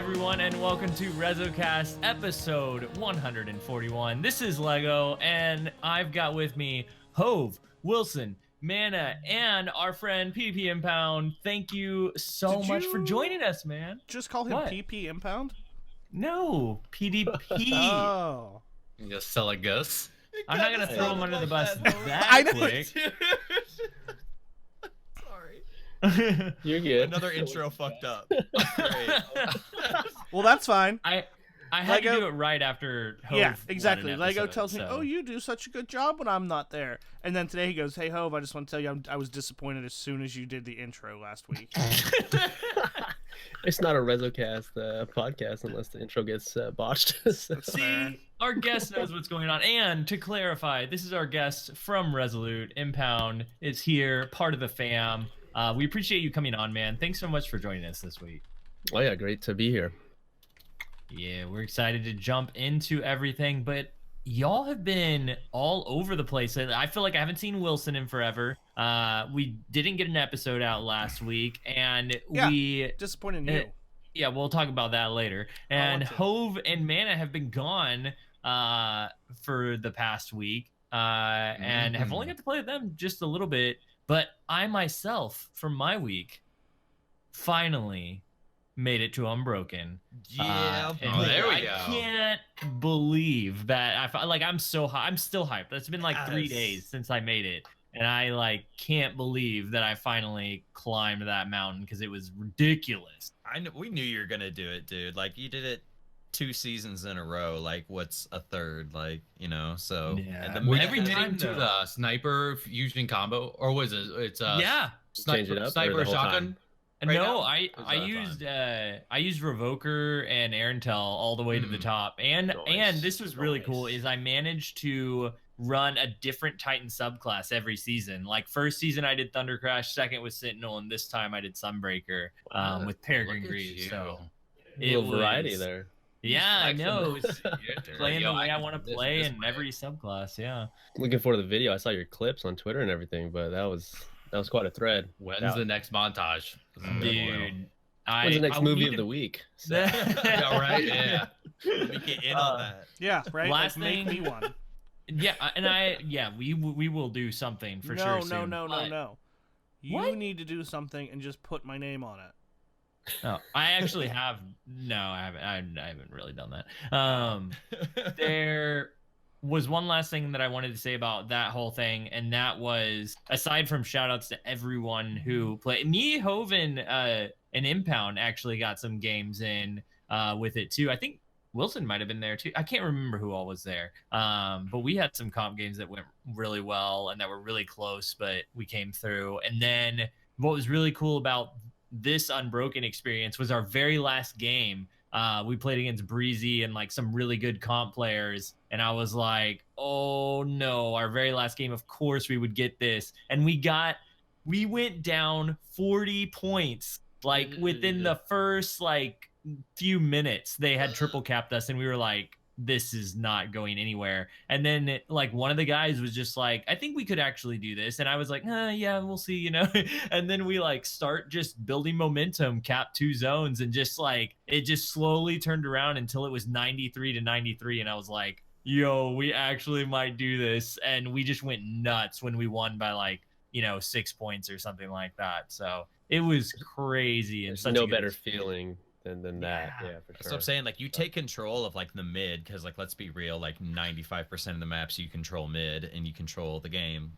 everyone, and welcome to REZOcast episode 141. This is Lego, and I've got with me Hove, Wilson, Mana, and our friend PP Impound. Thank you so much for joining us, man. Just call him PP Impound? No, PDP. Oh. You sell a ghost? I'm not going to throw him under the bus that quick. You're good. Another intro fucked up. Well, that's fine. I had to do it right after Hove. Yeah, exactly. won an Lego episode, tells me, "Oh, you do such a good job when I'm not there." And then today he goes, "Hey, Hove, I just want to tell you I was disappointed as soon as you did the intro last week." It's not a REZOcast podcast unless the intro gets botched. So. See, our guest knows what's going on. And to clarify, this is our guest from Resolute. Impound is here, part of the fam. We appreciate you coming on, man. Thanks so much for joining us this week. Oh yeah, great to be here. Yeah, we're excited to jump into everything, but y'all have been all over the place. I feel like I haven't seen Wilson in forever. We didn't get an episode out last week, and we disappointed in you. Yeah, we'll talk about that later. And Hove and Mana have been gone for the past week, and have only got to play with them just a little bit. But I myself, from my week, finally made it to Unbroken. Yeah, there we go. I can't believe that. I'm so high. I'm still hyped. It's been like 3 days since I made it, and I can't believe that I finally climbed that mountain because it was ridiculous. We knew you were gonna do it, dude. Like, you did it 2 seasons in a row. Like, what's a third? So yeah. Were you every time to the sniper fusion combo, or was it? It's sniper shotgun. Right no, I used Revoker and Aerontel all the way to the top, and this was really cool. Is I managed to run a different Titan subclass every season. Like, first season I did Thunder Crash, second was Sentinel, and this time I did Sunbreaker with Peregrine Greaves. So it was variety there. Yeah, I know. It was playing the way I want to play in every subclass. Yeah. Looking forward to the video. I saw your clips on Twitter and everything, but that was quite a thread. When's the next montage? Dude, when's the next movie of the week? So. Yeah, right? Yeah. We get in on that. Yeah, right? Last thing, make me one. Yeah, and we will do something for sure soon. No. You need to do something and just put my name on it. Oh, I actually have. No, I haven't really done that. There was one last thing that I wanted to say about that whole thing, and that was, aside from shout outs to everyone who played, me, Hove, and Impound actually got some games in with it too. I think Wilson might have been there too. I can't remember who all was there. But we had some comp games that went really well and that were really close, but we came through. And then what was really cool about this Unbroken experience was our very last game. We played against Breezy and some really good comp players, and I was like, oh no, our very last game, of course we would get this. And we went down 40 points within the first few minutes. They had triple capped us, and we were like, this is not going anywhere. And then one of the guys was just like, I think we could actually do this. And I was like, yeah, we'll see, And then we start just building momentum, cap 2 zones, and just it just slowly turned around until it was 93-93. And I was like, yo, we actually might do this. And we just went nuts when we won by 6 points or something like that. So it was crazy. And no better feeling than that. Yeah, for sure. That's what I'm saying. You take control of the mid, because let's be real, 95% of the maps you control mid and you control the game.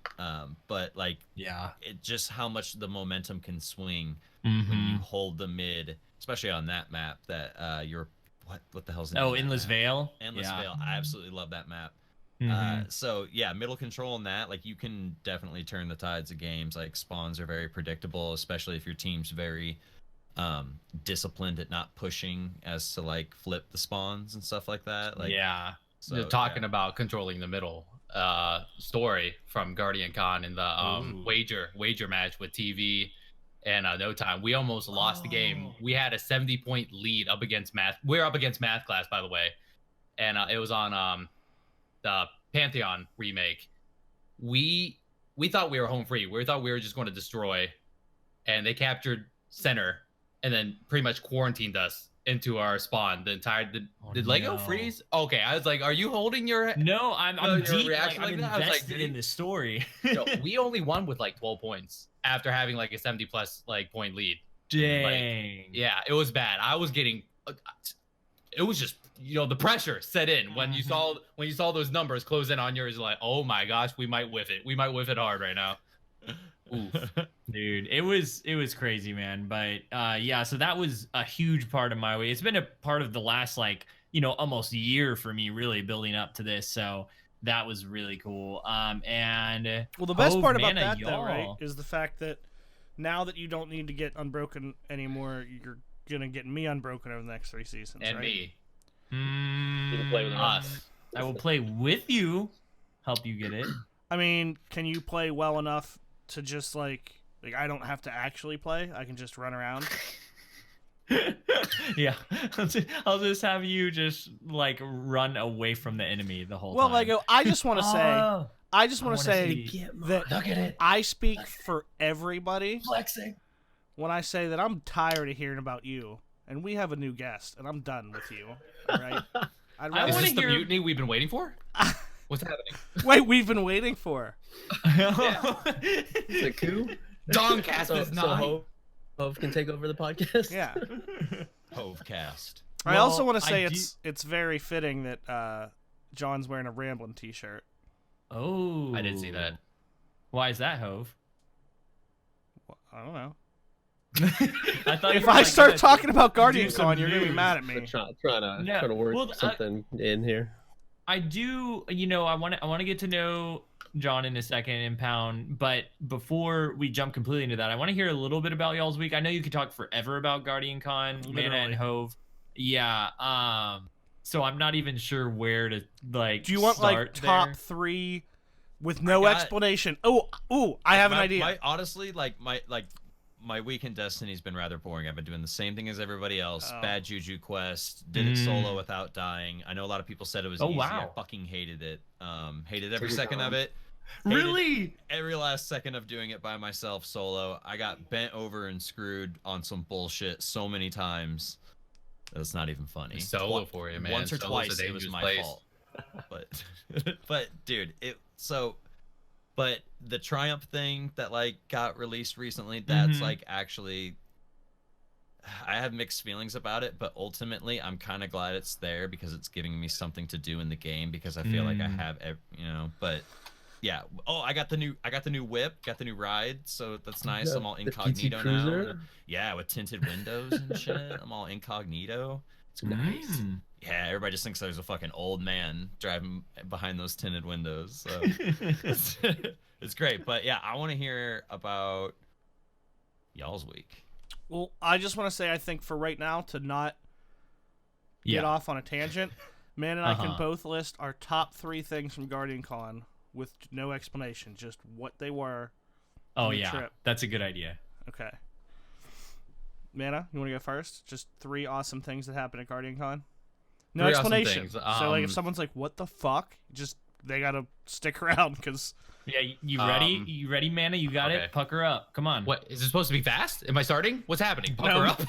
But it just how much the momentum can swing when you hold the mid, especially on that map that you're what the hell's the name? Oh, Endless Veil. Endless Veil. I absolutely love that map. So yeah, middle control on that, you can definitely turn the tides of games. Spawns are very predictable, especially if your team's very disciplined at not pushing as to flip the spawns and stuff like that. So you're talking about controlling the middle story from GuardianCon in the wager match with TV and No Time. We almost lost the game. We had a 70-point lead up against math. We're up against math class, by the way, and it was on the Pantheon remake. We thought we were home free. We thought we were just going to destroy, and they captured center. and then pretty much quarantined us into our spawn. The entire did Lego freeze? Okay, I was like, "Are you holding your?" No, I'm deep. reaction Like, I'm like that? I was like, invested in this story. Yo, we only won with like 12 points after having like a 70+ like point lead. Dang. Yeah, it was bad. I was getting. It was just the pressure set in when you saw those numbers close in on yours. Like, oh my gosh, we might whiff it. We might whiff it hard right now. Oof. Dude, it was crazy, man. But yeah, so that was a huge part of my way. It's been a part of the last almost year for me, really building up to this. So that was really cool. And well, the best part about that though, right, is the fact that now that you don't need to get unbroken anymore, you're gonna get me unbroken over the next 3 seasons, and right? me. You can play with us. I will play with you, help you get it. I mean, can you play well enough to just like I don't have to actually play? I can just run around. Yeah, I'll just have you just like run away from the enemy the whole time. Well, Lego, I just want to say, that Look at it. I speak for everybody Flexing. when I say that I'm tired of hearing about you, and we have a new guest, and I'm done with you. All right. Is this the mutiny we've been waiting for? What's happening? Wait, we've been waiting for. Is it coup? Dongcast is not. Hove can take over the podcast. Yeah. Hovecast. I also want to say it's very fitting that John's wearing a Ramblin' t-shirt. Oh, I did see that. Why is that, Hove? Well, I don't know. I thought if I start talking about GuardianCon, you're gonna be mad at me. Trying to work something in here. I do. I want to get to know John in a second, Impound. But before we jump completely into that, I want to hear a little bit about y'all's week. I know you could talk forever about GuardianCon, Mana and Hove. Yeah. So I'm not even sure where to like. Do you want start like top 3 with no explanation? Oh, I have an idea. Honestly, my week in Destiny's been rather boring. I've been doing the same thing as everybody else. Bad Juju quest. Did it solo without dying. I know a lot of people said it was easy. Wow. I fucking hated it. Hated every second of it. Really? Every last second of doing it by myself solo. I got bent over and screwed on some bullshit so many times. That's not even funny. Solo for you, man. Once or Solo's twice it was my place. fault. But dude, But the Triumph thing that like got released recently, that's like actually, I have mixed feelings about it, but ultimately I'm kind of glad it's there because it's giving me something to do in the game because I feel like I have, but yeah. Oh, I got the new whip, got the new ride, so that's nice. I'm all incognito now. Yeah, with tinted windows and shit. I'm all incognito. It's nice. Yeah, everybody just thinks there's a fucking old man driving behind those tinted windows. So it's great. But yeah, I want to hear about y'all's week. Well, I just want to say I think for right now to not get off on a tangent, Man and I can both list our top 3 things from GuardianCon with no explanation, just what they were. Oh yeah, trip. That's a good idea. Okay. Mana, you want to go first? Just 3 awesome things that happened at GuardianCon. No explanation. Awesome so like, if someone's like, "What the fuck?" Just they gotta stick around because. Yeah, you ready? You ready, Mana? You got it. Pucker up. Come on. What is it supposed to be fast? Am I starting? What's happening? Pucker up.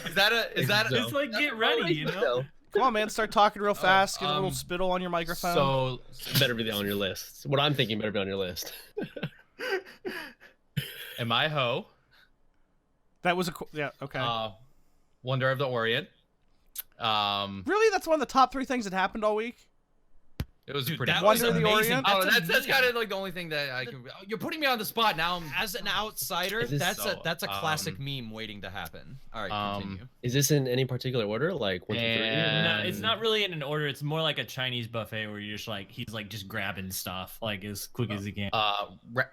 Is that? It's like get ready, you know. Come on, man. Start talking real fast. Get a little spittle on your microphone. So better be on your list. What I'm thinking better be on your list. Am I Ho? That was yeah. Okay. Wonder of the Orient. Really, that's one of the top 3 things that happened all week. It was pretty. Wonder of the Orient. Oh, that's kind of like the only thing that I can. You're putting me on the spot now. As an outsider, that's a classic meme waiting to happen. All right, continue. Is this in any particular order, like 1, 2, 3? No, it's not really in an order. It's more like a Chinese buffet where you're just like he's like just grabbing stuff like as quick as he can.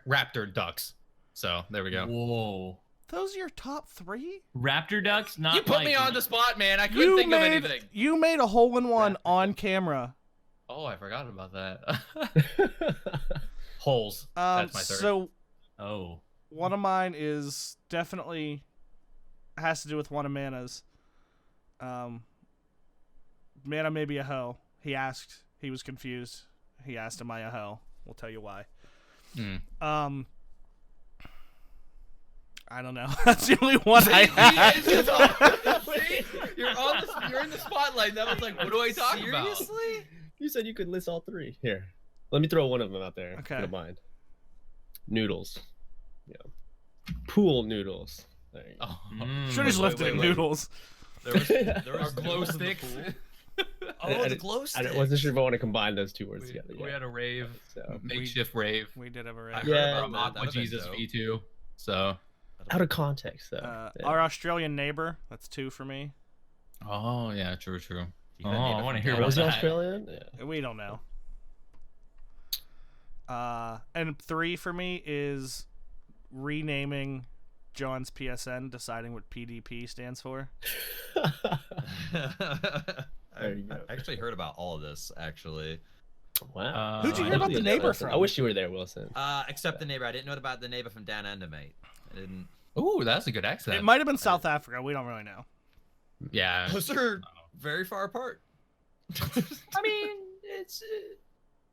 Raptor ducks. So there we go. Whoa. Those are your top 3? Raptor ducks? Not you put like, me on the spot, man. I couldn't think of anything. You made a hole-in-one on camera. Oh, I forgot about that. Holes. That's my third. So, one of mine is definitely has to do with one of Mana's. Mana may be a hoe. He asked. He was confused. He asked, "Am I a hoe?" We'll tell you why. I don't know. That's the only one I have. You're in the spotlight. That was like, what do I talk about? Seriously? You said you could list all 3. Here, let me throw one of them out there. Okay. If you don't mind. Noodles. Yeah. Pool noodles. There you go. Should have lifted it noodles. There was glow sticks. The glow sticks. I wasn't sure if I want to combine those 2 words together. We had a rave, So makeshift rave. We did have a I rave. heard Yeah. about that. Aqua That'd been Jesus dope. V2. So. out of context, though. Our Australian neighbor. That's 2 for me. Oh yeah, true. Oh, I want to hear about Was it that. Australian? Yeah. We don't know. And 3 for me is renaming John's PSN, deciding what PDP stands for. I actually heard about all of this, actually. Wow. Who'd you hear about the neighbor from? I wish you were there, Wilson. Except the neighbor. I didn't know about the neighbor from Dan Endemate. I didn't. Ooh, that's a good accent. It might have been South Africa. We don't really know. Yeah. Those are very far apart. I mean, it's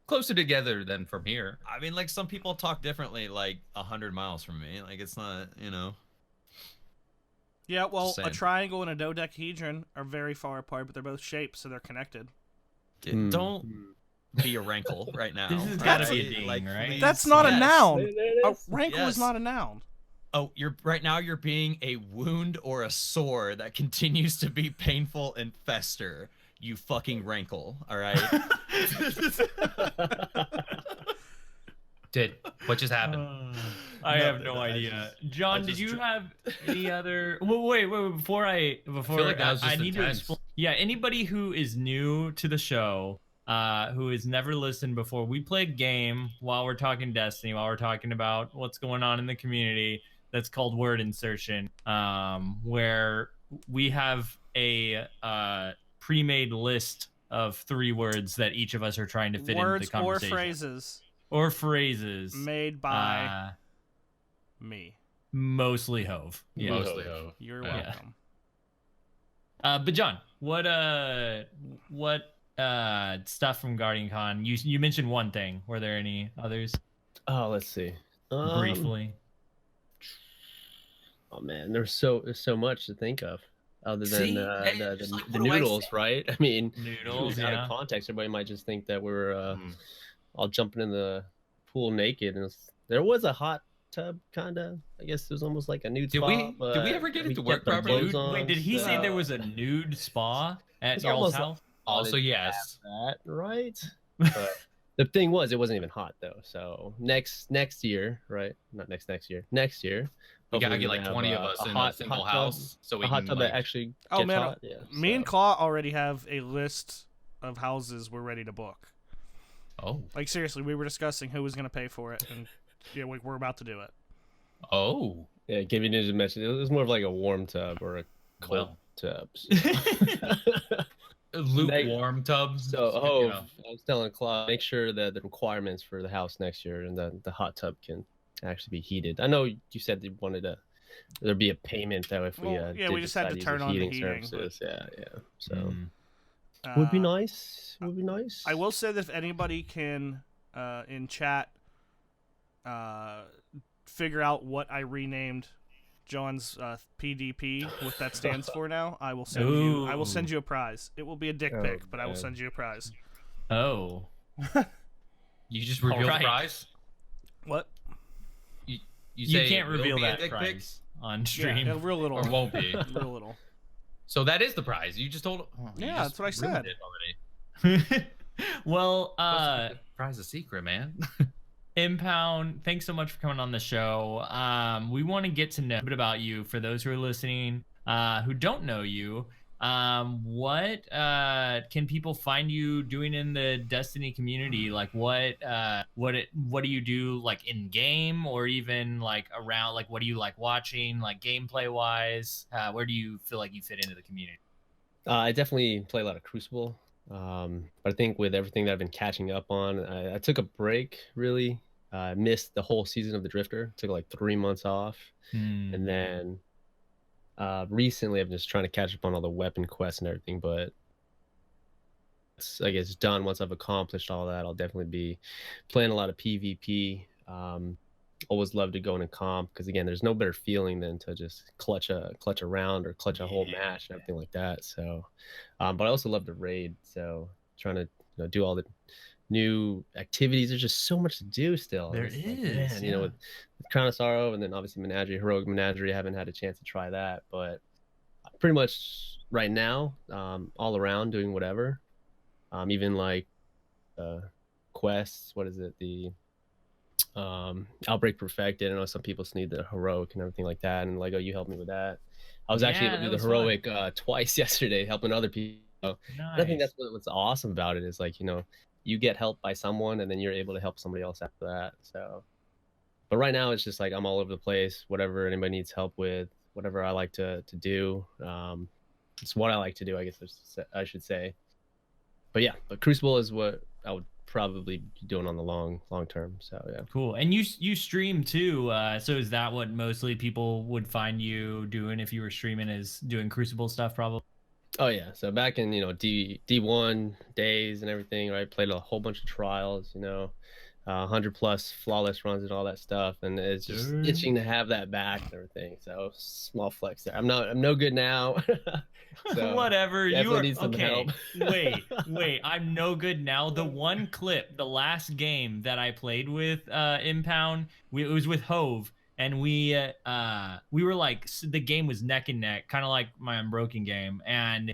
closer together than from here. I mean, like, some people talk differently, like 100 miles from me. Like, it's not, Yeah, well, Just a saying. triangle and a dodecahedron are very far apart, but they're both shapes, so they're connected. Don't be a rankle right now. This has right? gotta be a ding, right? please. That's not a Yes. noun. There it A is. rankle Yes. is not a noun. Oh, you're being a wound or a sore that continues to be painful and fester. You fucking rankle, all right? What just happened? I have Nothing, no I idea. just- John, I did just you dr- have any other? Well, wait. Before like that was I just need to intense. explain. Yeah, anybody who is new to the show, who has never listened before, we play a game while we're talking Destiny, while we're talking about what's going on in the community. That's called word insertion, where we have a pre-made list of 3 words that each of us are trying to fit into Words the conversation. or phrases Made made by me. mostly Hove. Yeah. Mostly. Oh. You're Yeah. welcome. But John, what stuff from GuardianCon? You mentioned one thing. Were there any others? Oh, let's see. Briefly. Oh man, there's so much to think of, other than See? the What do I noodles, say? right? I mean, Noodles, out yeah. of context, everybody might just think that we're all jumping in the pool naked, and there was a hot tub, kind of. I guess it was almost like a nude Did spot. we but ever get it to work kept our properly? clothes on, Wait, did he say so- there was a nude spa at It's y'all's almost house? Also, yes. that, right? But the thing was, it wasn't even hot though. So next year, right? Not next year. Next year, We gotta hopefully get we're like gonna 20 have of us a in hot- a single hot tub- house, so we a hot can tub like. that actually Oh, gets man, hot. Yeah, Me and so- Claw already have a list of houses we're ready to book. Oh. Like, seriously, we were discussing who was going to pay for it, and yeah, we're about to do it. Oh. Yeah, Gibby Ninja mentioned it was more of like a warm tub or a cold Well. tub. Lukewarm tubs. So, you know. I was telling Claude, make sure that the requirements for the house next year and the hot tub can actually be heated. I know you said you wanted there'd be a payment though if we Well, yeah, did we just had to decide use turn on the heating, services. Yeah. So Mm. would be nice. Would be nice. I will say that if anybody can, in chat, figure out what I renamed John's PDP, what that stands for now, I will send you. I will send you a prize. It will be a dick Oh, pic, but I will man. send you a prize. Oh. You just revealed Alright. the prize. What? You You say can't it will reveal be a that dick pic, prize on Yeah, stream. real little. or won't be. Real little. So that is the prize. You just told. Oh, you Yeah, just that's what I ruined said. it already. Well, What's the prize a secret, man. Impound, thanks so much for coming on the show. We want to get to know a bit about you for those who are listening, who don't know you. What can people find you doing in the Destiny community? Like what do you do like in game or even like around, like what do you like watching, like gameplay wise? Where do you feel like you fit into the community? I definitely play a lot of Crucible. But I think with everything that I've been catching up on, I took a break, really. I missed the whole season of the Drifter. Took like 3 months off. And then recently, I'm just trying to catch up on all the weapon quests and everything. But it's, I guess, done once I've accomplished all that. I'll definitely be playing a lot of PvP. always love to go in a comp because again, there's no better feeling than to just clutch a round or clutch a whole match and everything like that. So, but I also love to raid. So trying to do all the new activities. There's just so much to do still. There it's is, like, man, with Crown of Sorrow and then obviously Menagerie, Heroic Menagerie. I haven't had a chance to try that, but pretty much right now, all around doing whatever. Even like quests. What is it? The Outbreak Perfected. I know some people need the heroic and everything like that. And Lego, you helped me with that. I was actually able to do the heroic twice yesterday, helping other people. Nice. I think that's what's awesome about it is like, you get help by someone and then you're able to help somebody else after that. So, but right now it's just like I'm all over the place. Whatever anybody needs help with, whatever I like to do. It's what I like to do, I guess I should say. But yeah, but Crucible is what I would probably be doing on the long term. So yeah. Cool. And you stream too. So is that what mostly people would find you doing if you were streaming, is doing Crucible stuff probably? Oh yeah. So back in D1 days and everything, right? Played a whole bunch of trials, 100+ flawless runs and all that stuff, and it's just itching to have that back and everything. So small flex there. I'm no good now. So whatever, you are need some okay. help. wait, I'm no good now. The one clip, the last game that I played with Impound, it was with Hove, and we were like, the game was neck and neck, kind of like my Unbroken game, and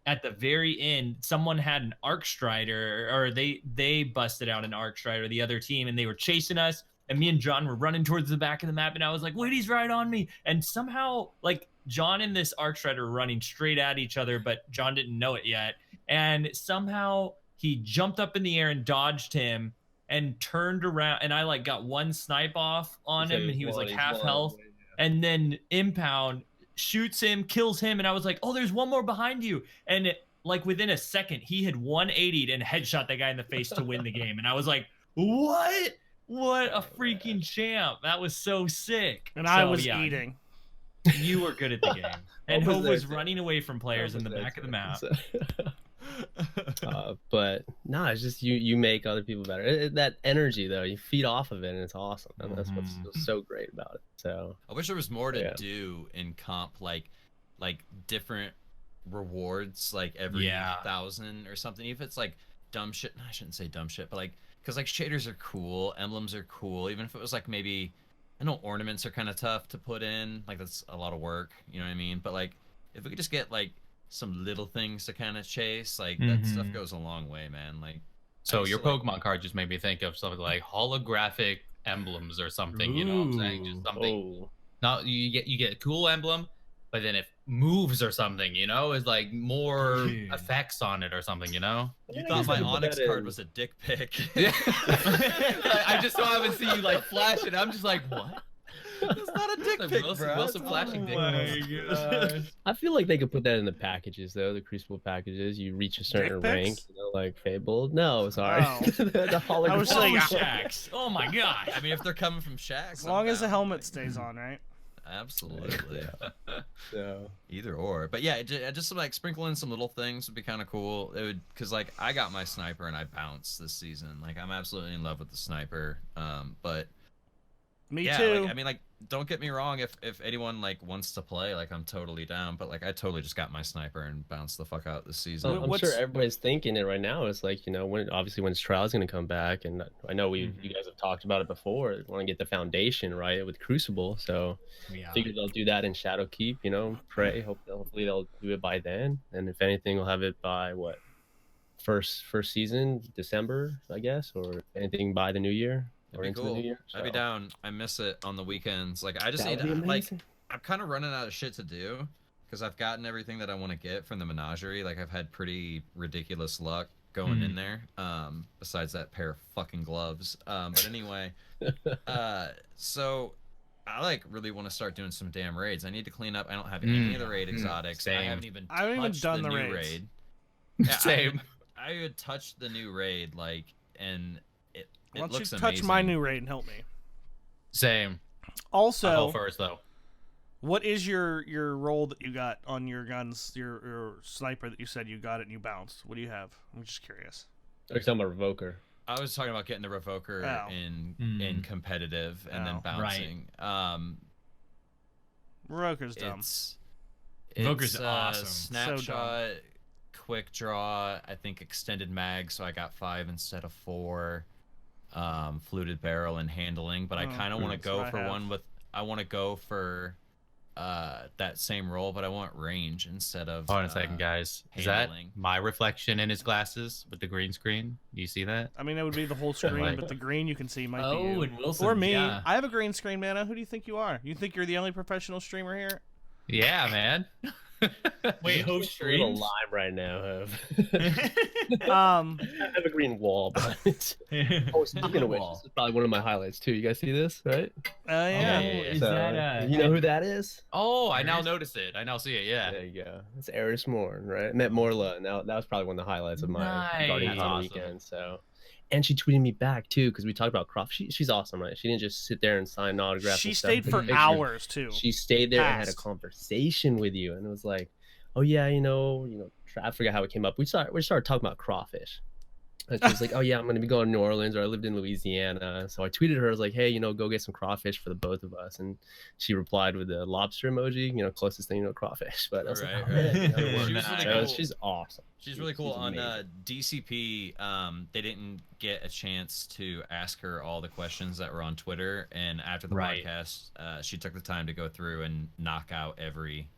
at the very end, someone had an Arc Strider, or they busted out an Arc Strider, the other team, and they were chasing us, and me and John were running towards the back of the map, and I was like, wait, he's right on me. And somehow, like, John and this Arc Strider were running straight at each other, but John didn't know it yet. And somehow he jumped up in the air and dodged him and turned around, and I like got one snipe off on him, and he was like half health. And then Impound shoots him, kills him, and I was like, oh, there's one more behind you. And like within a second, he had 180'd and headshot that guy in the face to win the game. And I was like, what a freaking champ. That was so sick. And I was eating. You were good at the game. And Hope was running away from players in the back of the map. But no, it's just you make other people better. That energy though, you feed off of it, and it's awesome. And that's what's so great about it. So I wish there was more to do in comp, like different rewards, like every 1,000 or something. If it's like dumb shit, I shouldn't say dumb shit, but like, because like shaders are cool, emblems are cool. Even if it was like maybe, I know ornaments are kind of tough to put in, like that's a lot of work, you know what I mean? But like, if we could just get like some little things to kind of chase, like that stuff goes a long way, man. Like, so your Pokemon card just made me think of something like holographic emblems or something. You know what I'm saying? Just something. Not you get a cool emblem, but then if moves or something, is like more effects on it or something. You thought my Onyx card was a dick pic. Yeah. I just so haven't seen you like flash it. I'm just like, what? It's not a dick pic, bro. Wilson flashing dick. I feel like they could put that in the packages, though. The Crucible packages. You reach a certain rank, like Fabled. No, sorry. Oh. The hologram. I was saying Shax. Oh my gosh. I mean, if they're coming from Shax, as long as the helmet stays on, right? Absolutely. So either or, but yeah, just like sprinkle in some little things would be kind of cool. It would, because like I got my sniper and I bounced this season. Like I'm absolutely in love with the sniper. But me too. Like, I mean, like, don't get me wrong. If anyone like wants to play, like, I'm totally down. But like, I totally just got my sniper and bounced the fuck out this season. I'm sure everybody's thinking it right now. It's like, when Trial's going to come back, and I know you guys have talked about it before. Want to get the foundation right with Crucible, so figure they'll do that in Shadowkeep. Pray, hopefully they'll do it by then. And if anything, we'll have it by what, first season, December, I guess, or if anything by the new year. That'd be cool. I'd be down. I miss it on the weekends. Like I just need to, like, I'm kind of running out of shit to do because I've gotten everything that I want to get from the menagerie. Like I've had pretty ridiculous luck going in there. Besides that pair of fucking gloves. But anyway, so I like really want to start doing some damn raids. I need to clean up. I don't have any of the raid exotics. Same. I haven't even done the new raids. raid. Yeah, Same. I would touch the new raid, like, and Why don't looks you touch amazing. my new raid and help me? Same. Also, I'll go first though. What is your roll that you got on your guns, your sniper that you said you got it and you bounced? What do you have? I'm just curious. Are you talking about Revoker? I was talking about getting the Revoker in competitive and then bouncing. Revoker's dumb. Revoker's awesome. Snapshot, quick draw. I think extended mag, so I got 5 instead of 4. Fluted barrel and handling, but I kind of want to go for one with. I want to go for that same role, but I want range instead of. Hold on a second, guys. Is that my reflection in his glasses with the green screen? Do you see that? I mean, it would be the whole screen, but the green you can see might be you. and Wilson, or me. Yeah. I have a green screen, Mana. Who do you think you are? You think you're the only professional streamer here? Yeah, man. Wait, Hove streams live right now. I have a green wall, but speaking of which, this is probably one of my highlights too. You guys see this, right? Yeah. Is that you know who that is? Oh, I now notice it. I now see it. Yeah. There you go. It's Eris Morn, right? I met Morla, and that was probably one of the highlights of my GuardianCon weekend. So. And she tweeted me back too because we talked about Croft. She's awesome, right? She didn't just sit there and sign autographs. She stayed for hours too. She stayed there and had a conversation with you, and it was like, "Oh yeah, I forgot how it came up. We started talking about crawfish." And she was like, "Oh yeah, I'm gonna be going to New Orleans, or I lived in Louisiana." So I tweeted her, I was like, "Hey, go get some crawfish for the both of us." And she replied with the lobster emoji, closest thing to crawfish. But I was like, "Oh, she's awesome." She's really cool. On DCP, they didn't get a chance to ask her all the questions that were on Twitter, and after the podcast, she took the time to go through and knock out every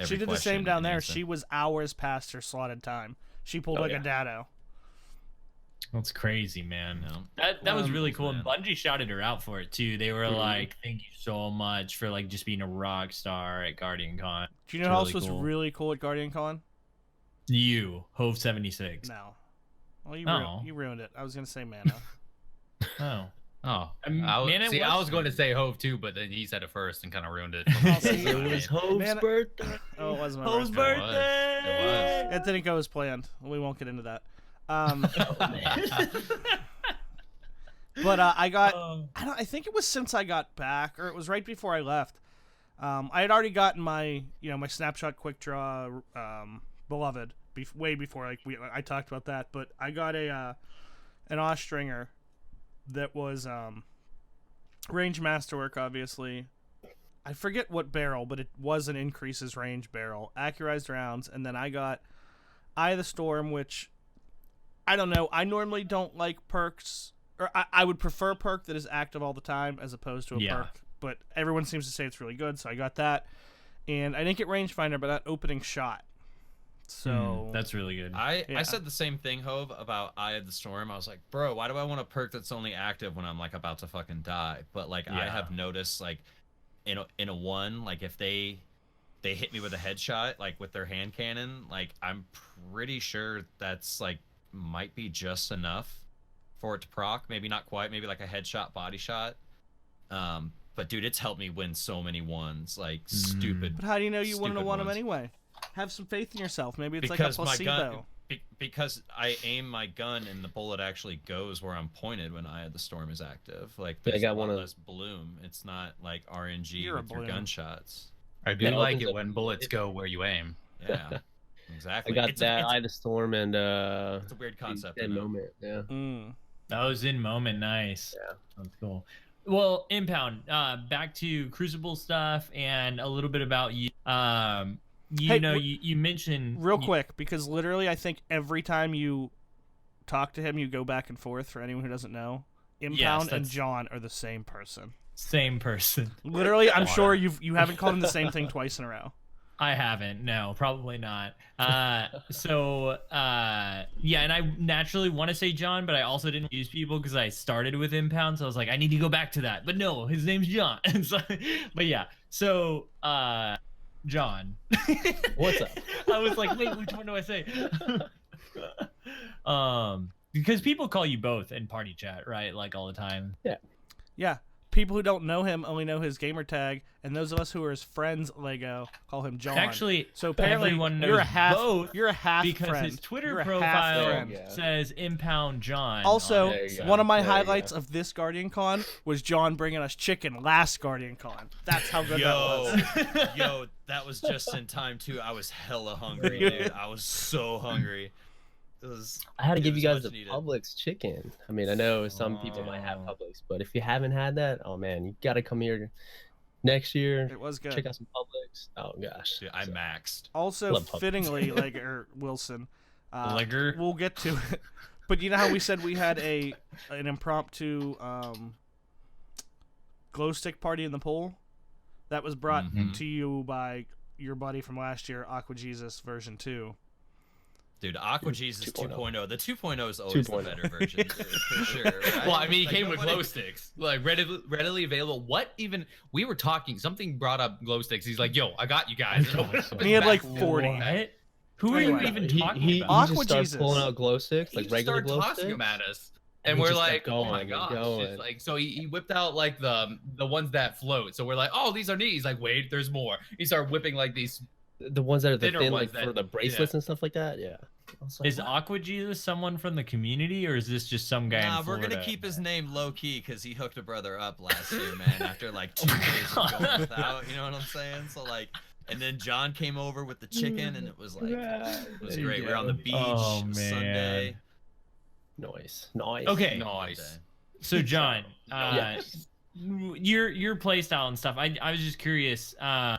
she did the same down there. She was hours past her slotted time. She pulled a dado. That's crazy, man. That was really cool. And Bungie shouted her out for it too. They were like, "Thank you so much for just being a rock star at GuardianCon." Do you know who else was really cool at GuardianCon? You, Hove 76. No. Well, you ruined it. I was gonna say Mana. I was going to say Hove too, but then he said it first and kind of ruined it. It was Hove's birthday. Oh, it wasn't my Hove's birthday. It was. It didn't go as planned. We won't get into that. But I got. I think it was since I got back, or it was right before I left. I had already gotten my my snapshot quick draw beloved way before I talked about that. But I got an Ostringer that was range masterwork, obviously. I forget what barrel, but it was an increases range barrel, accurized rounds, and then I got Eye of the Storm, which I don't know. I normally don't like perks, or I would prefer perk that is active all the time as opposed to a perk. But everyone seems to say it's really good, so I got that. And I didn't get rangefinder, but that opening shot. So that's really good. I said the same thing, Hove, about Eye of the Storm. I was like, bro, why do I want a perk that's only active when I'm about to fucking die? But I have noticed in a one, if they hit me with a headshot with their hand cannon, I'm pretty sure that's might be just enough for it to proc. Maybe not quite. Maybe a headshot body shot. But dude, it's helped me win so many ones. Stupid. But how do you know you wouldn't have won them anyway? Have some faith in yourself. Maybe it's because a placebo. Because I aim my gun and the bullet actually goes where I'm pointed when Eye of the Storm is active. There's a lot less bloom. It's not RNG with your gunshots. I do like it when bullets go where you aim. Yeah, exactly. I got Eye of the Storm and it's a weird concept. In moment, yeah. That was in moment, nice. Yeah, that's cool. Well, Impound, back to Crucible stuff and a little bit about you. You mentioned real quick, because literally I think every time you talk to him, you go back and forth. For anyone who doesn't know, Impound and John are the same person. Same person. Literally, I'm sure you haven't called him the same thing twice in a row. I haven't. No, probably not. And I naturally want to say John, but I also didn't use people because I started with Impound, so I was like, I need to go back to that. But no, his name's John. John. What's up? I was like, wait, which one do I say? Because people call you both in party chat, right? All the time. Yeah. People who don't know him only know his gamer tag, and those of us who are his friends, Lego, call him John. Actually, so apparently everyone knows you're a half because friend. His Twitter profile says Impound John. Also, one of my highlights of this GuardianCon was John bringing us chicken last GuardianCon. That's how good that was. Yo, that was just in time too. I was hella hungry, dude. I was so hungry. I had to give was you guys the much needed. Publix chicken. I mean, I know some people might have Publix, but if you haven't had that, oh man, you got to come here next year. It was good. Check out some Publix. Oh gosh, Dude, I maxed. Also, fittingly, Wilson, we'll get to it. But you know how we said we had an impromptu glow stick party in the pool? That was brought to you by your buddy from last year, Aqua Jesus version 2. Dude, Aqua Jesus 2.0. The 2.0 is always the better version, for sure. Right? Well, I mean, he came with glow sticks, like readily available. What even? We were talking. Something brought up glow sticks. He's like, "Yo, I got you guys." And he had like 40. What? Who are you even talking about? He just started pulling out glow sticks, like regular glow sticks. Tossing them at us. And we're like, oh my gosh. It's like, so he whipped out like the ones that float. So we're like, oh, these are neat. He's like, wait, there's more. He started whipping like these. The ones that are the thin, like for the bracelets and stuff like that. Yeah. Like, is Aqua Jesus someone from the community, or is this just some guy? Nah, we're gonna keep his name low key because he hooked a brother up last year, man. After like 2 days of going without, you know what I'm saying? So like, and then John came over with the chicken, and it was like, it was great. We were on the beach Sunday. Nice. Okay. Nice. So John, your play style and stuff. I was just curious.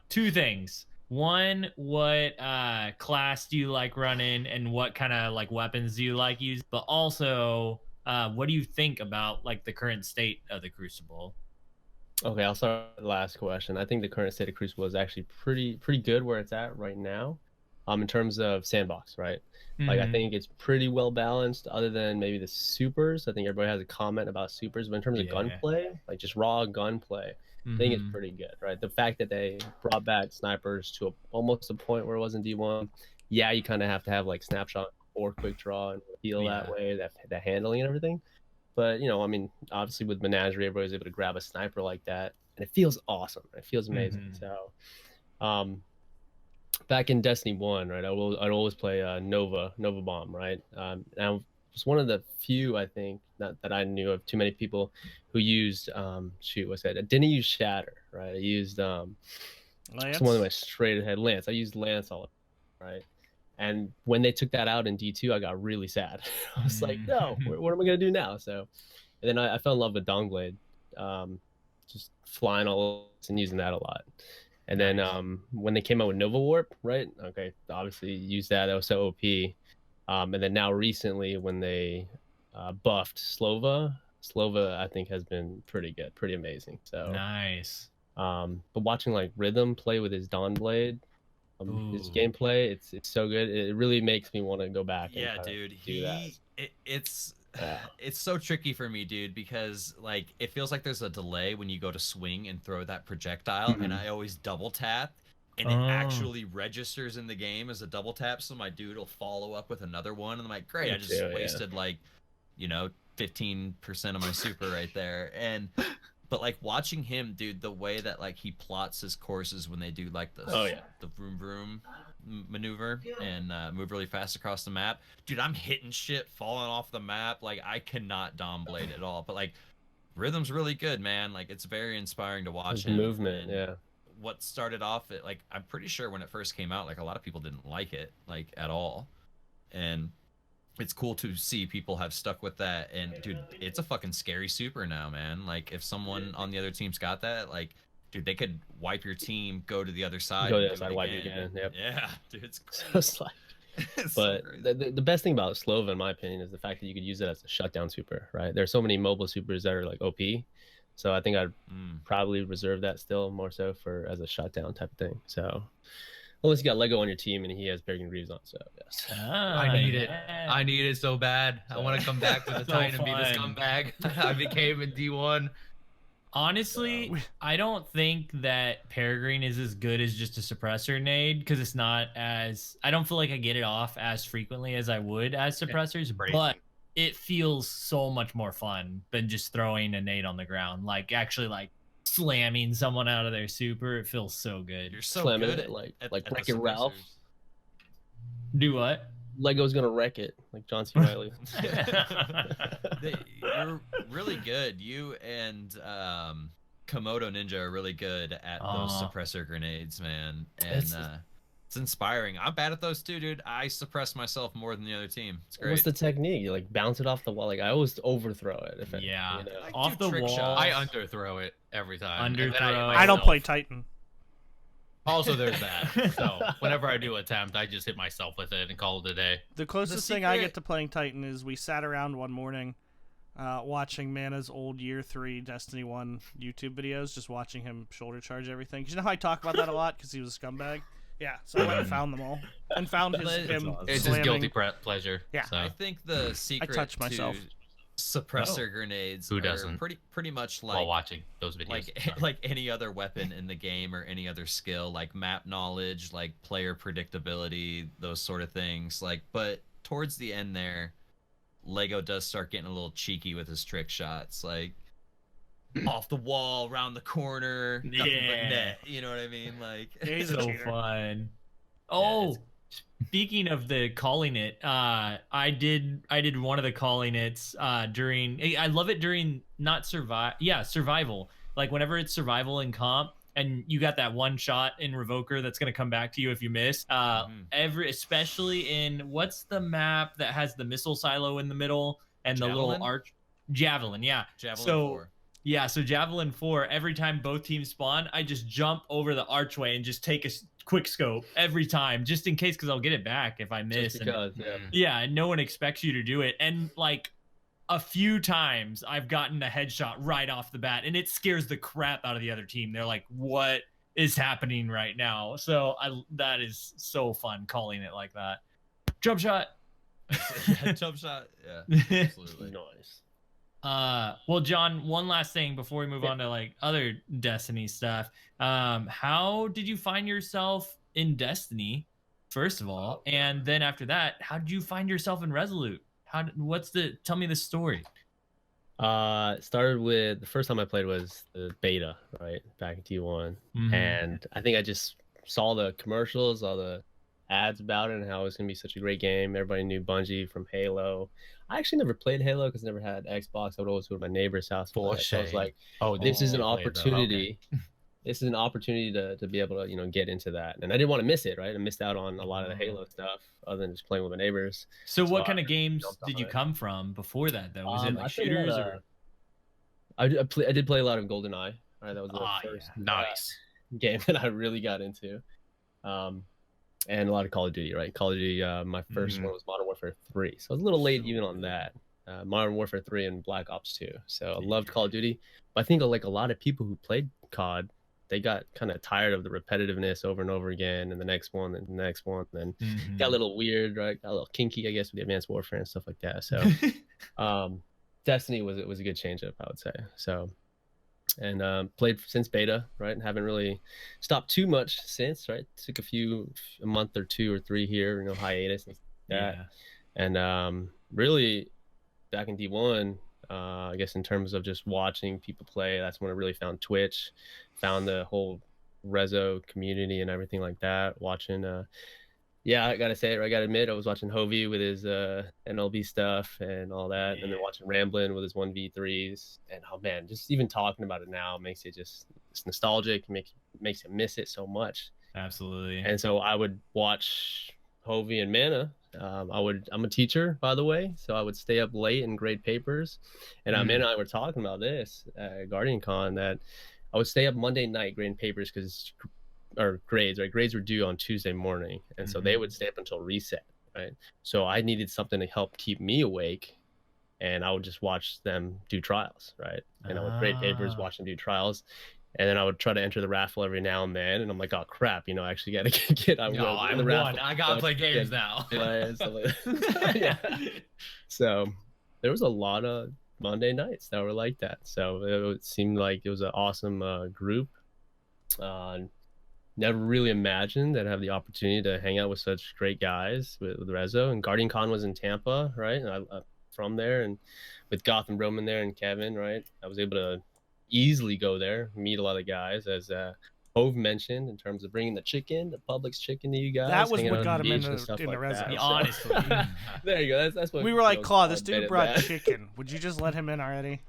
2 things. One, what class do you like running, and what kind of like weapons do you like use? But also, what do you think about like the current state of the Crucible? Okay, I'll start with the last question. I think the current state of Crucible is actually pretty good where it's at right now. In terms of sandbox, right? Like I think it's pretty well balanced, other than maybe the supers. I think everybody has a comment about supers, but in terms of gunplay, like just raw gunplay, I think it's pretty good, right? The fact that they brought back snipers to almost a point where it wasn't D1. Yeah, you kind of have to have like snapshot or quick draw and heal that way, that handling and everything. But you know, I mean, obviously with Menagerie, everybody's able to grab a sniper like that, and it feels awesome. It feels amazing. So, back in Destiny 1, right, I'd always play Nova Bomb, right? And I was one of the few, I think, not that I knew of too many people who used I didn't use Shatter, right? I used Lance? One of my straight ahead Lance. I used Lance all the time, right? And when they took that out in D2, I got really sad. I was like, no, what am I gonna do now? So, and then I fell in love with Dawnblade, just flying all and using that a lot. And then when they came out with Nova Warp, right? Okay, obviously used that. That was so OP. And then now recently when they buffed Slova I think has been pretty good, pretty amazing. So nice. But watching like Rhythm play with his Dawnblade, his gameplay, it's so good. It really makes me want to go back. Yeah, dude. It's so tricky for me, dude, because like it feels like there's a delay when you go to swing and throw that projectile, and I always double tap, and it actually registers in the game as a double tap, so my dude will follow up with another one, and I'm like, great, I just wasted like, 15% of my super right there. But like watching him, dude, the way that like he plots his courses when they do like the vroom vroom maneuver and move really fast across the map, dude, I'm hitting shit falling off the map. Like I cannot Dawnblade at all, but like Rhythm's really good, man. Like it's very inspiring to watch him. Movement, what started off like I'm pretty sure when it first came out, like a lot of people didn't like it like at all, and it's cool to see people have stuck with that. And dude, it's a fucking scary super now, man. Like if someone on the other team's got that, like dude, they could wipe your team, go to the other side, wipe you again. Yep. Yeah, dude, it's crazy. Just like, but the best thing about Slova, in my opinion, is the fact that you could use it as a shutdown super, right? There's so many mobile supers that are like OP, so I think I'd probably reserve that still more so for as a shutdown type of thing. So unless you got Lego on your team and he has Peregrine Greaves on, so yes. I need it. I need it so bad. I want to come back to the Titan and be the scumbag I became in D1. Honestly, I don't think that Peregrine is as good as just a suppressor nade, because it's not as... I don't feel like I get it off as frequently as I would as suppressors, but it feels so much more fun than just throwing a nade on the ground. Like, actually, like, slamming someone out of their super, it feels so good. You're so slamming good it like Wreck-It Ralph. Do what? Lego's gonna wreck it, like John C. Reilly. You're really good. You and Komodo Ninja are really good at those suppressor grenades, man. And It's inspiring. I'm bad at those too, dude. I suppress myself more than the other team. It's great. What's the technique? You like bounce it off the wall. Like I always overthrow it. Yeah, you know? off the wall. shots. I underthrow it every time. Underthrow. I don't play Titan. Also, there's that. So whenever I do attempt, I just hit myself with it and call it a day. The closest thing I get to playing Titan is we sat around one morning watching Mana's old Year 3 Destiny 1 YouTube videos, just watching him shoulder charge everything. 'Cause you know how I talk about that a lot because he was a scumbag? Yeah, so I went and found them all. And found him It's slamming. his guilty pleasure. Yeah. So. I think the secret touched myself. to suppressor grenades Who are doesn't? pretty much like while watching those videos. like any other weapon in the game or any other skill, like map knowledge, like player predictability, those sort of things. Like, but towards the end there, Lego does start getting a little cheeky with his trick shots, like off the wall, around the corner, nothing but net. You know what I mean? Like, He's a so cheater. fun. Oh, speaking of the calling it, I did one of the calling it's during. I love it during not survival. Like whenever it's survival in comp, and you got that one shot in Revoker that's gonna come back to you if you miss. Especially in what's the map that has the missile silo in the middle and Javelin? the little arch. Javelin, yeah. Javelin So 4. yeah, so Javelin 4, every time both teams spawn, I just jump over the archway and just take a quick scope every time, just in case, because I'll get it back if I miss. Just because, Yeah, and no one expects you to do it. And like a few times I've gotten a headshot right off the bat, and it scares the crap out of the other team. They're like, what is happening right now? So that is so fun calling it like that. Jump shot. Yeah, jump shot. Yeah, absolutely. Nice. Well, John, one last thing before we move on to like other Destiny stuff. How did you find yourself in Destiny, first of all, and then after that, how did you find yourself in Resolute? Tell me the story. Started with the first time I played was the beta, right, back in T1, and I think I just saw the commercials, all the ads about it, and how it was gonna be such a great game. Everybody knew Bungie from Halo. I actually never played Halo because I never had Xbox. I would always go to my neighbor's house. So I was like, this is an opportunity. This is an opportunity to be able to, get into that. And I didn't want to miss it, right? I missed out on a lot of the Halo stuff other than just playing with my neighbors. So what kind of games did you come from before that, though? Was it like shooters? I did play a lot of GoldenEye. Right? That was the first nice game that I really got into. And a lot of Call of Duty, right? Call of Duty, my first one was Modern Warfare 3. So I was a little late even on that. Modern Warfare 3 and Black Ops 2. So I loved Call of Duty. But I think like a lot of people who played COD, they got kind of tired of the repetitiveness over and over again, and the next one, and the next one. And then got a little weird, right? Got a little kinky, I guess, with the Advanced Warfare and stuff like that. So Destiny was a good change up, I would say. So, and played since beta, right? And haven't really stopped too much since, right? Took a month or 2 or 3 here, hiatus and stuff like that. And really back in D1, I guess in terms of just watching people play, that's when I really found Twitch, found the whole Rezo community and everything like that. Watching, I gotta say it, I gotta admit, I was watching Hovey with his NLB stuff and all that, and then watching Ramblin' with his 1v3s. And oh man, just even talking about it now makes it it's nostalgic, makes you miss it so much. Absolutely. And so I would watch Hovey and Mana. I'm a teacher, by the way, so I would stay up late and grade papers. And Mana and I were talking about this at GuardianCon, that I would stay up Monday night grading papers grades, right? Grades were due on Tuesday morning, and so they would stay up until reset, right? So I needed something to help keep me awake, and I would just watch them do trials, right? And I would grade papers, watch them do trials. And then I would try to enter the raffle every now and then, and I'm like, oh crap, I actually got to get. I won. I gotta play games now. So there was a lot of Monday nights that were like that. So it seemed like it was an awesome group. Never really imagined that I'd have the opportunity to hang out with such great guys with Rezo. And GuardianCon was in Tampa, right? And I'm from there, and with Goth and Roman there and Kevin, right? I was able to easily go there, meet a lot of guys, as Hove mentioned, in terms of bringing the Publix chicken to you guys. That was what got him into Rezo. Honestly. There you go. That's what we were like, Claw, this dude brought chicken. Would you just let him in already?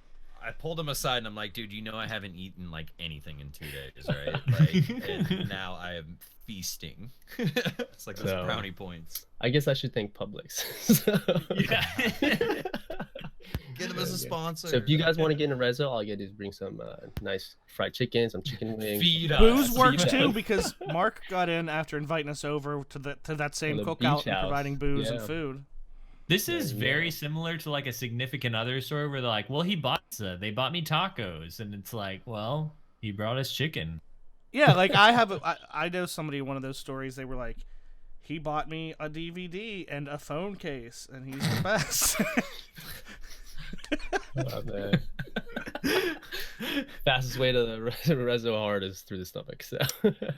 I pulled him aside and I'm like, dude, I haven't eaten like anything in 2 days, right? Like, and now I am feasting. It's like those brownie points. I guess I should thank Publix. Yeah. Get them as a sponsor. So if you guys want to get into Rezo, all you gotta do is bring some nice fried chicken, some chicken wings. Feed us. Booze works too because Mark got in after inviting us over to that same cookout and providing booze and food. This is very similar to like a significant other story where they're like, well, he bought they bought me tacos, and it's like, well, he brought us chicken. Yeah, like I know somebody in one of those stories. They were like, he bought me a DVD and a phone case, and he's the best. Oh, man. Fastest way to the Rezo heart is through the stomach. So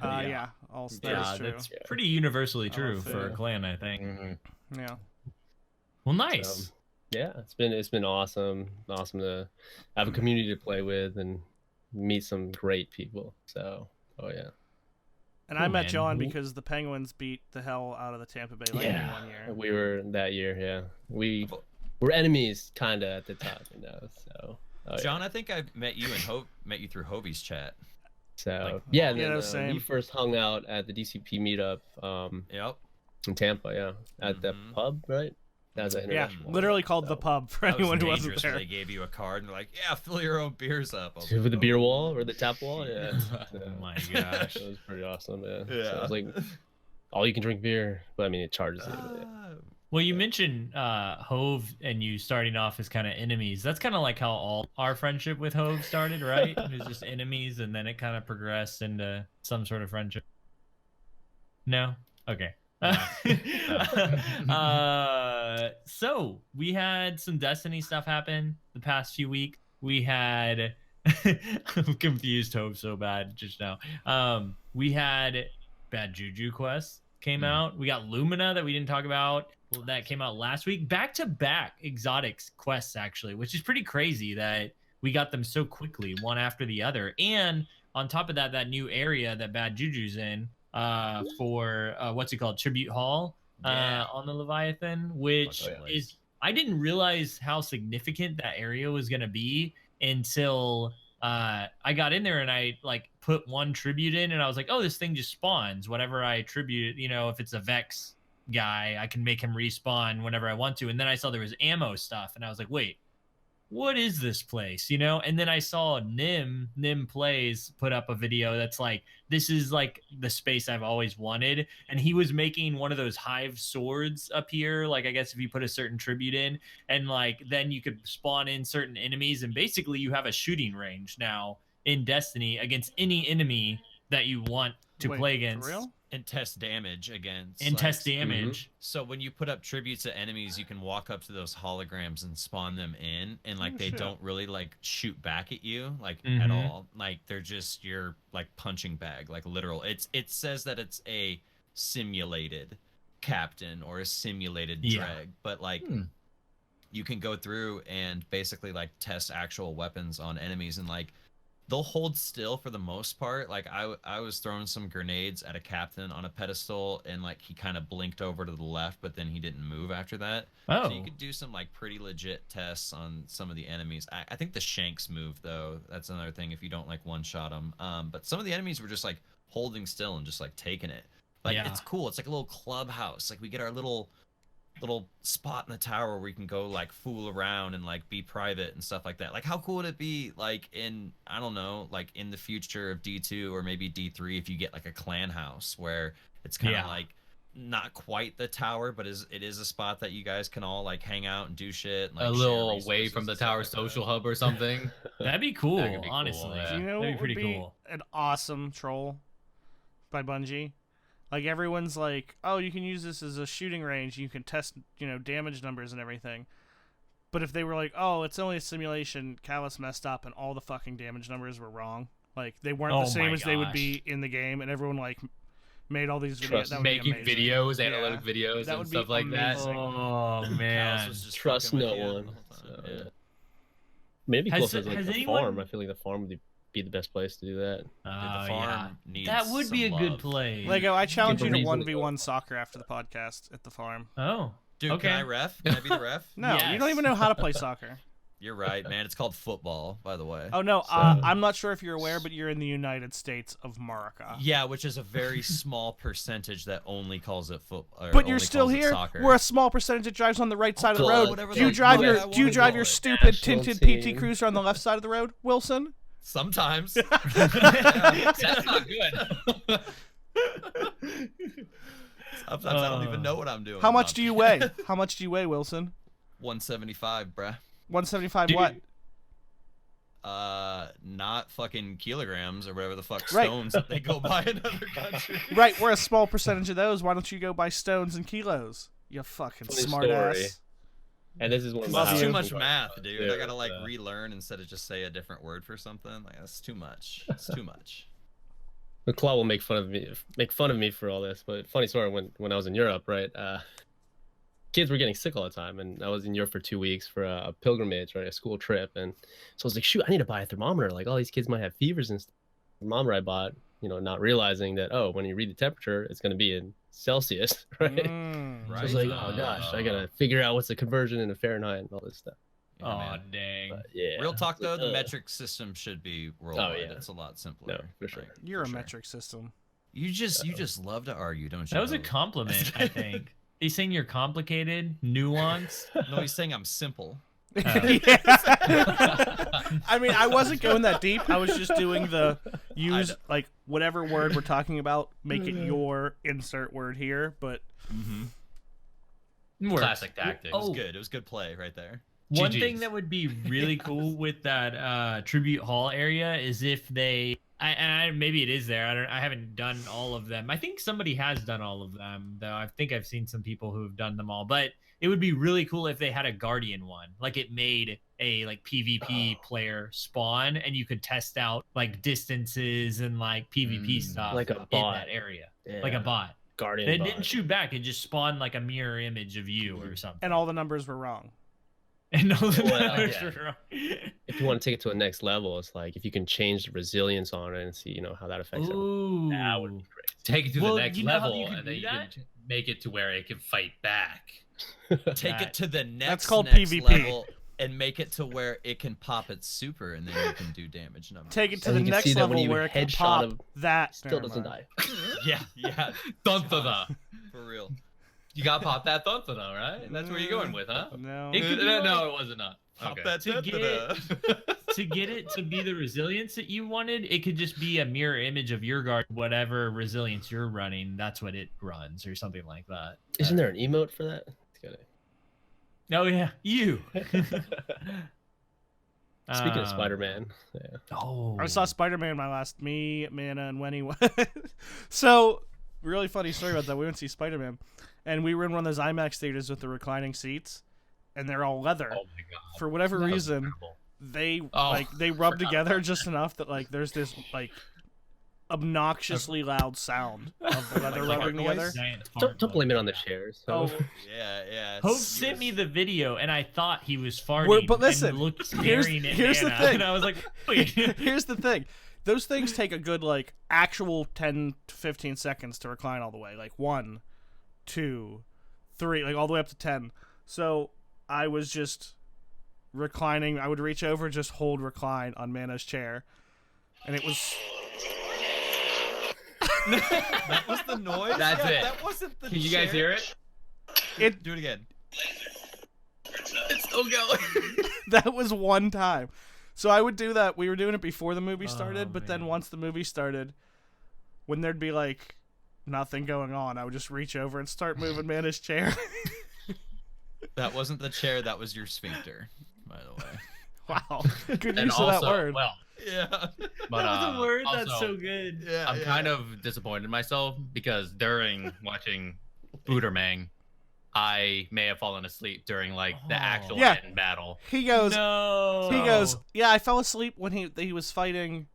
yeah, that is true. That's pretty universally true for a clan, I think. Mm-hmm. Yeah. Well, nice. Yeah, it's been awesome to have a community to play with and meet some great people. So And I met John because the Penguins beat the hell out of the Tampa Bay Lightning one year. We were that year. Yeah, we're enemies kind of at the time, So John, I think I met you through Hovey's chat. So same. We first hung out at the DCP meetup. In Tampa, at the pub, right? That was literally called the pub for anyone who wasn't there. They gave you a card and they're like, "Yeah, fill your own beers up." With the beer wall or the tap wall, yeah. Oh my gosh, it was pretty awesome, yeah. So it was like all you can drink beer, but I mean it charges you. Well, you mentioned Hove and you starting off as kind of enemies. That's kind of like how all our friendship with Hove started, right? It was just enemies, and then it kind of progressed into some sort of friendship. No? Okay. So we had some Destiny stuff happen the past few weeks. We had I'm confused Hove so bad just now. We had Bad Juju quest came out. We got Lumina that we didn't talk about. Well, that came out last week. Back-to-back exotics quests, actually, which is pretty crazy that we got them so quickly, one after the other. And on top of that, that new area that Bad Juju's in for, what's it called? Tribute Hall on the Leviathan, which is... I didn't realize how significant that area was going to be until I got in there and I like put one tribute in and I was like, oh, this thing just spawns whenever I tribute, if it's a Vex guy, I can make him respawn whenever I want to. And then I saw there was ammo stuff and I was like, wait, what is this place? And then I saw Nim Plays put up a video that's like, this is like the space I've always wanted. And he was making one of those hive swords up here. Like, I guess if you put a certain tribute in and like, then you could spawn in certain enemies. And basically you have a shooting range now in Destiny against any enemy that you want to play against. For real? And test damage against. And test damage. So when you put up tributes to enemies, you can walk up to those holograms and spawn them in, and like they don't really like shoot back at you like at all. Like they're just your like punching bag, like literal. It says that it's a simulated captain or a simulated drag, but like you can go through and basically like test actual weapons on enemies and like. They'll hold still for the most part. Like I was throwing some grenades at a captain on a pedestal and like he kind of blinked over to the left, but then he didn't move after that. So you could do some like pretty legit tests on some of the enemies. I think the Shanks move though. That's another thing if you don't like one shot them. But some of the enemies were just like holding still and just like taking it. Like it's cool. It's like a little clubhouse. Like we get our little spot in the tower where we can go like fool around and like be private and stuff like that. Like how cool would it be like in I don't know like in the future of D2 or maybe D3 if you get like a clan house where it's kind of like not quite the tower but it is a spot that you guys can all like hang out and do shit and, like, a little away from the tower social hub or something. That'd be cool, honestly. Cool, You know what would be an awesome troll by Bungie? Like, everyone's like, oh, you can use this as a shooting range. You can test, damage numbers and everything. But if they were like, oh, it's only a simulation, Callus messed up and all the fucking damage numbers were wrong. Like, they weren't the same as they would be in the game. And everyone, like, made all these videos. That would making be videos, analytic videos and stuff like that. Oh, man. Trust no one. Maybe closer to like the farm. I feel like the farm would be the best place to do that. The farm needs that would be a some good love. play. Lego, I challenge you to 1v1 soccer after the podcast at the farm. Oh. Dude, okay. can I ref? Can I be the ref? No, Yes. you don't even know how to play soccer. You're right, man. It's called football, by the way. Oh no, So- I'm not sure if you're aware, but you're in the United States of America. Yeah, which is a very small percentage that only calls it football. But you're still here. We're a small percentage that drives on the right side of the call road. it Do you whatever drive the your fuck I Do you wanna drive call your it. stupid National tinted team. PT Cruiser on the left side of the road, Wilson? Sometimes. That's not good. Sometimes I don't even know what I'm doing. How much do you weigh? How much do you weigh, Wilson? 175, bruh. 175. Dude. What? Not fucking kilograms or whatever the fuck Right. stones that they go by in other countries. Right, we're a small percentage of those. Why don't you go by stones and kilos? You fucking Funny smart story. ass. And this is one of Love my That's you. too highlights. much math, dude. Yeah, I gotta like uh, relearn instead of just say a different word for something. Like that's too much. It's too much. The Claw will make fun of me for all this, but funny story. When I was in Europe, right? Kids were getting sick all the time, and I was in Europe for 2 weeks for a pilgrimage, right? A school trip, and so I was like, shoot, I need to buy a thermometer. Like all these kids might have fevers and stuff. The thermometer I bought, not realizing that when you read the temperature, it's going to be in Celsius, right? Mm. So I was like, oh gosh, I gotta figure out what's the conversion into Fahrenheit and all this stuff. Yeah, Oh man. dang. But yeah. Real talk though, the Ugh. metric system should be worldwide. yeah. It's a lot simpler. No, for sure. You're for a sure. metric system. You just love to argue, don't you? That was a Hope? compliment, I think. He's saying you're complicated, nuanced. No, he's saying I'm simple. Yeah. I mean, I wasn't going that deep. I was just doing the use like whatever word we're talking about, make it your insert word here. But Mm-hmm. Works. Classic tactics. It was Oh. good. It was good play right there. One GGs. thing that would be really cool with that tribute hall area is if they, maybe it is there. I haven't done all of them. I think somebody has done all of them, though. I think I've seen some people who have done them all. But it would be really cool if they had a Guardian one, like it made a like PvP player spawn, and you could test out like distances and like PvP stuff Like a in bot. that area, Yeah. like a bot. Guardian. It bot. didn't shoot back; it just spawned like a mirror image of you or something. and all the numbers were wrong. And all the Well, numbers yeah. were wrong. If you want to take it to a next level, it's like if you can change the resilience on it and see, how that affects it. Ooh. That would be great. Take it to Well, the next you know how level, you can and then do you can that? make it to where it can fight back. Take That- it to the next, called next PvP. level and make it to where it can pop its super, and then you can do damage numbers. Take it to And the you can next see that when level you where it can headshot pop him, that. Still Never doesn't mind. die. Yeah, Thunthana. for real. You got pop that Thunthana, right? That's where you're going with, huh? No. It could be No, it wasn't not. Pop Okay. that To da-da-da. to get it to be the resilience that you wanted, it could just be a mirror image of your guard, whatever resilience you're running. That's what it runs, or something like that. Isn't there an emote for that? It's gotta- Oh yeah, you. Speaking of Spider-Man, yeah. Oh, I saw Spider-Man me, Mana, and Wenny. So, really funny story about that. We went to see Spider-Man, and we were in one of those IMAX theaters with the reclining seats, and they're all leather. Oh my god. For whatever That was reason, incredible. they rub forgot together about just enough that like there's this like obnoxiously loud sound of the leather Like rubbing noise? together. Giant Don't fart blame it on the noise. chairs. Oh, Yeah. Hope sent me the video, and I thought he was farting. Well, but listen, and looked here's staring at the Nana, thing. and I was like, wait. Here's the thing. Those things take a good like actual 10 to 15 seconds to recline all the way. Like 1, 2, 3, like all the way up to 10. So I was just reclining. I would reach over and just hold recline on Mana's chair. And it was That was the noise. That's Yeah, it. That wasn't the. Can you guys hear it? it Do it again. It's still going. that was one time. So I would do that. We were doing it before the movie started, Oh, but then man. once the movie started, when there'd be like nothing going on, I would just reach over and start moving Mana's chair. That wasn't the chair. That was your sphincter, by the way. Wow. Good And use of that also, word. well, Yeah. but That was a word that's also, so good. Yeah. I'm kind of disappointed in myself because during watching Bootermang, I may have fallen aslead during like the Oh. actual Yeah. end battle. He goes, No. he goes, yeah, I fell asleep when he was fighting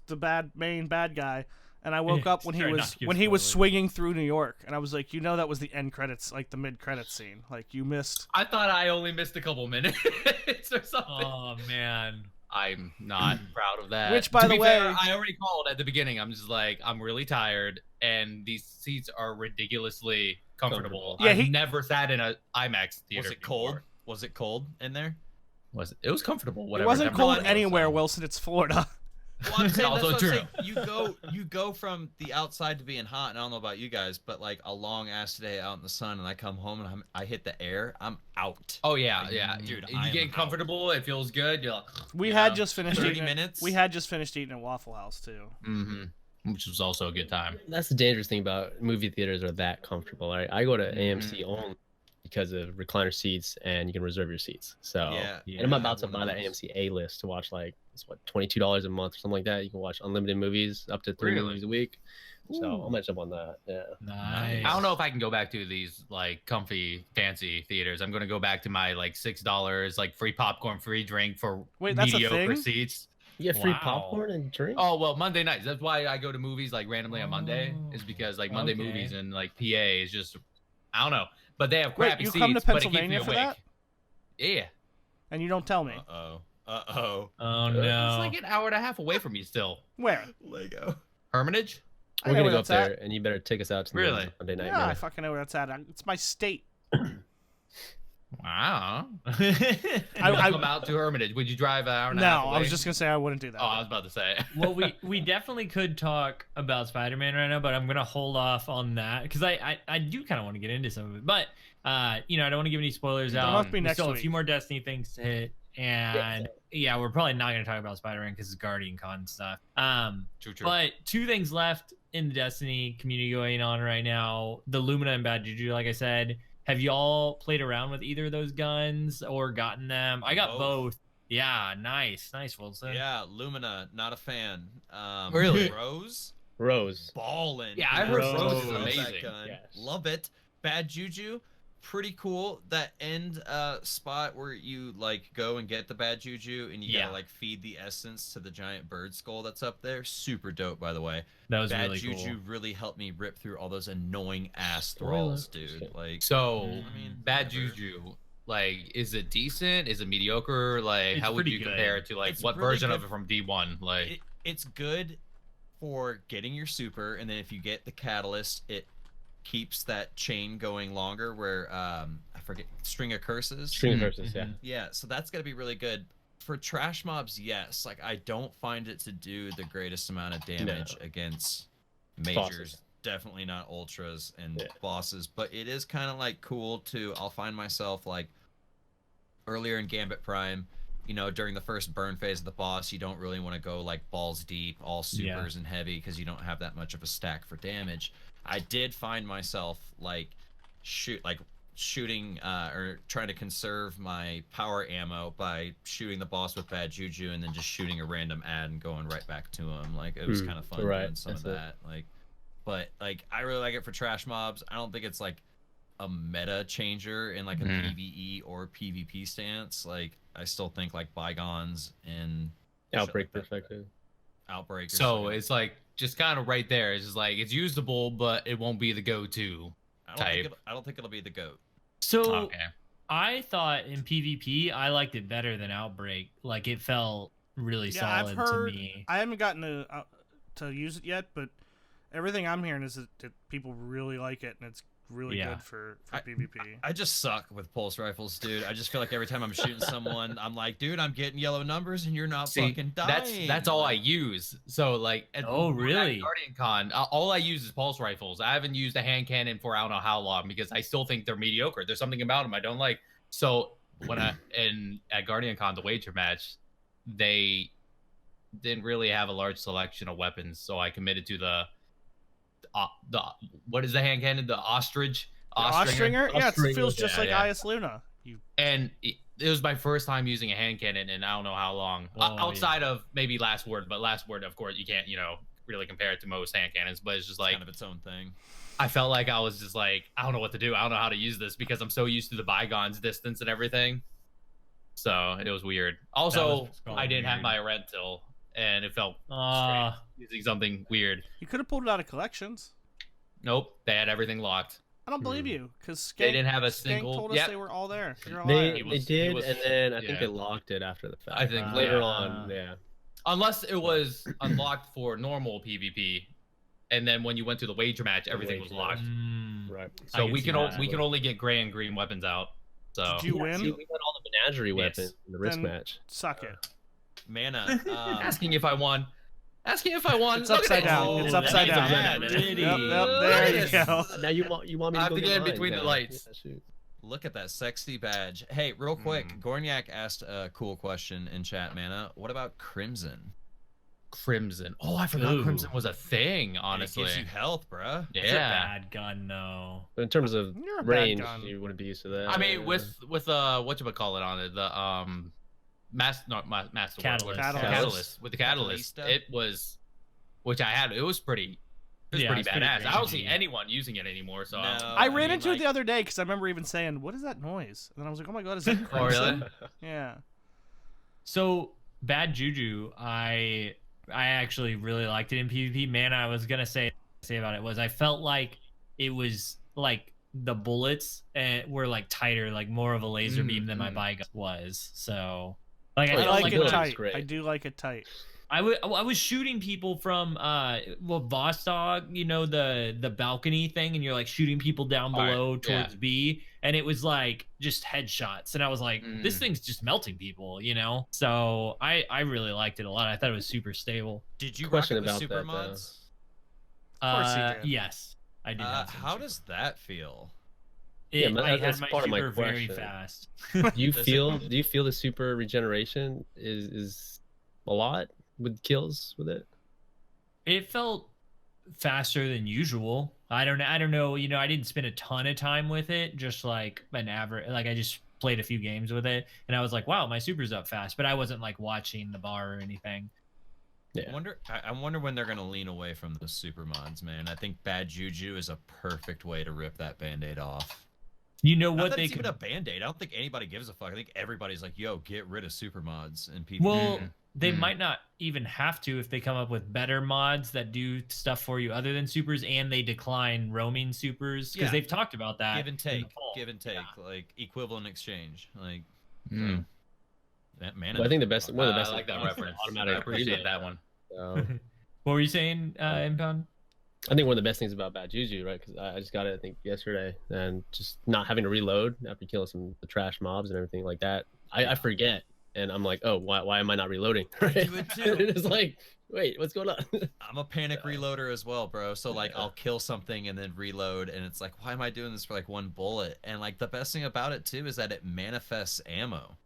the main bad guy, and I woke up when he Try not was to give when he was spoilers. swinging through New York, and I was like, that was the end credits, like the mid credits scene, like you missed. I thought I only missed a couple minutes or something. Oh man. I'm not proud of that. Which, by To the be way- fair, I already called at the beginning. I'm just like, I'm really tired, and these seats are ridiculously comfortable. Yeah, I've he- never sat in a IMAX theater. Was it cold? before. Was it cold in there? It was comfortable. Whatever. It wasn't temperature cold was, anywhere, so. Wilson. It's Florida. Well, I'm saying that's Also what I'm true. saying. You go from the outside to being hot, and I don't know about you guys, but like a long ass day out in the sun, and I come home and I hit the air, I'm out. Oh yeah, Like, yeah, dude. You get comfortable. It feels good. You're like, We had just finished 30 eating. minutes. We had just finished eating at Waffle House too. which was also a good time. That's the dangerous thing about movie theaters are that comfortable. Right? I go to AMC only because of recliner seats and you can reserve your seats. So and I'm about to buy that AMC A list to watch like it's what $22 a month or something like that. You can watch unlimited movies up to 3 movies a week. So I'm gonna jump on that. Yeah. Nice. I don't know if I can go back to these like comfy, fancy theaters. I'm gonna go back to my like $6, like free popcorn, free drink for mediocre seats. You get free popcorn and drink? Oh well, Monday nights. That's why I go to movies like randomly on Monday. Is because like Monday movies and like PA is just I don't know. But they have crappy seats. You come to Pennsylvania but it keeps me for awake. that? Yeah. And you don't tell me. Oh no. It's like an hour and a half away from me still. Where? Lego. Hermitage? We're gonna go up there, and you better take us out to really? Monday night. Yeah, I fucking know where that's at. It's my state. Wow. I come out to Hermitage. Would you drive an hour and a half away? No, I was just gonna say I wouldn't do that. Oh, I was about to say. Well, we definitely could talk about Spider-Man right now, but I'm gonna hold off on that because I do kind of want to get into some of it. But you know, I don't want to give any spoilers out. We still have a few more Destiny things to hit, and yeah, we're probably not gonna talk about Spider-Man because it's GuardianCon stuff. True. But two things left in the Destiny community going on right now: the Lumina and Bad Juju, like I said. Have y'all played around with either of those guns or gotten them? I got both. Yeah, nice, Wilson. Yeah, Lumina, not a fan. Really? Rose. Ballin'. Yeah, I heard Rose is Love amazing. that gun. Yes. Love it. Bad Juju, pretty cool. That end spot where you like go and get the Bad Juju and you gotta like feed the essence to the giant bird skull that's up there. Super dope, by the way. That was Bad really cool. Juju really helped me rip through all those annoying ass thralls, dude. Like, so I mean, Bad Juju, like, is it decent? Is it mediocre? Like, how would you compare it to like what really version good. of it from D1? Like, it's good for getting your super, and then if you get the catalyst, it keeps that chain going longer. Where I forget, String of Curses. Yeah, so that's gonna be really good. For trash mobs, yes. Like, I don't find it to do the greatest amount of damage against majors. Bosses. Definitely not ultras and bosses, but it is kind of like cool to. I'll find myself like earlier in Gambit Prime, you know, during the first burn phase of the boss, you don't really want to go like balls deep, all supers and heavy because you don't have that much of a stack for damage. I did find myself like shooting or trying to conserve my power ammo by shooting the boss with Bad Juju and then just shooting a random ad and going right back to him. Like, it was kind of fun doing some of that. Like, but like, I really like it for trash mobs. I don't think it's like a meta changer in like a PvE or PvP stance. Like, I still think like Bygones and Outbreak perspective. Outbreak. So it's like just kind of right there. It's just like it's usable, but it won't be the go-to type. I don't think it'll be the GOAT. So I thought in PvP I liked it better than Outbreak. Like, it felt really solid to me. I haven't gotten to use it yet, but everything I'm hearing is that people really like it and it's really good for PvP. I just suck with pulse rifles, dude. I just feel like every time I'm shooting someone, I'm like, dude, I'm getting yellow numbers and you're not fucking dying. That's all I use. So like, really? GuardianCon, all I use is pulse rifles. I haven't used a hand cannon for I don't know how long because I still think they're mediocre. There's something about them I don't like. So when at GuardianCon, the wager match, they didn't really have a large selection of weapons, so I committed to the what is the hand cannon? The ostrich. Ostringer? Yeah, it feels just like IS Luna. And it was my first time using a hand cannon in I don't know how long. Outside of maybe Last Word, but Last Word, of course, you can't, really compare it to most hand cannons, but it's just like kind of its own thing. I felt like I was just like, I don't know what to do. I don't know how to use this because I'm so used to the Bygones distance and everything. So it was weird. Also, I didn't have my rent till, and it felt strange using something weird. You could have pulled it out of collections. Nope, they had everything locked. I don't believe you, because they didn't have a single. Skank told us they were all there. They did, and then I think they locked it after the fact. I think later on, unless it was unlocked for normal PvP, and then when you went to the wager match, everything was locked. Right. So we can only get gray and green weapons out. So did you win? We got all the menagerie weapon Yes. in the wrist Then- match. Suck it. Mana. Asking if I won. Asking if I won. It's Look at upside this. down. It's upside down. Pretty. Yep, there you go. Now you want me I to have go to get get in mine between the now. lights. Yeah, shoot. Look at that sexy badge. Hey, real quick, Gorniak asked a cool question in chat, Mana. What about Crimson? Crimson. Oh, I forgot Ooh. Crimson was a thing, And honestly. it gives you health, bruh. It's a Yeah. bad gun, no. But in terms of You're a bad range, gun. you wouldn't be used to that. I mean, with whatchamacallit on it, the master Catalyst. catalyst with the catalyst, Catalysta? it was, which I had. It was pretty. It was Yeah, pretty it's pretty badass. I don't see crazy. anyone using it anymore. So No. I ran mean, into like- it the other day because I remember even saying, "What is that noise?" And then I was like, "Oh my god, is that Oh, really? Crimson?" Yeah. So Bad Juju, I actually really liked it in PvP. Man, I was gonna say about it was I felt like it was like the bullets were like tighter, like more of a laser beam than my Bi-gun was. So like Oh, I I yeah, felt like like it bullets tight. great. I do like it tight. I was shooting people from Vostok, you know, the balcony thing, and you're like shooting people down All right, below yeah. towards B, and it was like just headshots, and I was like, this Mm. thing's just melting people, you know. So I really liked it a lot. I thought it was super stable. Did you Question rock it with about super that, though. mods? Of course he did. Yes, I did. Have some How super- does that feel? Yeah, It, but I had that's my part of my super very question. fast. Do you Does it- feel the super regeneration is a lot with kills with it? It felt faster than usual. I don't know. You know, I didn't spend a ton of time with it. Just like an average. Like I just played a few games with it, and I was like, wow, my super's up fast. But I wasn't like watching the bar or anything. Yeah. I wonder when they're gonna lean away from the super mods, man. I think Bad Juju is a perfect way to rip that band-aid off. You know Not what that they it's could. even a band-aid. I don't think anybody gives a fuck. I think everybody's like, yo, get rid of super mods and PvP. Well, they Mm. might not even have to if they come up with better mods that do stuff for you other than supers, and they decline roaming supers because Yeah. they've talked about that. give and in the take, fall. give and take, Yeah. like equivalent exchange. Like Mm. that man. But I think the best one of the best I like that is reference. automatic I appreciate reload. that one. So, What were you saying, Impound? I think one of the best things about Bad Juju, right? Because I just got it, I think, yesterday, and just not having to reload after killing some the trash mobs and everything like that. I forget, and I'm like, oh, why am I not reloading? I do it too. It's like, wait, what's going on? I'm a panic reloader as well, bro. So like I'll kill something and then reload, and it's like, why am I doing this for like one bullet? And like the best thing about it too is that it manifests ammo.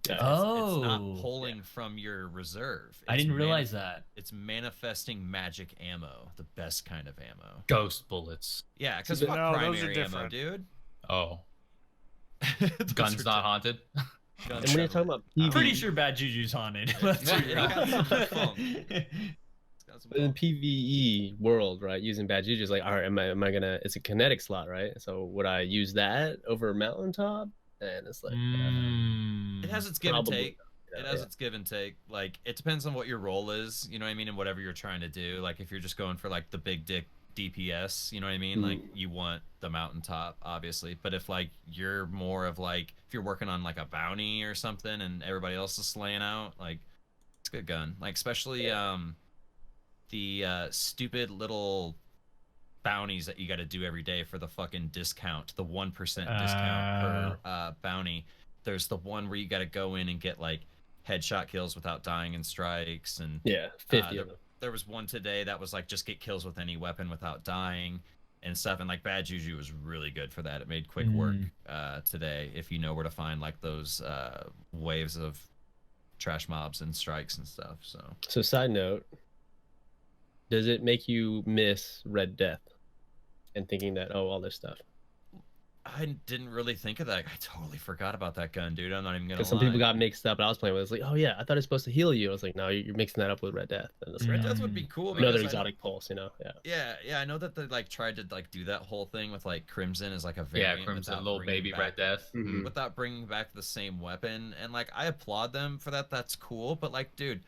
Yeah. It's not Oh. pulling from your reserve. I It's didn't realize that. It's manifesting magic ammo, the best kind of ammo. Ghost bullets. Yeah, because No, fuck those are primary ammo, different. dude. Oh, Those guns are not haunted. guns And when you're that- talking about I'm PvE, pretty sure Bad Juju's haunted. Let's Dude, be it got some real. funk. It's got some but in funk. PvE world, right, using Bad Juju is like, all right, am I gonna? It's a kinetic slot, right? So would I use that over mountaintop? And it's like, Mm. It has its give and Probably. take. It has its give and take. Like it depends on what your role is, you know what I mean, and whatever you're trying to do. Like if you're just going for like the big dick DPS, you know what I mean? Like you want the mountaintop, obviously. But if like you're more of like if you're working on like a bounty or something and everybody else is slaying out, like it's a good gun. Like especially the stupid little bounties that you got to do every day for the fucking discount, the 1% discount per bounty. There's the one where you got to go in and get like headshot kills without dying in strikes, and 50 of them. there was one today that was like just get kills with any weapon without dying and stuff. And like Bad Juju was really good for that. It made quick work today if you know where to find like those waves of trash mobs and strikes and stuff. So side note, does it make you miss Red Death and thinking that, oh, all this stuff? I didn't really think of that. I totally forgot about that gun, dude. I'm not even gonna lie. Because some people got mixed up, and I was playing with it. It's like, oh yeah, I thought it's supposed to heal you. I was like, no, you're mixing that up with Red Death. And it's Red like, Death would be cool. another because I know- exotic pulse, you know? Yeah. Yeah, I know that they like tried to like do that whole thing with like Crimson as like a variant. Yeah, Crimson, without little bringing baby back- Red Death. Mhm. without bringing back the same weapon. And like I applaud them for that. That's cool. But like, dude,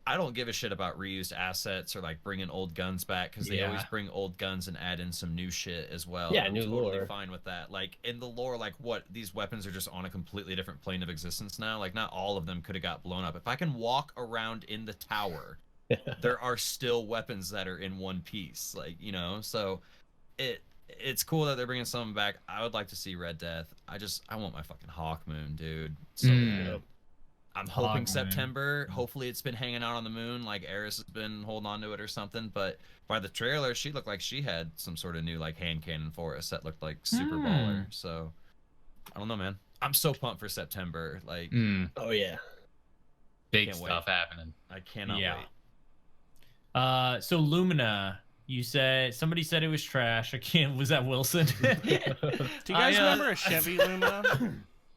I don't give a shit about reused assets or like bringing old guns back because they always Yeah. bring old guns and add in some new shit as well. Yeah, I'm new totally lore. fine with that. Like in the lore, like what these weapons are just on a completely different plane of existence now. Like not all of them could have got blown up. If I can walk around in the tower, there are still weapons that are in one piece. Like, you know, so it's cool that they're bringing some back. I would like to see Red Death. I want my fucking Hawk Moon, dude. So bad. I'm hoping Hawk September. Hopefully it's been hanging out on the moon, like Eris has been holding on to it or something. But by the trailer, she looked like she had some sort of new like hand cannon for us that looked like super baller. So I don't know, man. I'm so pumped for September. Like, oh yeah, big stuff happening. I cannot wait. So Lumina, somebody said it was trash. I can't. Was that Wilson? Do you guys remember a Chevy Lumina?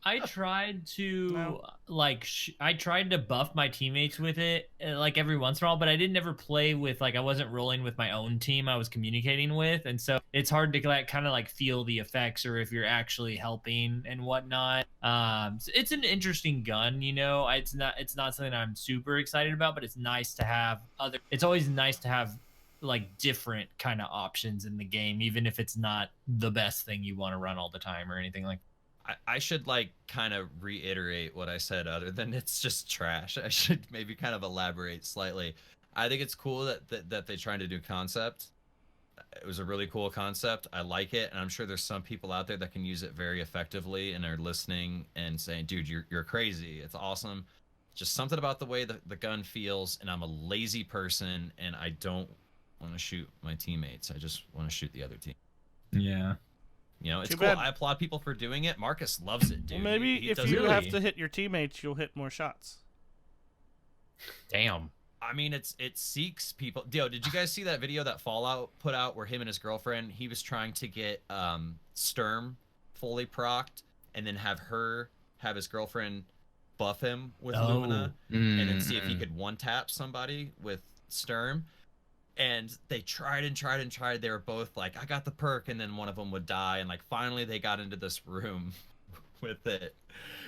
I tried to I tried to buff my teammates with it like every once in a while, but I didn't ever play with I wasn't rolling with my own team I was communicating with, and so it's hard to kind of feel the effects or if you're actually helping and whatnot. So it's an interesting gun, It's not something I'm super excited about, but it's nice to have It's always nice to have different kind of options in the game, even if it's not the best thing you want to run all the time or anything like that. I should kind of reiterate what I said other than it's just trash. I should maybe kind of elaborate slightly. I think it's cool that they're trying to do concept. It was a really cool concept. I like it, and I'm sure there's some people out there that can use it very effectively and are listening and saying, dude, you're crazy. It's awesome. Just something about the way the gun feels, and I'm a lazy person, and I don't want to shoot my teammates. I just want to shoot the other team. Yeah. It's cool. I applaud people for doing it. Marcus loves it, dude. Well, maybe if you have to hit your teammates, you'll hit more shots. Damn. I mean, it seeks people. Yo, did you guys see that video that Fallout put out where him and his girlfriend, he was trying to get Sturm fully procced and then have his girlfriend buff him with Lumina and then see if he could one-tap somebody with Sturm. And they tried and tried and tried. They were both like, I got the perk, and then one of them would die. And finally they got into this room with it.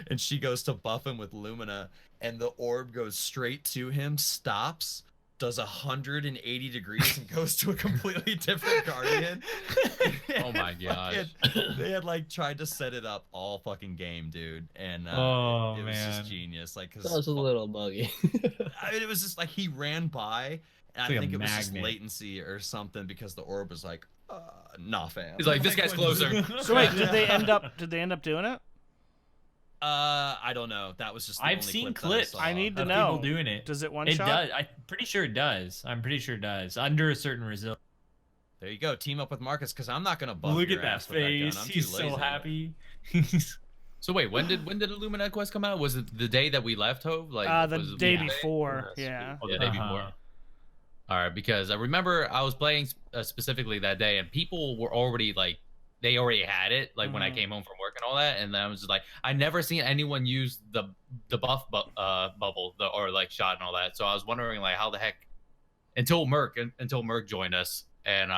And she goes to buff him with Lumina, and the orb goes straight to him, stops, does 180 degrees, and goes to a completely different Guardian. Oh my gosh. They had tried to set it up all fucking game, dude. And it was just genius. Cause that was a little buggy. I mean, it was just he ran by. I think it was just latency or something because the orb was nah, fam. He's like, this guy's closer. So wait, did they end up doing it? I don't know. That was just I've seen clips. I need to of know. People doing it. Does it one it shot? It does. I'm pretty sure it does. Under a certain resilience. There you go. Team up with Marcus because I'm not gonna buff. Look your at that ass with that gun. face. He's so happy. So wait, when did the Lumina quest come out? Was it the day that we left Hove? The day before. Yeah. Oh, the day before. All right, because I remember I was playing specifically that day, and people were already they already had it when I came home from work and all that, and then I was just I never seen anyone use the buff bubble or shot and all that. So I was wondering how the heck until Merc joined us, and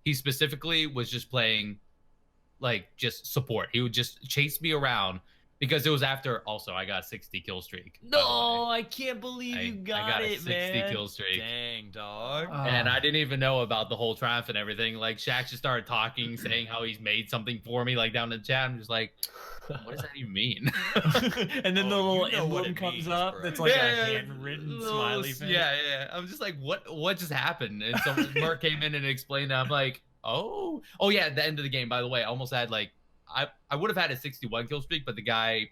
he specifically was just playing just support. He would just chase me around. Because it was after, also, I got a 60 kill streak. No, I can't believe you got it, a 60 kill streak. Dang, dog. And I didn't even know about the whole triumph and everything. Shaq just started talking, saying how he's made something for me, down in the chat. I'm just what does that even mean? And then the little emblem comes up that's a handwritten smiley face. Yeah. I'm just what just happened? And so Mark came in and explained that. I'm oh yeah, at the end of the game, by the way, I almost had I would have had a 61 kill streak, but the guy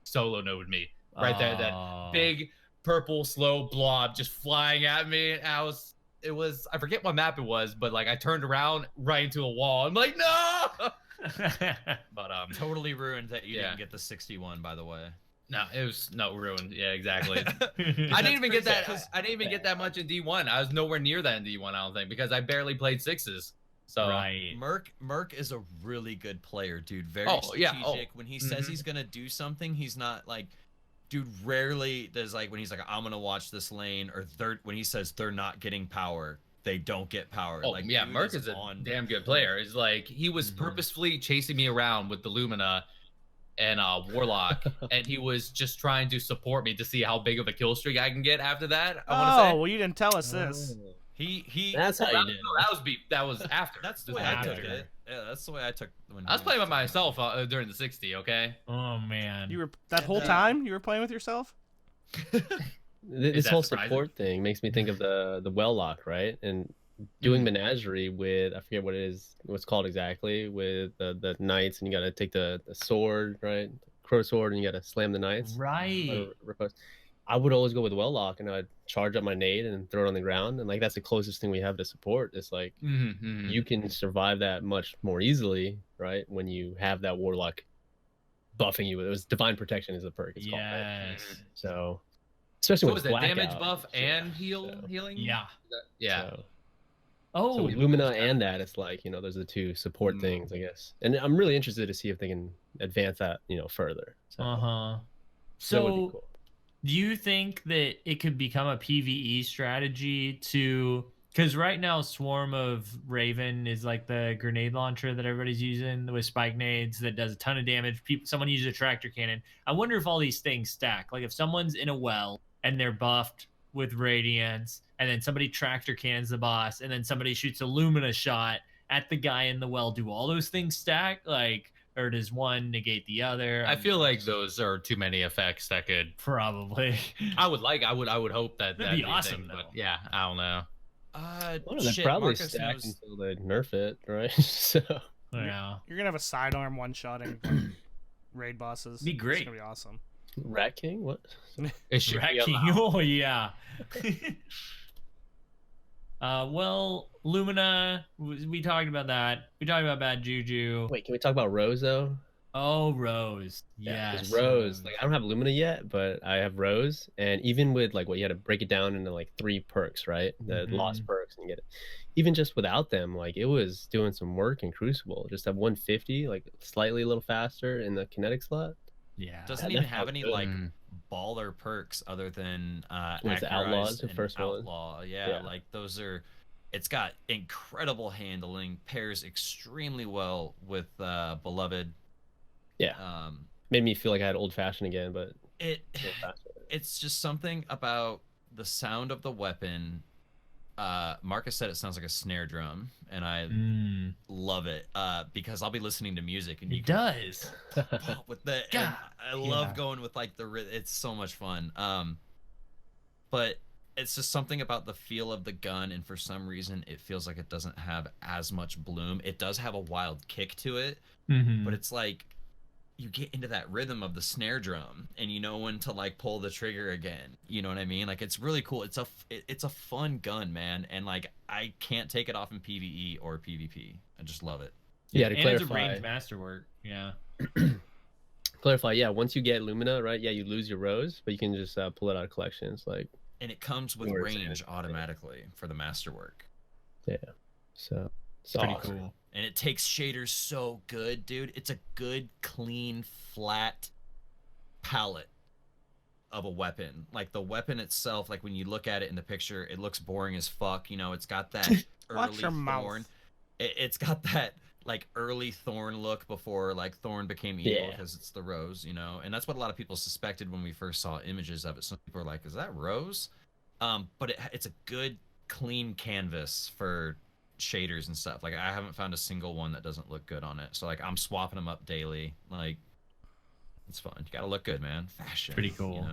solo noded me right there. That big purple slow blob just flying at me. And I forget what map it was, but I turned around right into a wall. I'm no. But totally ruined that you didn't get the 61, by the way. No, it was ruined. Yeah, exactly. I didn't even get that. I didn't even get that much in D1. I was nowhere near that in D1. I don't think because I barely played sixes. So right. Merc is a really good player, dude. Very strategic. Yeah. When he says he's gonna do something, he's not dude rarely does when he's I'm gonna watch this lane or when he says they're not getting power, they don't get power. Oh yeah, Merc is a damn good player. It's he was purposefully chasing me around with the Lumina and Warlock, and he was just trying to support me to see how big of a kill streak I can get after that. Well, you didn't tell us this. That's how you did. That was after. That's the way I took it. Yeah, that's the way I took. I was playing by myself during the 60. Okay. Oh man. You were that whole time you were playing with yourself. This whole support thing makes me think of the well lock, right? And doing Menagerie with, I forget what it is, what's called exactly, with the knights, and you got to take the sword, right? Crow sword, and you got to slam the knights. Right. I would always go with well lock, and I'd charge up my nade and throw it on the ground, and like that's the closest thing we have to support. It's like you can survive that much more easily, right? When you have that warlock buffing you. It was divine protection is the perk. It's called, right? So especially So with was that damage blackout, buff and healing? Yeah. Yeah. So with Lumina and that, it's like, those are the two support things, I guess. And I'm really interested to see if they can advance that, further. So, So that would be cool. Do you think that it could become a PvE strategy because right now Swarm of Raven is like the grenade launcher that everybody's using with spike nades that does a ton of damage. Someone uses a tractor cannon. I wonder if all these things stack. Like if someone's in a well and they're buffed with radiance, and then somebody tractor cannons the boss, and then somebody shoots a Lumina shot at the guy in the well, do all those things stack? Like, or does one negate the other? I feel like those are too many effects that could probably. I would hope that that'd be awesome, though. But yeah, I don't know. They probably stack until they nerf it, right? So yeah, you're gonna have a sidearm one-shotting raid bosses. Be great. It's gonna be awesome. Rat King? What? Rat King? Oh yeah. Well, Lumina, we talked about that. We talked about Bad Juju. Wait, can we talk about Rose though? Oh, Rose. Yes. Rose. Like I don't have Lumina yet, but I have Rose, and even with like what you had to break it down into like 3 perks, right? The lost perks, and you get it. Even just without them, like it was doing some work in Crucible. Just have 150, like slightly a little faster in the kinetic slot. Yeah. Doesn't even have any like baller perks other than Outlaws, the first Outlaw. one. Yeah, like those are. It's got incredible handling, pairs extremely well with Beloved. Yeah. Made me feel like I had old fashioned again, but it's just something about the sound of the weapon. Marcus said it sounds like a snare drum, and I love it because I'll be listening to music and it does pop with the. I love going with like it's so much fun. But it's just something about the feel of the gun, and for some reason it feels like it doesn't have as much bloom. It does have a wild kick to it, but it's like you get into that rhythm of the snare drum and you know when to like pull the trigger again. You know what I mean? Like it's really cool. It's a fun gun, man, and like I can't take it off in PvE or PvP. I just love it. Yeah, to clarify, it's a ranged masterwork. Yeah. Clarify, yeah, once you get Lumina, right? Yeah, you lose your Rose, but you can just pull it out of collections, like. And it comes with range automatically for the masterwork. Yeah, so it's pretty awesome. Cool. And it takes shaders so good, dude. It's a good, clean, flat palette of a weapon. Like the weapon itself, like when you look at it in the picture, it looks boring as fuck. It's got that early thorn. It's got that like early thorn look before like thorn became evil because it's the rose, and that's what a lot of people suspected when we first saw images of it. Some people are like, is that rose? But it's a good, clean canvas for shaders and stuff. Like I haven't found a single one that doesn't look good on it. So like I'm swapping them up daily. Like it's fun. You gotta look good, man. Fashion. Pretty cool.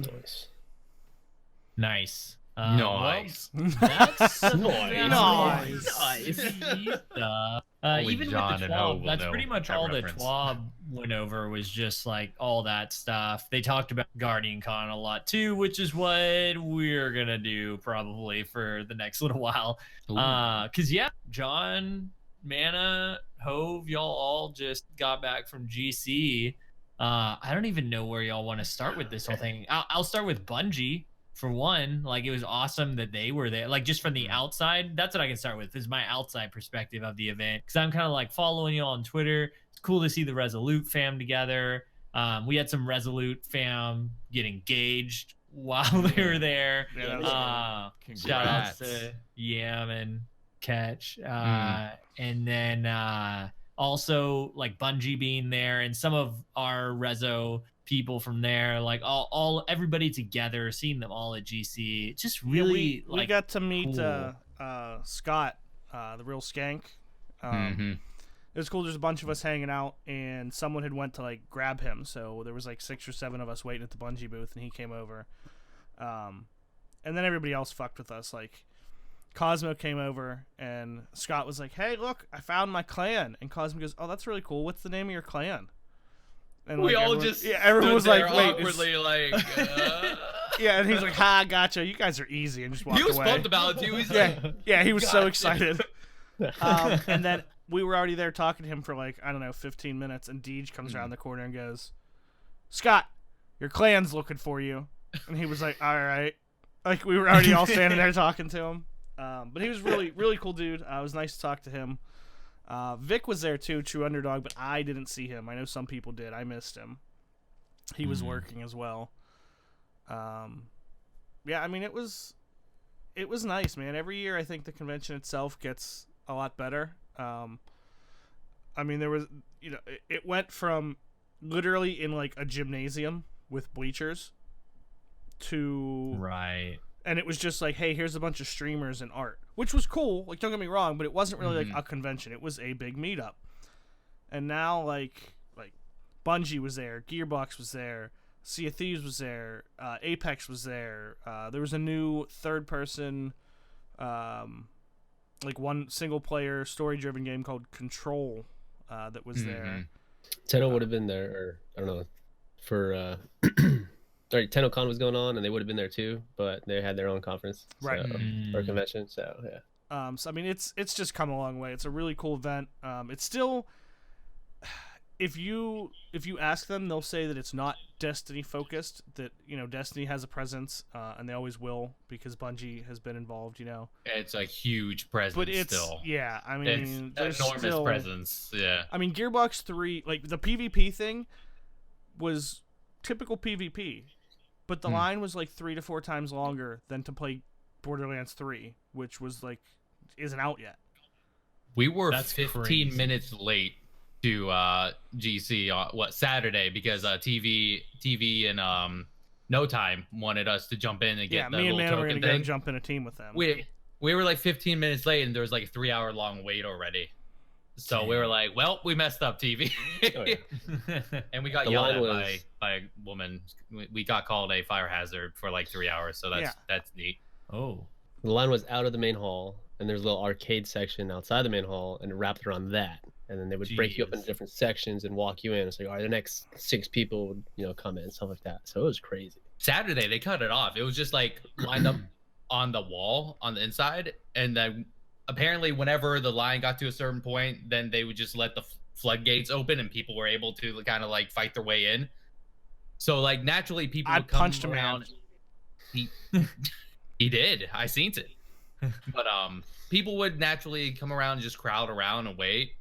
Nice. Nice. Nice. That's nice. Even John with the and TWAB, Ho will that's know pretty much that all reference. the TWAB went over was just like all that stuff. They talked about GuardianCon a lot too, which is what we're gonna do probably for the next little while. Cause yeah, John, Mana, Hove, y'all all just got back from GC. I don't even know where y'all want to start with this whole thing. I'll start with Bungie. For one, like it was awesome that they were there. Like just from the outside, that's what I can start with. Is my outside perspective of the event because I'm kind of like following you all on Twitter. It's cool to see the Resolute fam together. We had some Resolute fam get engaged while they were there. Shout outs to Yam and Catch, and then also like Bungie being there and some of our Rezo people from there, like all everybody together, seeing them all at GC. Just really we got to meet cool. Scott, the real skank. It was cool. There's a bunch of us hanging out, and someone had went to like grab him, so there was like 6 or 7 of us waiting at the Bungie booth, and he came over. And then everybody else fucked with us. Like Cosmo came over, and Scott was like, "Hey, look, I found my clan." And Cosmo goes, "Oh, that's really cool. What's the name of your clan?" And We all everyone, just everyone was stood like, there "Wait, awkwardly, like, yeah." And he's like, "Ha, gotcha. You guys are easy," and just walked he was away. pumped about it too. He's Yeah, like, yeah, he was so God. excited. And then we were already there talking to him for like, I don't know, 15 minutes, and Deej comes around the corner and goes, "Scott, your clan's looking for you." And he was like, "All right." Like, we were already all standing there talking to him. But he was really, really cool dude. It was nice to talk to him. Vic was there too, true underdog, but I didn't see him. I know some people did. I missed him. He was working as well. Yeah, I mean, it was nice, man. Every year, I think the convention itself gets a lot better. I mean, there was, it went from literally in like a gymnasium with bleachers to Right. And it was just like, hey, here's a bunch of streamers and art, which was cool. Like, don't get me wrong, but it wasn't really like a convention. It was a big meetup. And now, like Bungie was there, Gearbox was there, Sea of Thieves was there, Apex was there. There was a new third-person, like one single-player story-driven game called Control that was there. Tenno would have been there, or I don't know, for TennoCon was going on, and they would have been there too, but they had their own conference, Right. or convention. So yeah. So I mean, it's just come a long way. It's a really cool event. It's still, if you ask them, they'll say that it's not Destiny focused. That Destiny has a presence, and they always will because Bungie has been involved. It's a huge presence. But it's still. Yeah, I mean, It's there's enormous still, presence. Yeah. I mean, Gearbox 3, like the PvP thing, was typical PvP, but the line was like 3 to 4 times longer than to play Borderlands 3, which was like isn't out yet. We were That's 15 crazy. minutes late to GC on Saturday because TV and No Time wanted us to jump in and get the me and little Man were token gonna go thing. jump in a team with them. We were like 15 minutes late and there was like a 3-hour long wait already. So we were like, well, we messed up TV. Oh, yeah. And we got The yelled line at by a woman. We got called a fire hazard for like 3 hours. So that's neat. Oh. The line was out of the main hall, and there's a little arcade section outside the main hall, and it wrapped around that. And then they would break you up into different sections and walk you in. It's like, all right, the next 6 people would, come in, stuff like that. So it was crazy. Saturday, they cut it off. It was just like lined up on the wall on the inside. And then apparently whenever the line got to a certain point, then they would just let the floodgates open and people were able to kind of like fight their way in. So like naturally people would come punched around. He did. I seen it. But people would naturally come around and just crowd around and wait,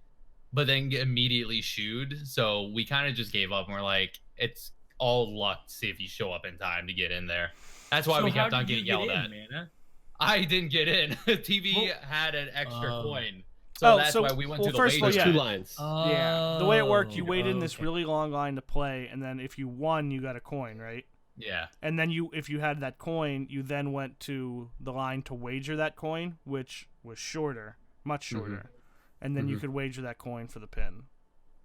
but then get immediately shooed. So we kind of just gave up and we're like, it's all luck to see if you show up in time to get in there. That's why we kept on getting yelled at. I didn't get in. TV had an extra coin. So that's why we went to the first of all, wager. yeah. 2 lines. Yeah, the way it worked, you waited in this really long line to play, and then if you won, you got a coin, right? Yeah. And then if you had that coin, you then went to the line to wager that coin, which was shorter, much shorter. And then you could wager that coin for the pin.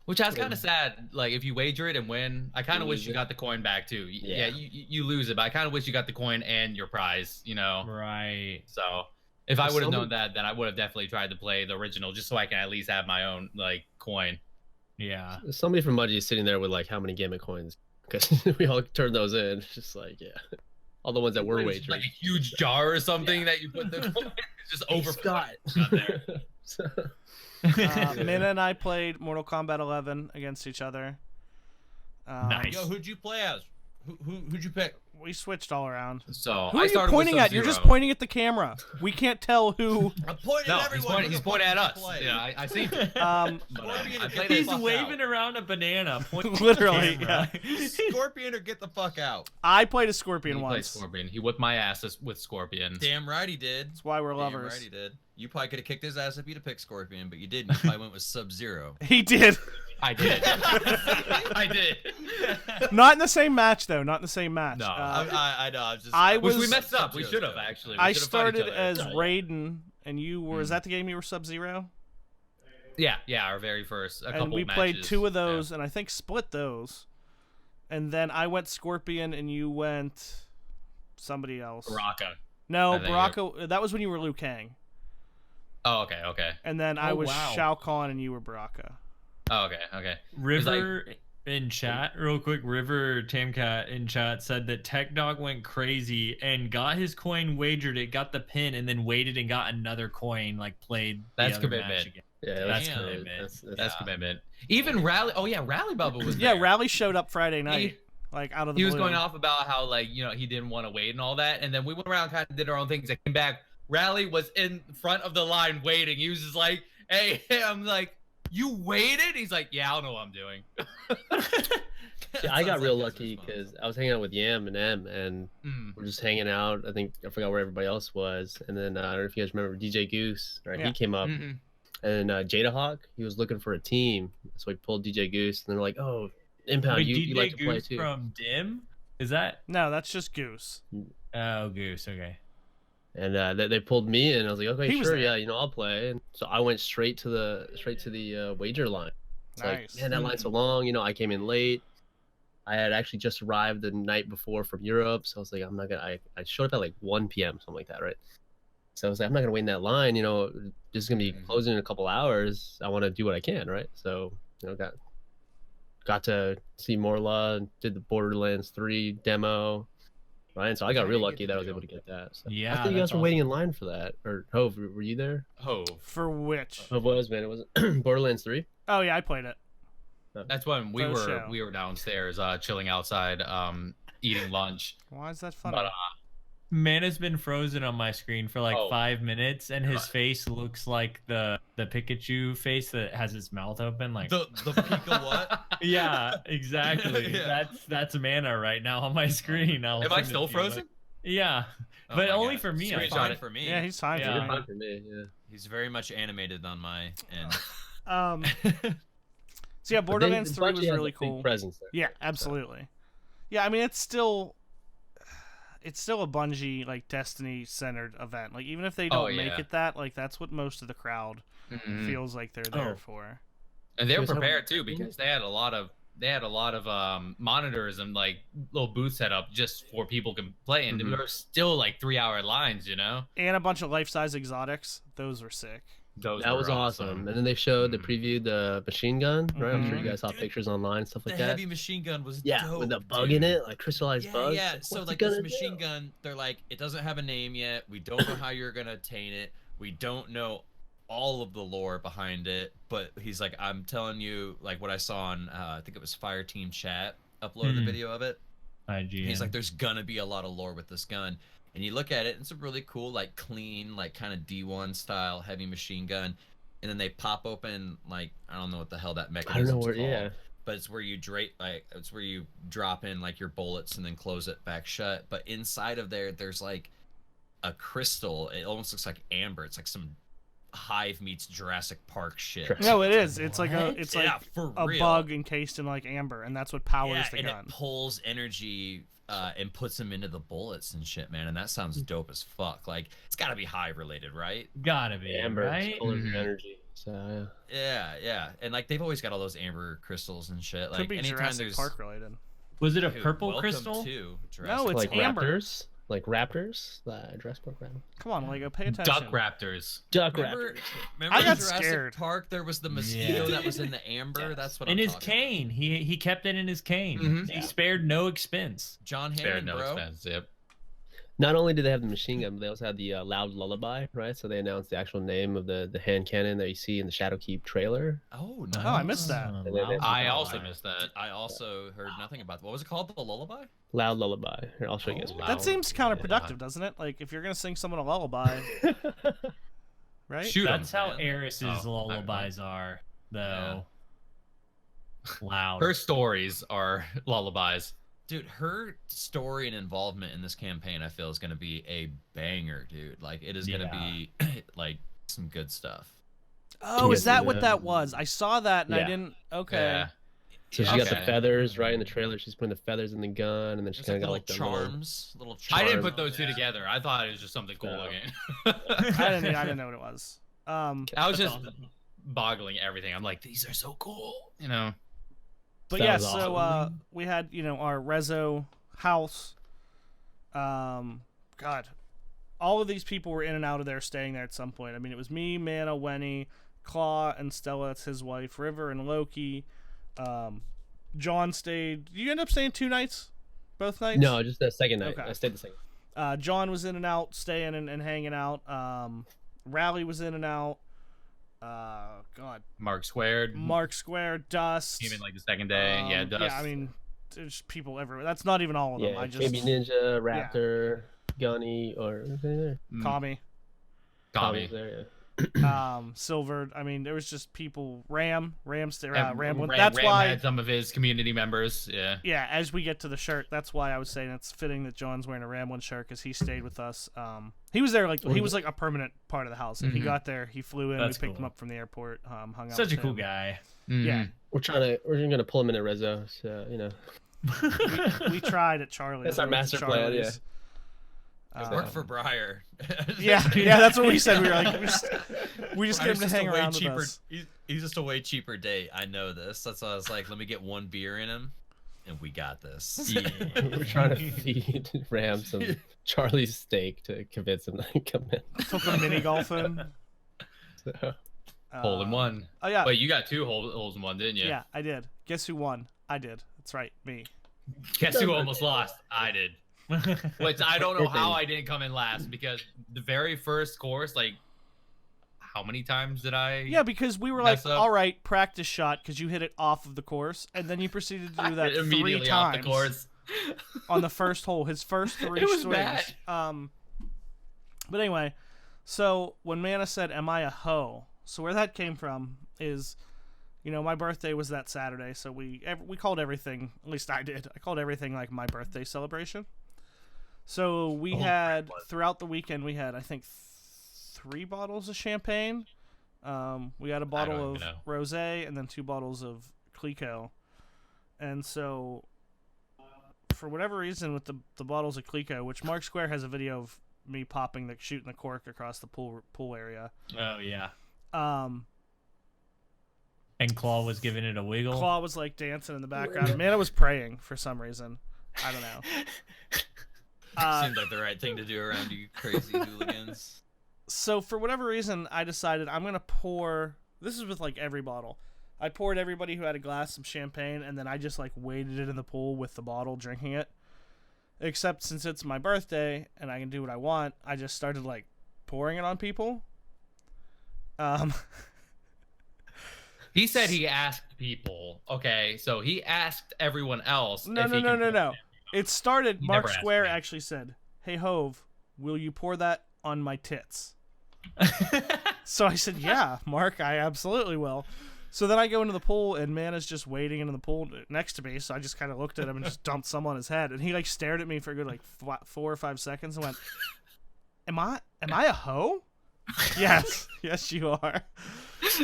Which I was kind of sad. Like, if you wager it and win, I kind of wish you got the coin back, too. Yeah, you lose it, but I kind of wish you got the coin and your prize, Right. So, if I would have known that, then I would have definitely tried to play the original just so I can at least have my own, like, coin. Yeah. Somebody from Bungie is sitting there with, like, how many gimmick coins? Because we all turned those in. It's just like, all the ones that were wagering. Like a huge jar or something that you put the coin, just over Scott. there. Mina and I played Mortal Kombat 11 against each other. Nice. Yo, who'd you play as? Who'd you pick? We switched all around. So Who I are you started pointing with at? You're just Sub-Zero. pointing at the camera. We can't tell who. I'm pointing No, at everyone. he's pointing at us. Yeah, I see. But, Um, I played He's as- waving around a banana. pointing at the Literally, camera. Scorpion or get the fuck out. I played a He Scorpion played once. Scorpion. He whipped my ass with Scorpion. Damn right he did. That's why we're Damn lovers. right he did. You probably could have kicked his ass if you'd have picked Scorpion, but you didn't. You probably went with Sub-Zero. He did. I did. I did. Not in the same match, though. Not in the same match. No. I know. I was just. Which we was- messed up. We should have actually. We I should have fought each started other. as Raiden, and you were. Is that the game you were Sub-Zero? Yeah, our very first. A And couple we played matches. 2 of those, and I think split those. And then I went Scorpion, and you went somebody else. Baraka. No, I think Baraka. That was when you were Liu Kang. Oh, okay, okay. And then I was wow. Shao Kahn and you were Baraka. Oh, okay, okay. River in chat, real quick. River Tamcat in chat said that Tech Dog went crazy and got his coin, wagered it, got the pin, and then waited and got another coin. Like played. That's the other commitment. Match again. Yeah, That's Damn. commitment. That's commitment. Even Rally. Oh yeah, Rally Bubba was Yeah, there. Rally showed up Friday night, like out of the He was blue. going off about how like he didn't want to wait and all that, and then we went around kind of did our own things. I came back. Rally was in front of the line waiting. He was just like, "Hey," I'm like, "You waited?" He's like, "Yeah, I don't know what I'm doing." Yeah, I got real lucky because I was hanging out with Yam and M, and we're just hanging out. I think I forgot where everybody else was, and then I don't know if you guys remember DJ Goose. Right, he came up, and Jada Hawk, he was looking for a team, so he pulled DJ Goose, and they're like, "Oh, Impound, you like to play too?" From Dim? Is that? No, that's just Goose. Oh, Goose. Okay. And they pulled me, and I was like, "Okay, He was sure, there. yeah, I'll play." And so I went straight to the wager line. It's Nice. like, man, that line's so long. I came in late. I had actually just arrived the night before from Europe, so I was like, I'm not gonna. I showed up at like 1 p.m. something like that, right? So I was like, I'm not gonna wait in that line. This is gonna be closing in a couple hours. I want to do what I can, right? So got to see Morla, did the Borderlands 3 demo, right? And so I got real lucky that I was able to get that. So Yeah, I think you guys that's were waiting in line for that. Or Hove, were you there? Hove. For which? Hove was, man. It was Borderlands 3. Oh yeah, I played it. That's when we For the were show. downstairs chilling outside eating lunch. Why is that funny? But Mana's been frozen on my screen for like Oh. 5 minutes, and his face looks like the Pikachu face that has its mouth open. Like The Pika what? yeah, exactly. Yeah. That's Mana right now on my screen. am I still frozen? Yeah, Oh but my only God. for me. Screenshot I it thought. for me. Yeah, he's fine. Yeah. You're For fine me. for me, yeah. He's very much animated on my end. So yeah, Borderlands But 3 Bungie was has a really big cool. presence there. Yeah, absolutely. Yeah, I mean it's still a Bungie like Destiny centered event. Like even if they don't make yeah. it that, like that's what most of the crowd feels like they're there Oh. for. And they were Was that- prepared too because they had a lot of monitors and like little booth set up just for people can play, and there were still like 3-hour lines, And a bunch of life-size exotics. Those were sick. Those That were was awesome. And then they showed, they previewed the machine gun, right? I'm sure you guys saw Dude, pictures online and stuff The like that. heavy machine gun was Yeah, dope, with the bug dude. in it, like crystallized Yeah, bugs. yeah. Like, So what's like it this gonna machine do? gun, they're like, it doesn't have a name yet. We don't know how you're gonna attain it. We don't know all of the lore behind it. But he's like, I'm telling you, like what I saw on, I think it was Fireteam Chat uploaded the video of it. He's like, there's gonna be a lot of lore with this gun. And you look at it, it's a really cool, like clean, like kind of D1 style heavy machine gun. And then they pop open, like I don't know what the hell that mechanism. I don't know where, yeah. But it's where you it's where you drop in like your bullets and then close it back shut. But inside of there's like a crystal. It almost looks like amber. It's like some Hive meets Jurassic Park shit. No, it is. It's like Yeah, for a real. bug encased in like amber, and that's what powers Yeah, the and gun. it pulls energy and puts them into the bullets and shit, man. And that sounds dope as fuck. Like it's got to be Hive related, right? Gotta be Amber, right. colors of energy. So, Yeah. And like they've always got all those amber crystals and shit. Like Could be anytime Jurassic there's Park related. Was it a Dude, purple welcome crystal? to No, Jurassic it's like Park. amber. raptors, like raptors, Jurassic Park raptor. Come on, Lego, pay attention. Duck Raptors. Duck Remember, raptors. remember I got Jurassic scared. Park? There was the mosquito Yeah. that was in the amber. That's what In I'm his talking cane, he kept it in his cane. He spared no expense. about. John Spare Hammond, no bro. expense. Yep. Not only did they have the machine gun, but they also had the loud lullaby, right? So they announced the actual name of the hand cannon that you see in the Shadowkeep trailer. Oh, nice. Oh, I missed that. And then they- I also missed that. I also heard nothing about what was it called? The lullaby? Loud lullaby. Here, I'll show you guys. Oh, That seems counterproductive, doesn't it? Like if you're gonna sing someone a lullaby, right? Shoot 'em, That's how man. Eris's Oh, lullabies are, though. Loud. Her stories are lullabies. Dude, her story and involvement in this campaign, I feel, is going to be a banger, dude. Like, it is going to be, like, some good stuff. Oh, Yes, is that it what is. that was? I saw that and I Yeah. didn't. Okay. Yeah. So she got the Okay. feathers right in the trailer. She's putting the feathers in the gun, and then she's There's kind of like got little like the charms. Little I charms. didn't put those two together. I thought it was just something cool No. looking. I didn't know what it was. I was just boggling everything. I'm like, these are so cool. You know. But That yeah, was so awesome. we had our Rezo house. God, all of these people were in and out of there, staying there at some point. I mean, it was me, Mana, Wenny, Claw, and Stella. That's his wife. River and Loki. John stayed. Did you end up staying 2 nights? Both nights? No, just the second night. Okay. I stayed the second. John was in and out, staying and hanging out. Rally was in and out. God. Mark Squared. Dust. Came in like the second day. Yeah, Dust. Yeah, I mean, there's people everywhere. That's not even all of them. Yeah, I just maybe Ninja, Raptor, Gunny, or Kami. Kami's there, yeah. Silver. I mean, there was just people. Ram. That's Ram why had some of his community members. Yeah. Yeah. As we get to the shirt, that's why I was saying it's fitting that John's wearing a Ramblin' shirt because he stayed with us. He was there he was like a permanent part of the house. If he got there, he flew in. That's we picked cool. him up from the airport. Hung out. Such a with cool him. guy. Yeah. We're gonna pull him in at Rezo, so we tried at Charlie. That's our master plan. Yeah. It worked for Briar. Yeah, that's what we said. We were like, we just get him to hang around cheaper, with us. He's just a way cheaper date. I know this. That's why I was like, let me get 1 beer in him, and we got this. Yeah. We're trying to feed Ram some Charlie's steak to convince him to come in. Took a mini golfing. So, Hole in one. Oh yeah. Wait, you got 2 holes in one, didn't you? Yeah, I did. Guess who won? I did. That's right, me. Guess who almost lost? I did. Which I don't know how I didn't come in last because the very first course, like, how many times did I? Yeah, because we were like, mess up? all right, practice shot because you hit it off of the course, and then you proceeded to do that immediately 3 off times the course on the first hole. His first 3 It was swings. bad. But anyway, so when Mana said, "Am I a hoe?" So where that came from is, my birthday was that Saturday, so we called everything. At least I did. I called everything like my birthday celebration. So we had throughout the weekend we had I think 3 bottles of champagne. We had a bottle of rosé and then 2 bottles of Cliquot. And so for whatever reason with the bottles of Cliquot, which Mark Square has a video of me shooting the cork across the pool area. Oh yeah. And Claw was giving it a wiggle. Claw was like dancing in the background. Mana was praying for some reason. I don't know. Seemed like the right thing to do around you crazy hooligans. So for whatever reason, I decided I'm gonna pour. This is with like every bottle. I poured everybody who had a glass some champagne, and then I just like waded it in the pool with the bottle, drinking it. Except since it's my birthday and I can do what I want, I just started like pouring it on people. He said he asked people. Okay, so he asked everyone else. No. It started. He Mark never asked Square me. actually said, "Hey Hove, will you pour that on my tits?" So I said, "Yeah, Mark, I absolutely will." So then I go into the pool and Mana's just waiting in the pool next to me. So I just kind of looked at him and just dumped some on his head, and he like stared at me for a good like 4 or 5 seconds and went, "Am I a hoe?" Yes, you are.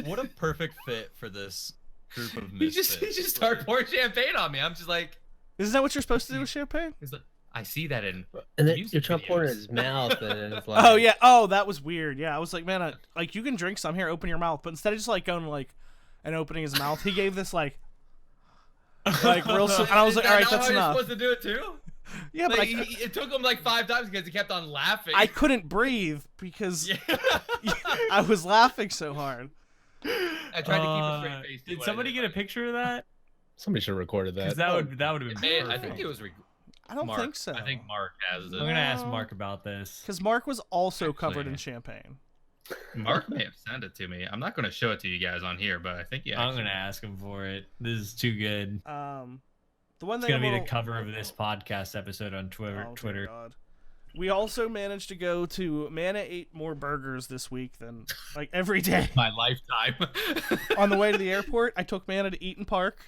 What a perfect fit for this group of misfits. He just started pouring champagne on me. I'm just like, Isn't that what you're supposed to do with champagne? he's like, I see that in. and then music you're trying to pour it in videos. his mouth, and it's like, Oh yeah. Oh, that was weird. Yeah, I was like, man, like you can drink some here. Open your mouth. But instead of just like going like and opening his mouth, he gave this like real. And I was like, all right, that's how enough. You're supposed to do it too. Yeah, but Like, it took him like 5 times because he kept on laughing. I couldn't breathe because I was laughing so hard. I tried to keep a straight face. Did somebody get a picture of that? somebody should have recorded Because that. that would have been. I think it was. I don't Mark. think so. I think Mark has it. I'm gonna ask Mark about this. Because Mark was also Actually, covered in champagne. Mark may have sent it to me. I'm not going to show it to you guys on here, but I think yeah. I'm gonna ask him for it. This is too good. The one It's thing gonna be I'm the cover of this podcast episode on Twitter. Oh, dear God. We also managed to go to Mana ate more burgers this week than like every day. My lifetime. On the way to the airport, I took Mana to Eaton Park.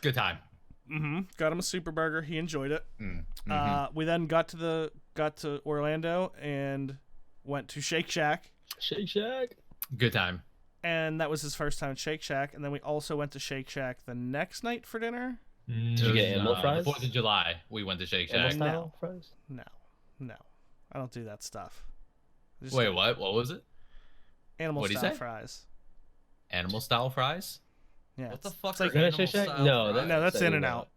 Good time. Got him a super burger. He enjoyed it. Mm-hmm. We then got to Orlando and went to Shake Shack. Shake Shack. Good time. And that was his first time at Shake Shack. And then we also went to Shake Shack the next night for dinner. Did you get animal fries? 4th of July, we went to Shake Shack. Animal style fries? No. I don't do that stuff. Wait, what? What was it? Animal What'd he style say? fries. Animal style fries? Yeah. What the fuck? It's like, are animal Shake Shack? style No, fries? no, that's that In you and know. Out.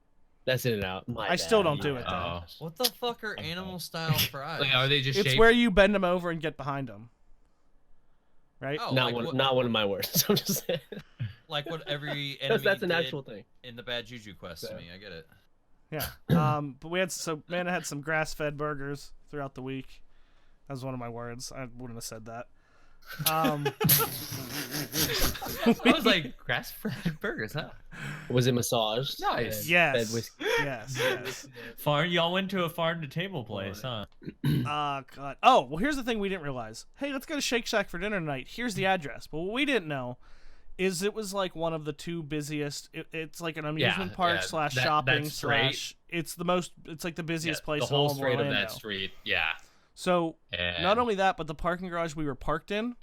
That's in and out. I still don't do it though. What the fuck are animal style fries? Like, are they just It's shaped? where you bend them over and get behind them. Right? Oh, Not like one. Not one of my words. I'm just saying. Like what every enemy That's an did actual thing. in the Bad Juju quest to me. I get it. Yeah. But we had Mana had some grass-fed burgers throughout the week. That was one of my words. I wouldn't have said that. I was like, grass-fed burgers, huh? Was it massaged? Nice. Yes. Fed whiskey? Yes. Y'all went to a farm to table place, huh? God. Oh, well, here's the thing we didn't realize. Hey, let's go to Shake Shack for dinner tonight. Here's the address. But what we didn't know is it was like one of the two busiest. It's like an amusement park slash shopping slash. It's like the busiest place the in all whole of street Orlando. of that street. Yeah. So And not only that, but the parking garage we were parked in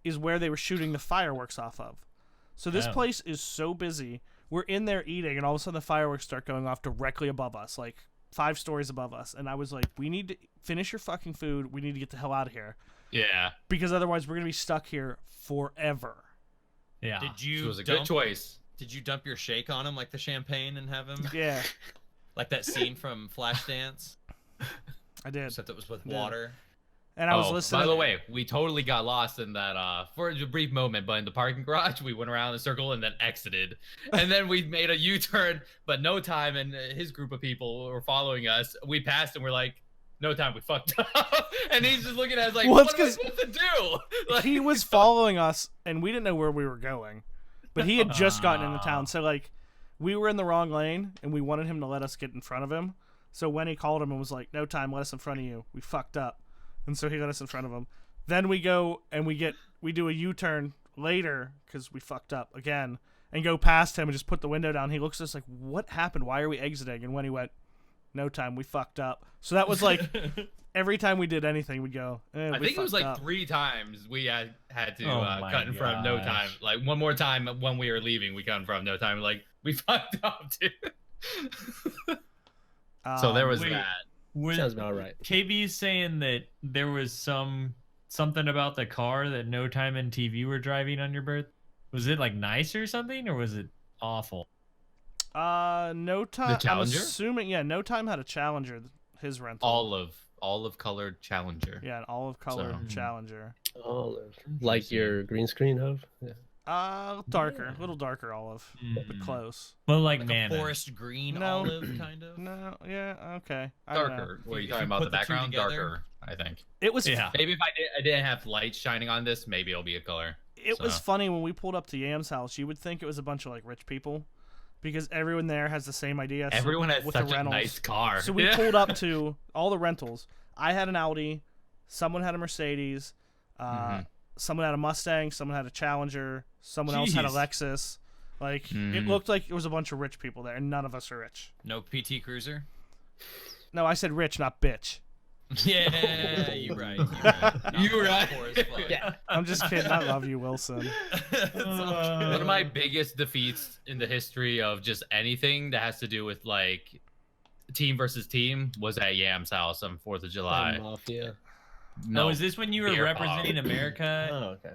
is where they were shooting the fireworks off of. So this place is so busy. We're in there eating, and all of a sudden the fireworks start going off directly above us, like 5 stories above us. And I was like, we need to finish your fucking food. We need to get the hell out of here. Yeah. Because otherwise we're going to be stuck here forever. Yeah. Did you? It was a good choice. Did you dump your shake on him like the champagne and have him Yeah, like that scene from Flashdance? I did. Except it was with water. And I was listening. By the way, we totally got lost in that for a brief moment, but in the parking garage, we went around in a circle and then exited. And then we made a U-turn, but no time, and his group of people were following us. We passed and we're like, no time, we fucked up. And he's just looking at us like, what am I supposed to do? Like, he was following us, and we didn't know where we were going. But he had just gotten into town. So, like, we were in the wrong lane, and we wanted him to let us get in front of him. So when he called him and was like, no time, let us in front of you, we fucked up. And so he let us in front of him. Then we go and we do a U-turn later because we fucked up again and go past him and just put the window down. He looks at us like, what happened? Why are we exiting? And when he went, no time, we fucked up. So that was like every time we did anything, we'd go, I think it was like 3 times we had to cut in front of no time. Like one more time when we were leaving, we cut in front of no time. Like, we fucked up, dude. So there was that. Sounds about right. KB's saying that there was something about the car that No Time and TV were driving on your birth. Was it like nice or something, or was it awful? No Time. The Challenger? I'm assuming, No Time had a Challenger. His rental. Olive colored Challenger. Yeah, an olive colored Challenger. Olive, like your green screen of. Yeah. Darker, a little darker olive, but close. Well, Like Mana. a forest green No. olive, kind of. No, yeah, okay. I don't know. Darker. What are you If talking you about? put The the two background? together- Darker, I think. It was Maybe if I didn't have lights shining on this, maybe it'll be a color. It was funny when we pulled up to Yam's house. You would think it was a bunch of like rich people, because everyone there has the same idea. Everyone has with such the a rentals. nice car. So we pulled up to all the rentals. I had an Audi, someone had a Mercedes, someone had a Mustang, someone had a Challenger, someone else had a Lexus. Like it looked like it was a bunch of rich people there, and none of us are rich. No PT Cruiser. No, I said rich, not bitch. Yeah, you're right. You're right. Yeah. I'm just kidding. I love you, Wilson. One of my biggest defeats in the history of just anything that has to do with like team versus team was at Yam's house on 4th of July. Mafia. No, is this when you were Beer representing pong. America? Oh, okay.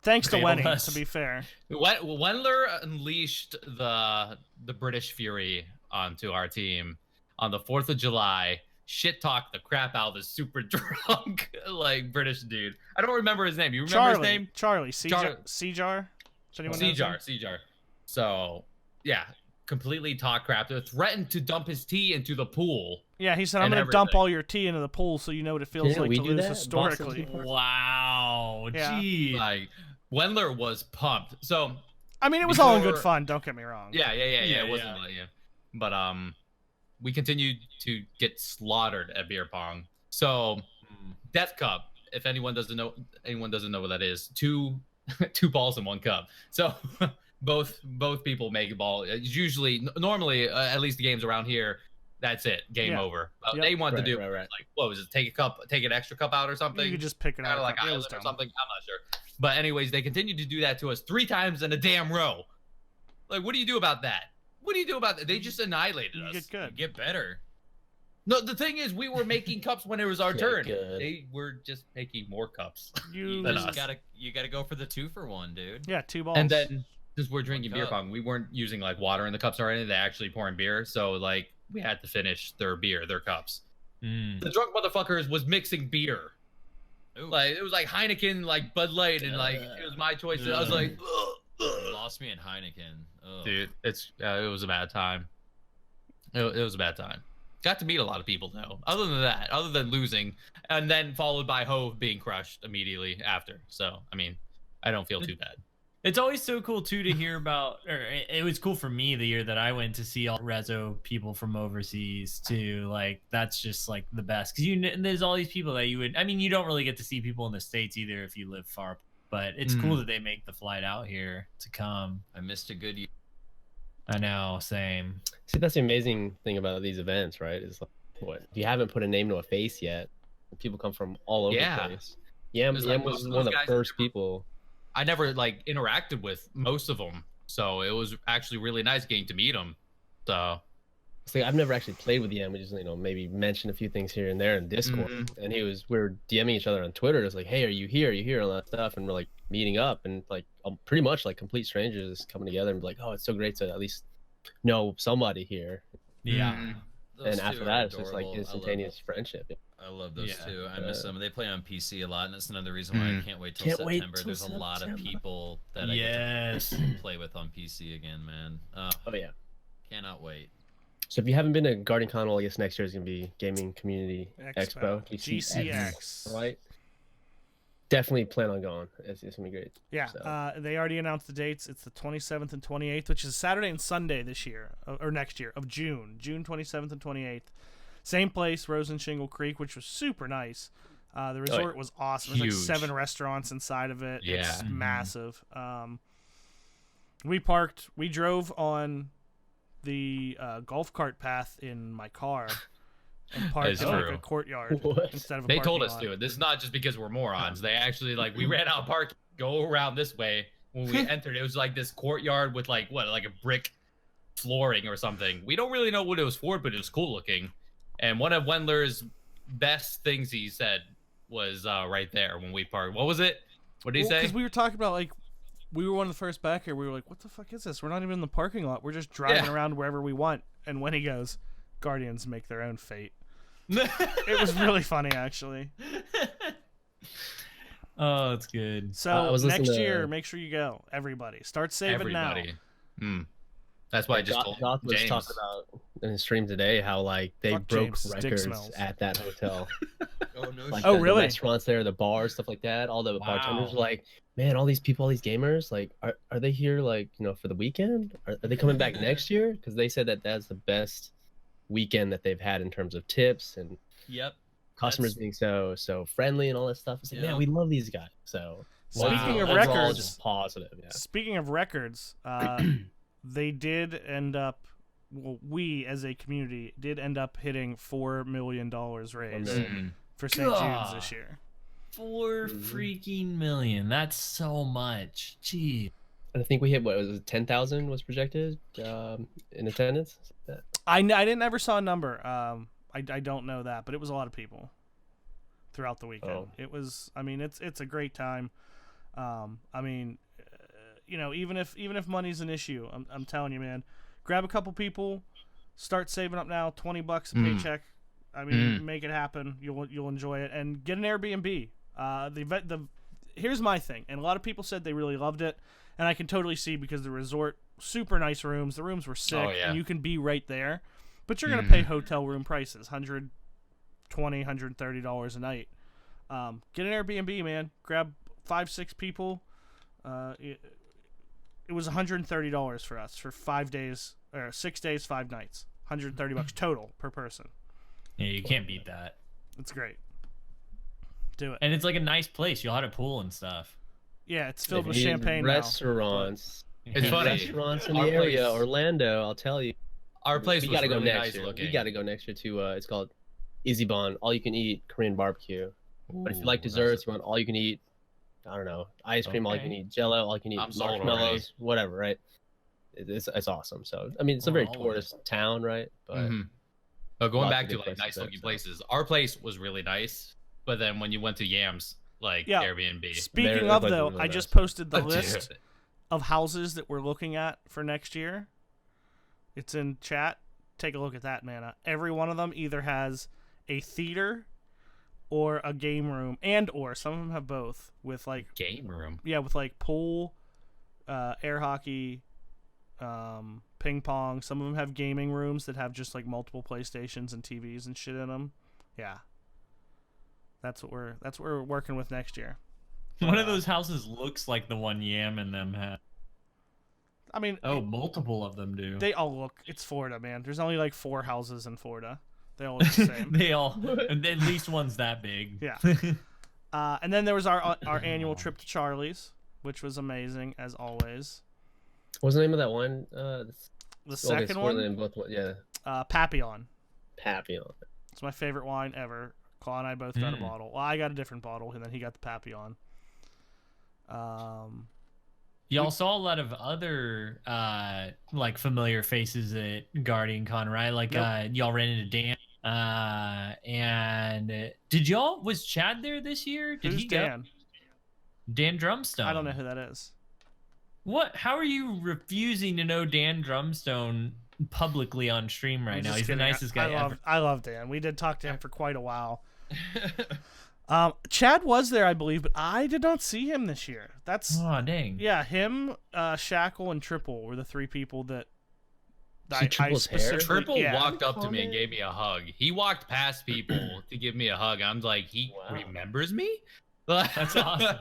Thanks to Fabled Wenny, us. to be fair. Wendler unleashed the British Fury onto our team on the 4th of July. Shit talked the crap out of this super drunk like British dude. I don't remember his name. You remember his name? Charlie. Seajar? Does anyone know his name? Seajar. So yeah, completely talk crap. They threatened to dump his tea into the pool. Yeah, he said, I'm And going to dump everything. all your tea into the pool so you know what it feels Yeah, like we to do lose that? historically. Boston. Wow. Yeah. Gee. Like Wendler was pumped. So I mean, it was all in good Before- fun, don't get me wrong. yeah. Yeah, It wasn't But we continued to get slaughtered at beer pong. So Death Cup, if anyone doesn't know what that is, two balls in one cup. So both people make a ball. It's usually normally at least the games around here, that's it, game Yeah. over. Yep. They want to Right, do right. like what was it? Take an extra cup out or something. You could just pick it Kind out. of like It Island was or dumb. something. I'm not sure. But anyways, they continued to do that to us 3 times in a damn row. Like, what do you do about that? What do you do about that? They just annihilated You us. get good. Get better. No, the thing is, we were making cups when it was our Yeah, turn. good. They were just making more cups. You Than You us. gotta go for the 2-for-1, dude. Yeah, 2 balls. And then since we're drinking beer pong, we weren't using like water in the cups or anything. They actually pouring beer, so like we had to finish their cups. The drunk motherfuckers was mixing beer. Ooh. Like it was like Heineken, like Bud Light, and like it was my choice. I was like, you lost me in Heineken. Ugh. Dude, it was a bad time. It was a bad time. Got to meet a lot of people though. Other than that, other than losing, and then followed by Hove being crushed immediately after. So I mean, I don't feel too bad. It's always so cool too to hear about, or it was cool for me the year that I went to see all Rezo people from overseas too. Like that's just like the best because there's all these people that you would. I mean, you don't really get to see people in the States either if you live far, but it's cool that they make the flight out here to come. I missed a good year. I know, same. See, that's the amazing thing about these events, right? Is like, what if you haven't put a name to a face yet? People come from all over the place. Yam was one of the first people. I never like interacted with most of them, so it was actually really nice getting to meet them. So, see, I've never actually played with Yam. We just maybe mentioned a few things here and there in Discord, and we were DMing each other on Twitter. It's like, hey, are you here? Are you here? All that stuff, and we're like meeting up, and like pretty much like complete strangers coming together and be like, oh, it's so great to at least know somebody here. Yeah. And after that, it's just like instantaneous friendship. I love those two. I miss them. They play on PC a lot, and that's another reason why I can't wait till September. There's a lot of people that I get to play with on PC again, man. Oh yeah. Cannot wait. So if you haven't been to GuardianCon, well, I guess next year is going to be Gaming Community Expo. GCX. Right? Definitely plan on going. It's going to be great. Yeah, so. They already announced the dates. It's the 27th and 28th, which is Saturday and Sunday this year, or next year, of June. June 27th and 28th. Same place, Rose and Shingle Creek, which was super nice. The resort was awesome. There's like 7 restaurants inside of it. Yeah. It's massive. We drove on the golf cart path in my car. And parked in like a courtyard instead of a They told us lot. to. This is not just because we're morons. They actually like we ran out of park, go around this way. When we entered, it was like this courtyard with like a brick flooring or something. We don't really know what it was for, but it was cool looking. And one of Wendler's best things he said was right there when we parked. What was it? What did he say? Because we were talking about like we were one of the first back here. We were like, what the fuck is this? We're not even in the parking lot. We're just driving around wherever we want. And when he goes, Guardians make their own fate. It was really funny, actually. Oh, it's good. So next year, make sure you go. Everybody, start saving now. That's why I just told Doc was James. talking about in his stream today how like they broke records at that hotel. Like the really? restaurants there, the bars, stuff like that. All the bartenders were like, man, all these people, all these gamers, like, are they here like for the weekend? Are they coming back next year? Because they said that that's the best weekend that they've had in terms of tips and customers being so friendly and all that stuff. It's like, man, we love these guys. So speaking of records, all just positive. Yeah. Speaking of records, they did end up. Well, we as a community did end up hitting $4 million raised for St. Jude's this year. 4 freaking million. That's so much. Gee. And I think we hit what was it, 10,000 was projected in attendance. I didn't ever saw a number. I don't know that, but it was a lot of people throughout the weekend. It was. I mean, it's a great time. I mean, even if money's an issue, I'm telling you, man, grab a couple people, start saving up now. $20 a paycheck. I mean, make it happen. You'll enjoy it, and get an Airbnb. Here's my thing, and a lot of people said they really loved it, and I can totally see because the resort, super nice rooms. The rooms were sick, and you can be right there. But you're gonna pay hotel room prices, $120, $130 a night. Get an Airbnb, man. Grab 5-6 people. It was $130 for us for 5 days or 6 days, 5 nights. $130 total per person. Yeah, you can't beat that. It's great. Do it. And it's like a nice place. You'll have a pool and stuff. Yeah, it's filled with champagne restaurants. now. It's funny. Restaurants in the area, Orlando. I'll tell you. Our place we was gotta really go next nice year. looking. We gotta go next year to it's called Izibon, all you can eat Korean barbecue. But if you like desserts, you want all you can eat, I don't know, ice cream, all you can eat, Jello, all you can eat, marshmallows, whatever, right? It's awesome. So I mean, it's a very tourist town, right? But but going back to like nice looking places, our place was really nice. But then when you went to Yam's, like Airbnb. Speaking of though, I just posted the list of houses that we're looking at for next year. It's in chat. Take a look at that, Mana. Every one of them either has a theater or a game room, or some of them have both with like game room. Yeah, with like pool, air hockey, ping pong. Some of them have gaming rooms that have just like multiple PlayStations and TVs and shit in them. Yeah, that's what we're working with next year. One of those houses looks like the one Yam and them have. I mean, multiple of them do. They all look. It's Florida, man. There's only like 4 houses in Florida. They all look the same. They all, at least one's that big. Yeah. And then there was our annual trip to Charlie's, which was amazing as always. What's the name of that one? The second one? Yeah. Papillon. Papillon. It's my favorite wine ever. Claw and I both got a bottle. Well, I got a different bottle, and then he got the Papillon. Y'all saw a lot of other like familiar faces at GuardianCon, right? Like y'all ran into Dan. And was Chad there this year? Who's Dan? Dan Drumstone. I don't know who that is. What? How are you refusing to know Dan Drumstone publicly on stream right now? He's the nicest guy ever. I love Dan. We did talk to him for quite a while. Chad was there, I believe, but I did not see him this year. Dang. Yeah, him, Shackle, and Triple were the 3 people that Triple walked up to me and gave me a hug. He walked past people to give me a hug. I'm like, he remembers me? That's awesome.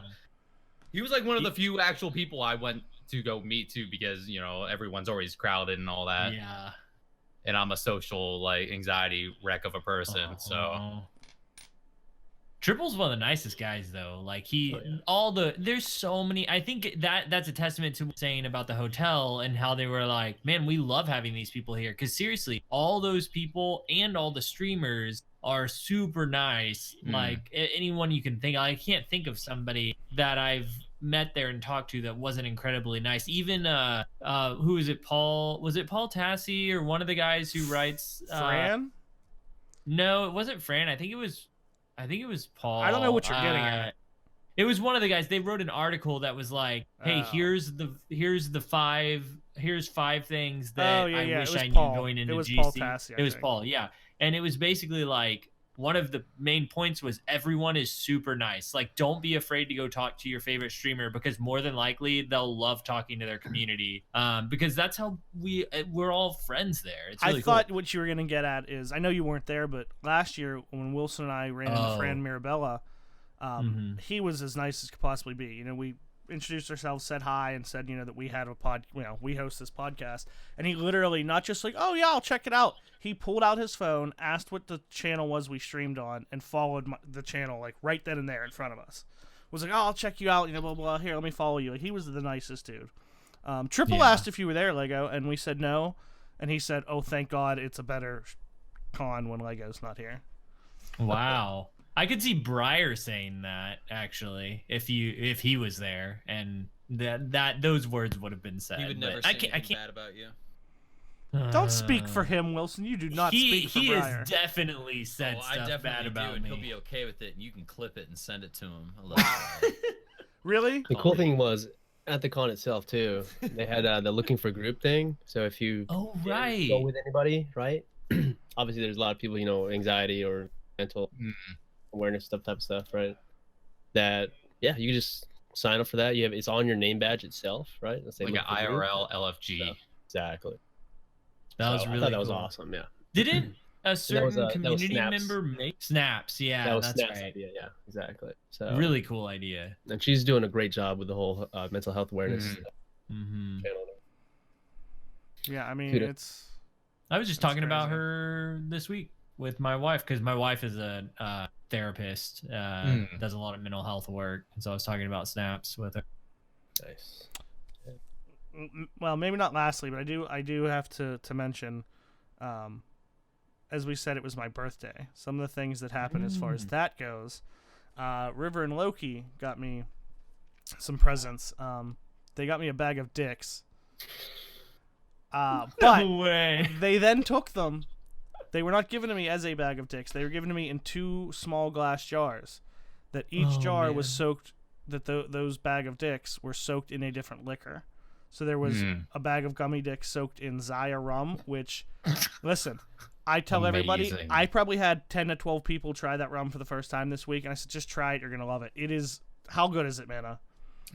He was like one of the few actual people I went to go meet to because, you know, everyone's always crowded and all that. Yeah. And I'm a social, like, anxiety wreck of a person, so... Triple's one of the nicest guys, though. Like there's so many. I think that's a testament to saying about the hotel and how they were like, man, we love having these people here. Because seriously, all those people and all the streamers are super nice. Like anyone you can think. I can't think of somebody that I've met there and talked to that wasn't incredibly nice. Even who is it? Paul? Was it Paul Tassi or one of the guys who writes? Fran? No, it wasn't Fran. I think it was Paul. I don't know what you're getting at. It was one of the guys. They wrote an article that was like, "Hey, here's 5 things that I wish I knew going into GC." It was Paul Tassi. It was Paul, yeah. And it was basically like one of the main points was everyone is super nice. Like, don't be afraid to go talk to your favorite streamer because more than likely they'll love talking to their community. Because that's how we're all friends there. It's really I thought what you were gonna get at is, I know you weren't there, but last year when Wilson and I ran into Fran Mirabella, he was as nice as could possibly be. You know, we introduced ourselves, said hi, and said, you know, that we had we host this podcast, and he literally not just like, oh yeah, I'll check it out. He pulled out his phone, asked what the channel was we streamed on, and followed the channel like right then and there in front of us. Was like, oh, I'll check you out, you know, blah blah. Here, let me follow you. Like, he was the nicest dude. Triple asked if you were there, Lego, and we said no, and he said, oh, thank God, it's a better con when Lego's not here. Wow. I could see Breyer saying that actually if he was there, and that those words would have been said. He would never say anything bad about you. Don't speak for him, Wilson. You do not speak for Breyer. He has definitely said stuff bad about me. He'll be okay with it, and you can clip it and send it to him. Really? The cool thing was at the con itself too. They had the looking for group thing. So if you go with anybody, right? Obviously, there's a lot of people, you know, anxiety or mental awareness type of stuff, right? That you can just sign up for that. It's on your name badge itself, right? Let's say like an IRL LFG. So, exactly. That was really cool. That was awesome. Yeah. Didn't a certain community member make snaps? Yeah, that's snaps right. Idea, yeah, exactly. So really cool idea. And she's doing a great job with the whole mental health awareness channel. Yeah, I mean, I was just talking about her this week with my wife because my wife is a therapist, does a lot of mental health work, and so I was talking about snaps with her. Nice. Well, maybe not lastly, but I do have to mention, as we said, it was my birthday. Some of the things that happened as far as that goes, River and Loki got me some presents. They got me a bag of dicks. But no way. They then took them. They were not given to me as a bag of dicks. They were given to me in 2 small glass jars. That each jar was soaked. That those bag of dicks were soaked in a different liquor. So there was a bag of gummy dicks soaked in Zaya rum, which, listen, I tell everybody, I probably had 10 to 12 people try that rum for the first time this week, and I said, just try it, you're going to love it. It is, how good is it, Mana?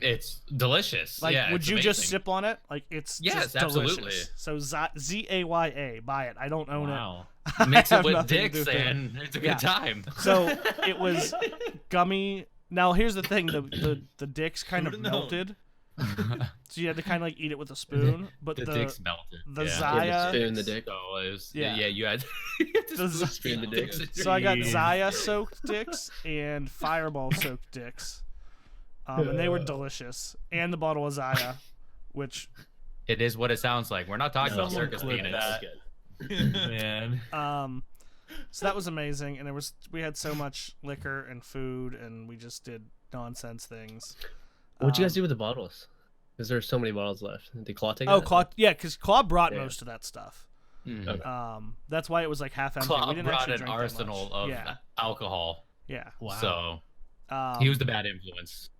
It's delicious. Like, yeah, would you just sip on it? Like, it's just absolutely. delicious. So Zaya, buy it. I don't own it. Mix it with dicks, and it's a good time. So it was gummy. Now here's the thing: the dicks kind of melted, so you had to kind of like eat it with a spoon. But the dicks melted. The Zaya spoon the dick. So it was, you had the spoon the dicks. So I got Zaya soaked dicks and Fireball soaked dicks, and they were delicious. And the bottle of Zaya, which it is what it sounds like. We're not talking about circus peanuts. Man. So that was amazing, and we had so much liquor and food, and we just did nonsense things. What'd you guys do with the bottles? Because there's so many bottles left. Did Claw take it? Oh, Claw, yeah, because Claw brought most of that stuff. Okay. That's why it was like half empty. Claw We didn't brought actually an drink that arsenal much. of alcohol. Yeah. Wow. So he was the bad influence.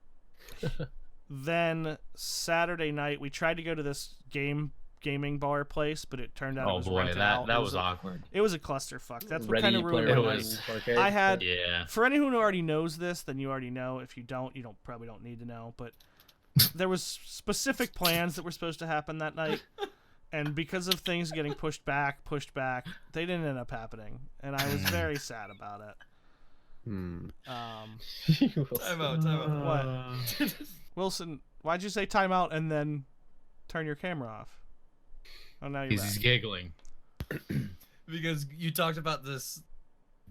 Then Saturday night, we tried to go to this gaming bar place, but it turned out it was rented out. That was awkward. It was a clusterfuck. That's what kind of ruined it my was. night. I had, yeah. For anyone who already knows this, then you already know. If you don't, you probably don't need to know. But there was specific plans that were supposed to happen that night, and because of things getting pushed back, they didn't end up happening, and I was very sad about it. Time out. What? Wilson, why'd you say timeout and then turn your camera off? Oh, now you're back. He's giggling. Because you talked about this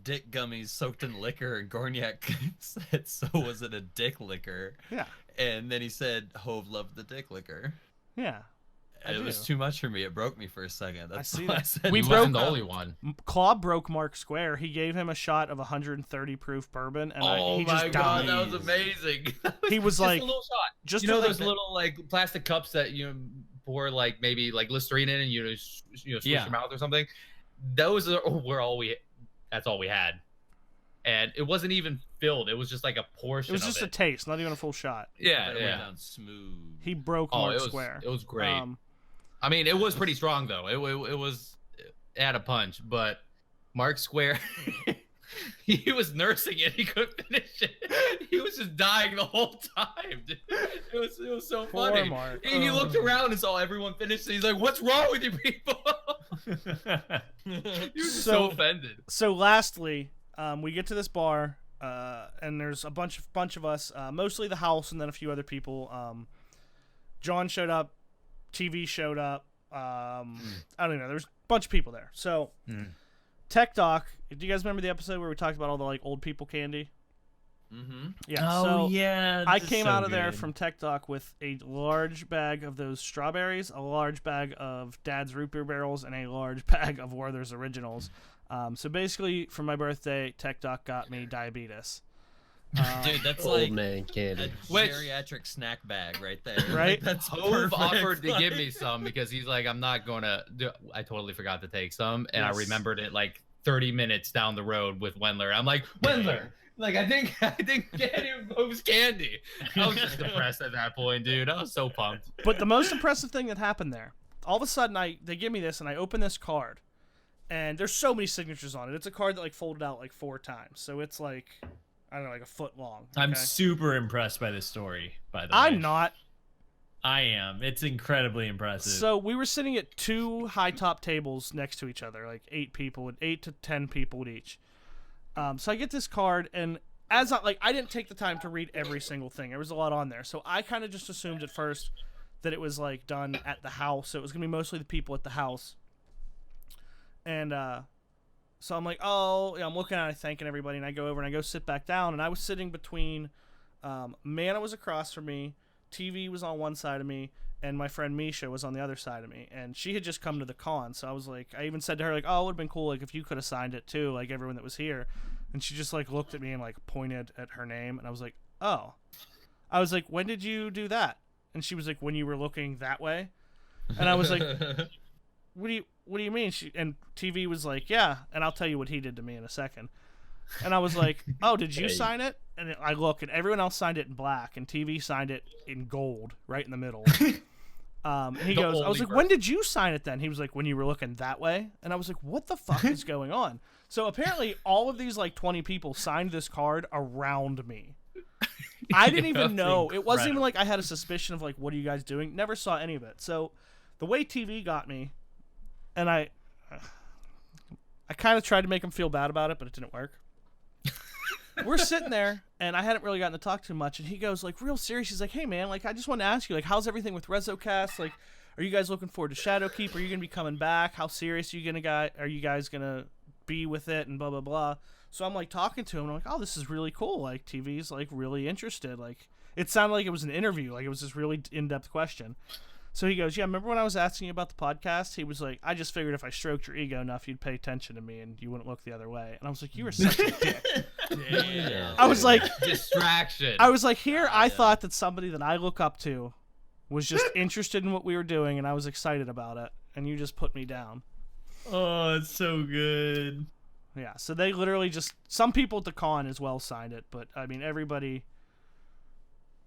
dick gummies soaked in liquor, and Gorniak said, so was it a dick liquor? Yeah. And then he said, Hove loved the dick liquor. Yeah. It was too much for me. It broke me for a second. That's I see why that. I said We He broke wasn't the only one. Claw broke Mark Square. He gave him a shot of 130 proof bourbon, and he just died. That was amazing. He was like, just a little shot. Just those little like plastic cups that you pour like maybe like Listerine in, and swish your mouth or something. Those were all we. That's all we had, and it wasn't even filled. It was just like a portion. It was just a taste, not even a full shot. Yeah, It went down smooth. He broke Mark Square. It was great. I mean, it was pretty strong though. It had a punch, but Mark Square, he was nursing it. He couldn't finish it. He was just dying the whole time. Dude. It was so funny. Mark. He looked around and saw everyone finish. And he's like, "What's wrong with you people?" He was just so offended. So lastly, we get to this bar, and there's a bunch of us, mostly the house, and then a few other people. John showed up. TV showed up. I don't know. There's a bunch of people there. So, Tech Doc. Do you guys remember the episode where we talked about all the like old people candy? Mm-hmm. Yeah. Oh yeah. I came out of there from Tech Doc with a large bag of those strawberries, a large bag of Dad's root beer barrels, and a large bag of Werther's Originals. So basically, for my birthday, Tech Doc got me diabetes. Dude, that's old like man candy. a geriatric snack bag right there. Right? Like, that's Hove perfect. offered to give me some because he's like, I'm not gonna do. I totally forgot to take some, and Yes. I remembered it like 30 minutes down the road with Wendler. I'm like, Wendler, like I didn't get him Hove's candy. I was just depressed at that point, dude. I was so pumped. But the most impressive thing that happened there, all of a sudden they give me this, and I open this card, and there's so many signatures on it. It's a card that like folded out like 4 times, so it's like, I don't know, like a foot long. Okay? I'm super impressed by this story, by the way. I'm not. I am. It's incredibly impressive. So we were sitting at 2 high top tables next to each other, like 8 to 10 people at each. So I get this card, and I didn't take the time to read every single thing. There was a lot on there, so I kind of just assumed at first that it was like done at the house. So it was gonna be mostly the people at the house. And so I'm like, oh, yeah, I'm looking at it, thanking everybody, and I go over and I go sit back down, and I was sitting between, Mana was across from me, TV was on one side of me, and my friend Misha was on the other side of me, and she had just come to the con, so I was like, I even said to her, like, oh, it would have been cool, like, if you could have signed it too, like, everyone that was here, and she just, like, looked at me and, like, pointed at her name, and I was like, oh. I was like, when did you do that? And she was like, when you were looking that way? And I was like, what do you mean? And TV was like, yeah, and I'll tell you what he did to me in a second. And I was like, oh, did you sign it? And I look, and everyone else signed it in black, and TV signed it in gold, right in the middle. And he goes, I was like, when did you sign it then? He was like, when you were looking that way. And I was like, what the fuck is going on? So apparently all of these like 20 people signed this card around me. I didn't even know. It wasn't even like I had a suspicion of like, what are you guys doing? Never saw any of it. So the way TV got me, and I kind of tried to make him feel bad about it, but it didn't work. We're sitting there, and I hadn't really gotten to talk too much, and he goes, like, real serious. He's like, hey, man, like, I just want to ask you, like, how's everything with REZOcast? Like, are you guys looking forward to Shadowkeep? Are you going to be coming back? How serious are you guys going to be with it? And blah, blah, blah. So I'm, like, talking to him, and I'm like, oh, this is really cool. Like, TV's, like, really interested. Like, it sounded like it was an interview. Like, it was this really in-depth question. So he goes, yeah, remember when I was asking you about the podcast? He was like, I just figured if I stroked your ego enough, you'd pay attention to me and you wouldn't look the other way. And I was like, you were such a dick. Yeah. I was like, distraction. I was like, here, I thought that somebody that I look up to was just interested in what we were doing, and I was excited about it, and you just put me down. Oh, it's so good. Yeah, so they literally just, some people at the con as well signed it, but I mean, everybody,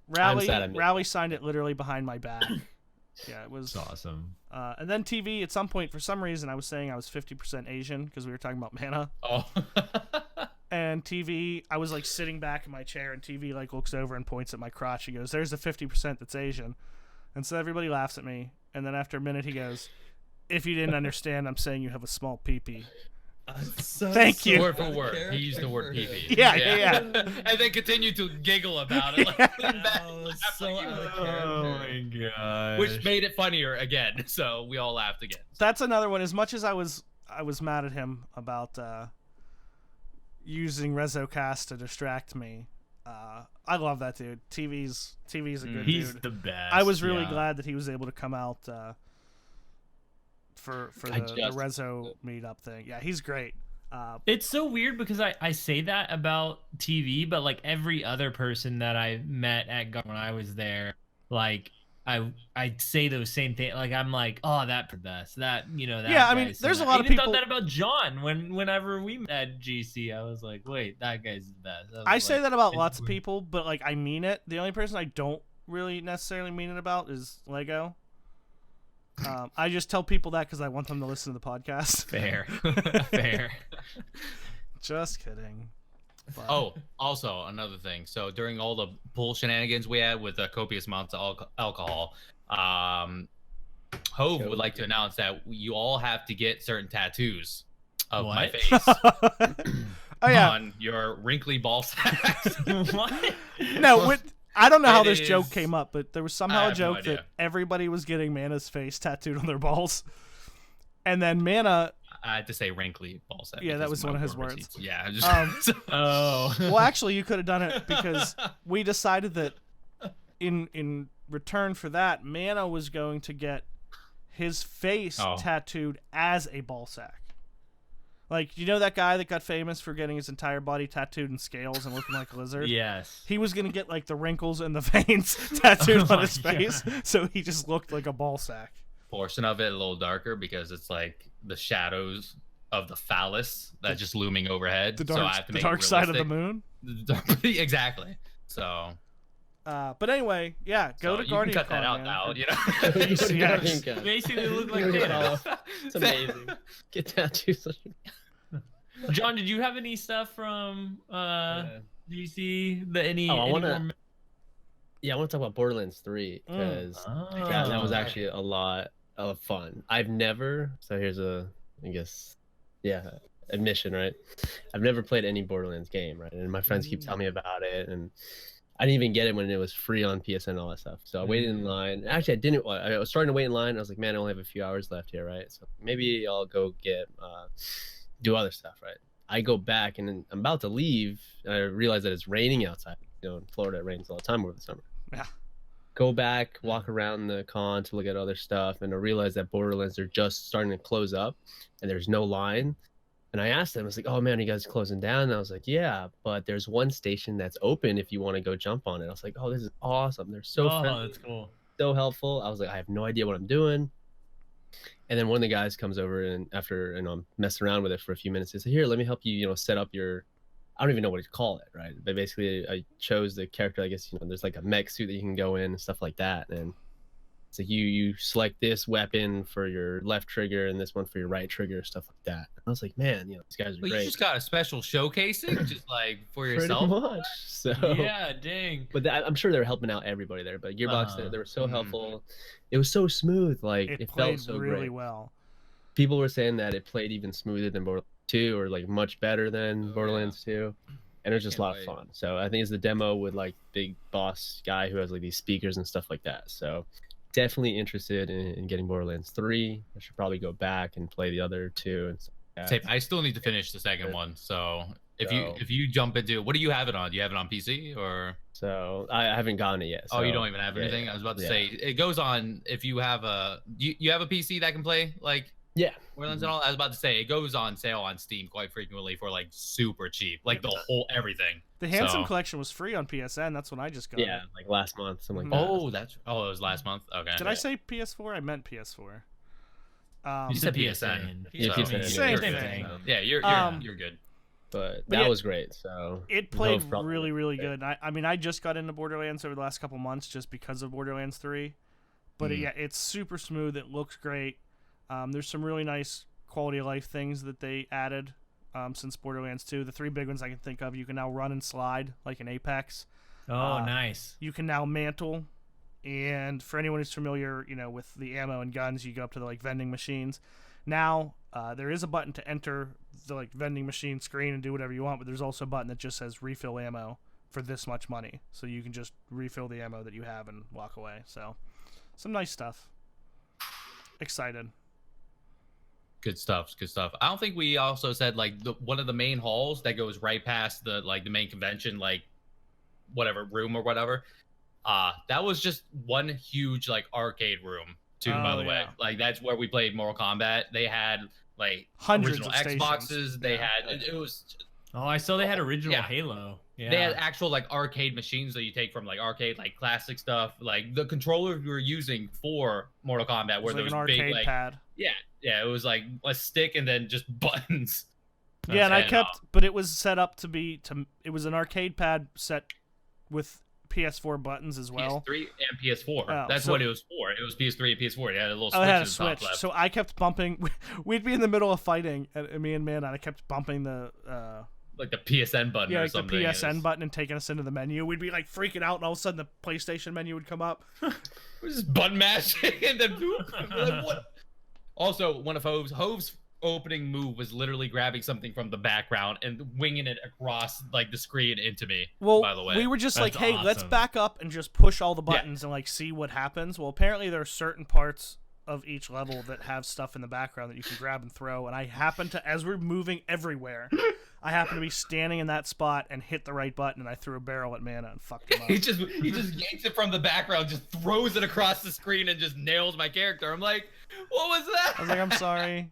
Rally signed it literally behind my back. Yeah, it was awesome. And then TV, at some point, for some reason, I was saying I was 50% Asian because we were talking about mana. Oh. And TV, I was like sitting back in my chair, and TV like looks over and points at my crotch. He goes, "There's the 50% that's Asian," and so everybody laughs at me. And then after a minute, he goes, "If you didn't understand, I'm saying you have a small peepee." Thank you. Word for word, he used the word peepee. Yeah. And then continued to giggle about it. Like, oh my god! Which made it funnier again. So we all laughed again. That's another one. As much as I was mad at him about using REZOcast to distract me, I love that dude. TV's a good dude. He's the best. I was really glad that he was able to come out for the Rezo meetup thing. Yeah, he's great. It's so weird because I say that about TV, but like every other person that I met at GuardianCon when I was there, like I say those same things. Like I'm like, oh, that the best. That that. Yeah, I mean, there's a lot of people. people Thought that about John whenever we met at GC. I was like, wait, that guy's the best. I say that about lots of people, but like I mean it. The only person I don't really necessarily mean it about is Lego. I just tell people that because I want them to listen to the podcast. Fair. Fair. Just kidding. But... Oh, also another thing. So during all the bull shenanigans we had with copious amounts of alcohol, Hove would like to announce that you all have to get certain tattoos of my face. Oh yeah, on your wrinkly ball sacks. What? No, I don't know how this joke came up, but there was somehow a joke no that everybody was getting Mana's face tattooed on their balls, and then Mana. I had to say wrinkly ball sack. Yeah, that was one of his words. Receipts. Yeah. Just, Well, actually, you could have done it because we decided that in return for that, Mana was going to get his face tattooed as a ball sack. Like, you know that guy that got famous for getting his entire body tattooed in scales and looking like a lizard? Yes. He was going to get, like, the wrinkles and the veins tattooed on his face, so he just looked like a ball sack. Portion of it a little darker because it's, like, the shadows of the phallus that's just looming overhead. The dark, so I have to make dark it side of the moon? Exactly. So... but anyway, yeah, go to GuardianCon. You can cut that out now, you know. Basically, look like Thanos. It's amazing. Get tattoos. John, did you have any stuff from DC? I want to talk about Borderlands 3 because that was actually a lot of fun. I've never. So here's admission, right? I've never played any Borderlands game, right? And my friends keep telling me about it, and I didn't even get it when it was free on PSN and all that stuff. So I waited in line. Actually, I didn't. I was starting to wait in line. I was like, man, I only have a few hours left here, right? So maybe I'll go do other stuff, right? I go back and I'm about to leave. And I realize that it's raining outside. You know, in Florida, it rains all the time over the summer. Yeah. Go back, walk around the con to look at other stuff, and I realize that Borderlands are just starting to close up, and there's no line. And I asked them, I was like, oh man, are you guys closing down? And I was like, yeah, but there's one station that's open if you want to go jump on it. I was like, oh, this is awesome. They're so friendly, that's cool. So helpful. I was like, I have no idea what I'm doing. And then one of the guys comes over, and after I'm messing around with it for a few minutes, he said, here, let me help you, set up your, I don't even know what to call it, right? But basically I chose the character, I guess, there's like a mech suit that you can go in and stuff like that. And It's like you select this weapon for your left trigger and this one for your right trigger, stuff like that. And I was like, man, these guys are But great. you just got a special showcasing, just like for yourself. Pretty much. So yeah, dang. But I'm sure they were helping out everybody there. But Gearbox, they were so helpful. It was so smooth. Like it played felt so really great. well. People were saying that it played even smoother than Borderlands 2, or like much better than Borderlands 2. And it was just a lot of fun. So I think it's the demo with like big boss guy who has like these speakers and stuff like that. So definitely interested in getting Borderlands 3. I should probably go back and play the other 2 and stuff like that. I still need to finish the second one. So if you jump into, what do you have it on? Do you have it on PC or? So I haven't gotten it yet. So, oh, you don't even have anything? I was about to say it goes on if you have a you have a PC that can play like Borderlands and all. I was about to say it goes on sale on Steam quite frequently for like super cheap, like the whole everything. The Handsome Collection was free on PSN. That's when I just got it. Yeah, like last month, something like that. It was last month. Okay. Did I say PS4? I meant PS4. You said PSN. Yeah, PSN. Same thing. thing. Yeah, you're good. But that was great. So it played really, really good. I mean, I just got into Borderlands over the last couple months just because of Borderlands 3. But it's super smooth. It looks great. There's some really nice quality of life things that they added since Borderlands 2. The 3 big ones I can think of: you can now run and slide like in Apex. Oh, nice. You can now mantle, and for anyone who's familiar, with the ammo and guns, you go up to the like vending machines. Now there is a button to enter the like vending machine screen and do whatever you want, but there's also a button that just says refill ammo for this much money, so you can just refill the ammo that you have and walk away. So some nice stuff. Excited. Good stuff. I don't think we also said like one of the main halls that goes right past the main convention, like whatever room or whatever. That was just one huge like arcade room too. By the way, like that's where we played Mortal Kombat. They had like hundreds original of Xboxes. They had it was. Oh, I saw they had original Halo. Yeah. They had actual like arcade machines that you take from like arcade, like classic stuff. Like the controller we were using for Mortal Kombat were those like big like pad. Yeah, it was like a stick and then just buttons. Yeah, and I kept, but it was set up to be it was an arcade pad set with PS4 buttons as well. PS3 and PS4. That's what it was for. It was PS3 and PS4. It had a little switch. It had a switch. So I kept bumping. We'd be in the middle of fighting, and me and Man, I kept bumping the like the PSN button or something. Yeah, like the PSN button and taking us into the menu. We'd be like freaking out, and all of a sudden the PlayStation menu would come up. We're just button mashing, and then like, what? Also, one of Hove's opening move was literally grabbing something from the background and winging it across like the screen into me. Well, by the way, we were just like, hey, let's back up and just push all the buttons and like see what happens. Well, apparently there are certain parts of each level that have stuff in the background that you can grab and throw, and I happen to, as we're moving everywhere, I happen to be standing in that spot and hit the right button, and I threw a barrel at Mana and fucked him up. he just yanks it from the background, just throws it across the screen, and just nails my character. I'm like, what was that? I was like, I'm sorry.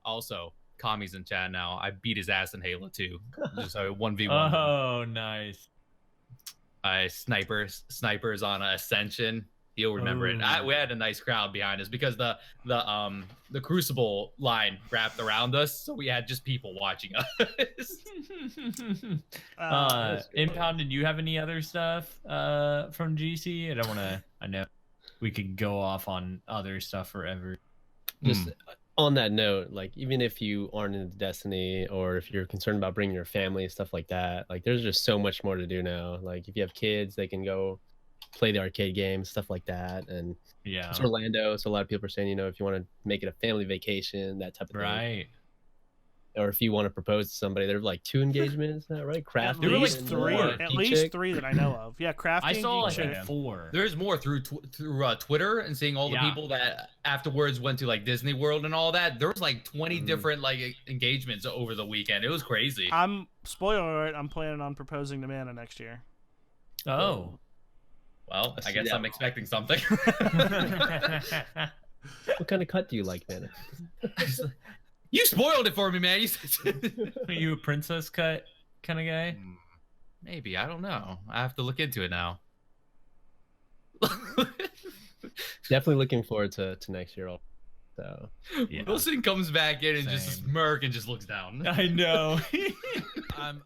Also, Kami's in chat now. I beat his ass in Halo 2. Just a 1v1. Oh, nice. Snipers on Ascension. He'll remember it. We had a nice crowd behind us because the Crucible line wrapped around us, so we had just people watching us. Impound, did you have any other stuff from GC? I know we could go off on other stuff forever. Just on that note, like even if you aren't into Destiny or if you're concerned about bringing your family and stuff like that, like there's just so much more to do now. Like if you have kids, they can go play the arcade games, stuff like that. And it's Orlando, so a lot of people are saying, if you want to make it a family vacation, that type of thing. Right. Or if you want to propose to somebody, there's like 2 engagements, right? Crafty. At least 3. At least 3 that I know of. Yeah, Crafty. I saw like 4. There's more through Twitter and seeing all the people that afterwards went to like Disney World and all that. There was like 20 different like engagements over the weekend. It was crazy. Spoiler alert, I'm planning on proposing to Mana next year. Oh. Well, I guess I'm expecting something. What kind of cut do you like, Mana? You spoiled it for me, man. Are you a princess cut kind of guy? Maybe. I don't know. I have to look into it now. Definitely looking forward to next year. So Yeah. Wilson comes back in and just Same. smirk and just looks down. I know. I'm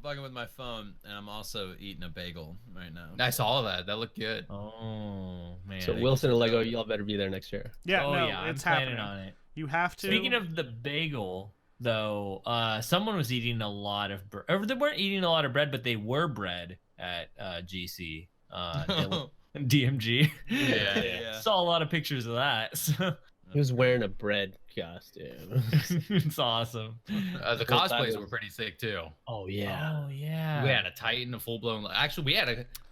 bugging with my phone, and I'm also eating a bagel right now. I saw that. That looked good. Oh man. so Wilson and Lego, y'all better be there next year. Yeah, Oh no, yeah, I'm it's planning happening. on it. You have to. Speaking of the bagel, though, someone was eating a lot of bread. Or they weren't eating a lot of bread, but they were bread at GC. DMG. Yeah. Saw a lot of pictures of that. So He was wearing a bread costume. it's awesome. The cosplays were pretty sick too. Oh yeah. Oh yeah. We had a Titan, a full blown. Actually,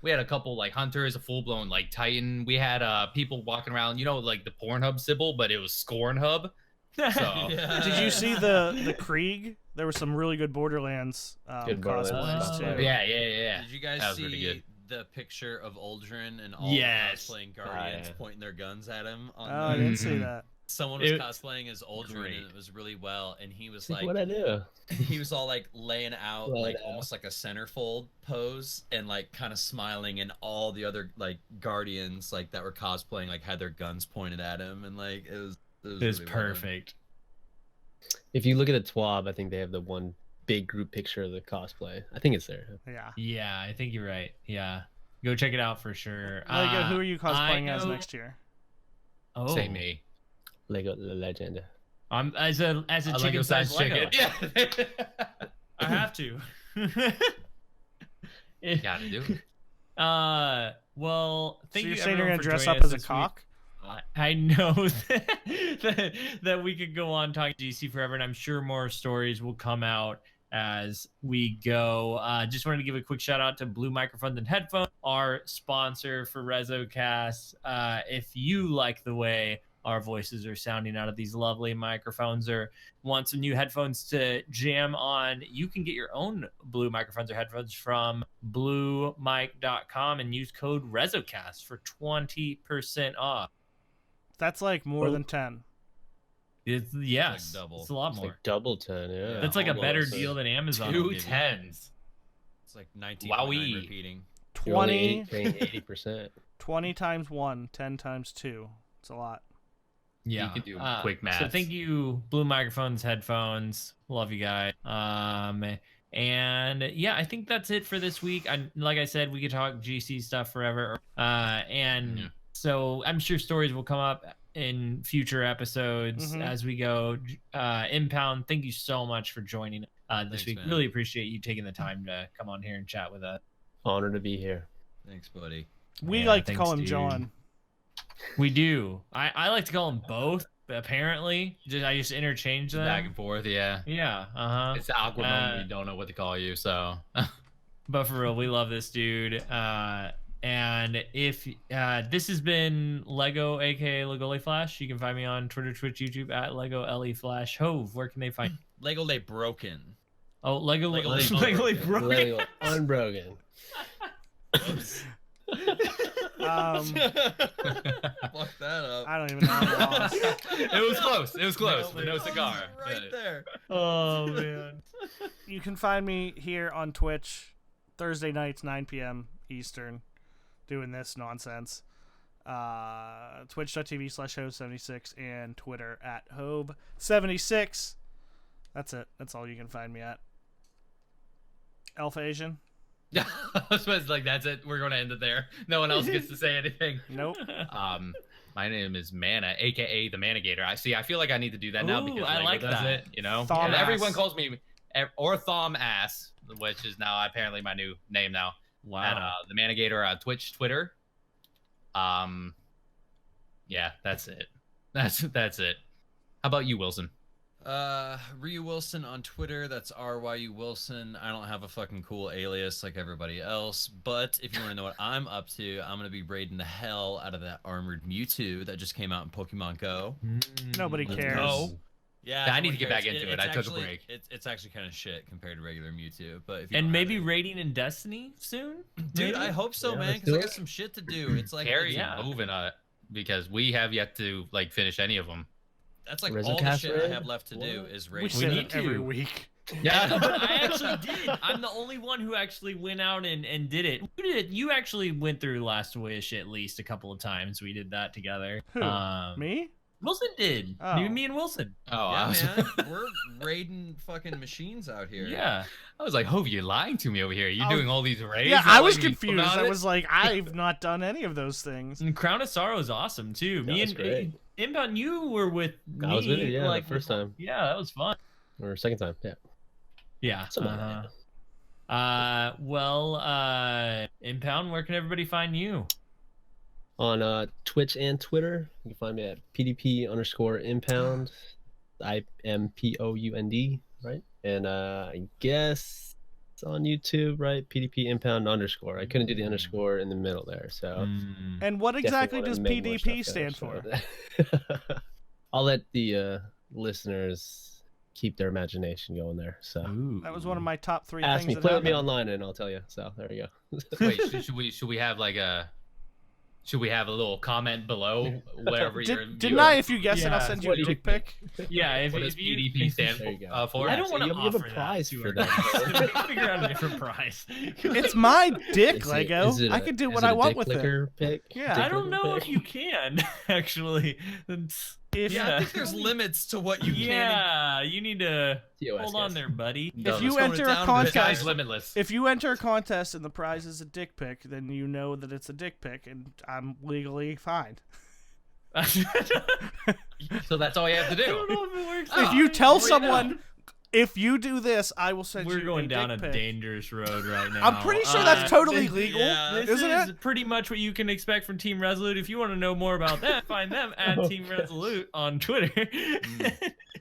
we had a couple like hunters, a full blown like Titan. We had people walking around, like the Pornhub symbol, but it was Scornhub. So Yeah. Did you see the Krieg? There were some really good Borderlands Good Borderlands cosplays cosplay. too. yeah. Did you guys That was pretty see good. the picture of Aldrin and all Yes. the cosplaying Guardians yeah. pointing their guns at him? On Oh, I the... didn't see that. Someone was It- cosplaying as Aldrin, Great. and it was really well. And he was It's like, like, what I do? he was all like laying out, Laying like out. almost like a centerfold pose, and like kind of smiling. And all the other like Guardians like that were cosplaying like had their guns pointed at him, and like it was It's really well done. perfect. If you look at the TWAB, I think they have the one big group picture of the cosplay. I think it's there. Yeah. Yeah, I think you're right. Yeah. Go check it out for sure. Lego, who are you cosplaying I as know- next year? Oh, Say me. Lego the Legend. I'm as a chicken sized Lego. Yeah. I have to. Gotta do it. Well, So thank you're you saying you're everyone gonna for dress joining up us as a this week. cock? I know that we could go on talking GC forever, and I'm sure more stories will come out as we go. Just wanted to give a quick shout out to Blue Microphones and Headphones, our sponsor for REZOcast. If you like the way our voices are sounding out of these lovely microphones, or want some new headphones to jam on, you can get your own Blue Microphones or headphones from bluemic.com and use code REZOcast for 20% off. That's like more than 10. It's yes, like double. it's a lot It's more. like double 10, yeah. That's like a better almost. deal than Amazon. will Two give you. tens. It's like 19 Wowee. repeating. You're only 20, paying 80%. 20 times 1, 10 times 2. It's a lot. Yeah, You can do quick So maths. thank you, Blue Microphones, headphones. Love you guys. And yeah, I think that's it for this week. Like I said, we could talk GC stuff forever. And Yeah. so I'm sure stories will come up in future episodes Mhm. as we go. Impound, thank you so much for joining this Thanks, week. man. Really appreciate you taking the time to come on here and chat with us. Honored to be here. Thanks, buddy. We Yeah, like to thanks, call him dude. John. We do. I like to call them both. Apparently, I just interchange them. Back and forth, yeah. Yeah. Uh huh. It's the awkward moment Uh, we don't know what to call you, so But for real, we love this dude. And if this has been Lego, aka Legole Flash, you can find me on Twitter, Twitch, YouTube at Lego LE Flash. Hove, where can they find? Lego Lay Broken. Oh, Lego Lego Lego Broken. Lego Unbroken. Fuck that up. I don't even know. I'm lost. it was close. It was close. Nailed But it. no cigar. Right there. Oh man. You can find me here on Twitch Thursday nights, 9 p.m. Eastern, doing this nonsense. Twitch.tv/Hobe76 and Twitter at Hobe76. That's it. That's all you can find me at. Alpha Asian? I was supposed to, like, that's it. We're going to end it there. No one else gets to say anything. Nope. My name is Mana, aka the Manigator. I feel like I need to do that now Ooh, because I Lego like does that. it, you know. Thom And ass. everyone calls me or Thom Ass, which is now apparently my new name now. Wow. At the Manigator on Twitch, Twitter. Yeah, that's it. That's it. How about you, Wilson? Ryu Wilson on Twitter. That's RYU Wilson. I don't have a fucking cool alias like everybody else. But if you want to know what I'm up to, I'm gonna be raiding the hell out of that armored Mewtwo that just came out in Pokemon Go. Nobody Let's cares. go. Yeah, I need no to get one back cares. into it. It's I took a actually- break. It's actually kind of shit compared to regular Mewtwo. But if you And don't have maybe it- raiding in Destiny soon, dude, maybe? I hope so, Yeah, man, let's because I do got it. some shit to do. It's like Carry yeah. moving because we have yet to like finish any of them. that's like all the REZOcast shit I raid? have left to do What? is We raid. say need that every to. week. Yeah, but I actually did. I'm the only one who actually went out and did it. You did it. You actually went through Last Wish at least a couple of times. We did that together. Who? Me? Wilson did. Oh. Me and Wilson. Oh, Yeah, I was, man, we're raiding fucking machines out here. Yeah. I was like, Hove, you're lying to me over here. You're doing all these raids. Yeah, not I was letting me know confused. about I it? was like, I've not done any of those things. And Crown of Sorrow is awesome too. Me that's and great. Impound, you were with me. I was with it, yeah, like the first time. Yeah, that was fun. Or second time, yeah. Yeah. Something like that. Well, Impound, where can everybody find you? On Twitch and Twitter, you can find me at PDP_impound. IMPOUND, right? And I guess it's on YouTube, right? PDP impound _. I couldn't do the underscore in the middle there, so. And what exactly does definitely wanna make more PDP stuff there, stand for? so- I'll let the listeners keep their imagination going there. So That was one of my top 3 ask things. me, that play with me happened. online, and I'll tell you. So there you go. Wait, should we have like a? Should we have a little comment below wherever you're? Didn't I? If you guess it, I'll Yeah. send you What a do you dick think? pic. Yeah, if, What does if you, PDP stand There you go. for? I don't want to you have a offer prize that for to our that. guests. Figure out a different prize. It's my dick, Is it- Lego. is it I a- can do is what it I a want dick with it. licker pick? Yeah. Dick I don't licker know pick? if you can actually. If Yeah, I think there's limits to what you can. Yeah, you need to TOS, hold on yes. there, buddy. if you tone it enter a down a bit. The sky's contest, limitless. if you enter a contest and the prize is a dick pic, then you know that it's a dick pic, and I'm legally fine. So that's all you have to I don't do. know if it works. If you tell well, you someone, if you do this, I will send We're you going a down a dick pic. dangerous road right now. I'm pretty sure that's totally this- legal, yeah, This isn't is it? pretty much what you can expect from Team Resolute. If you want to know more about that, find them at Oh, Team Resolute on Twitter.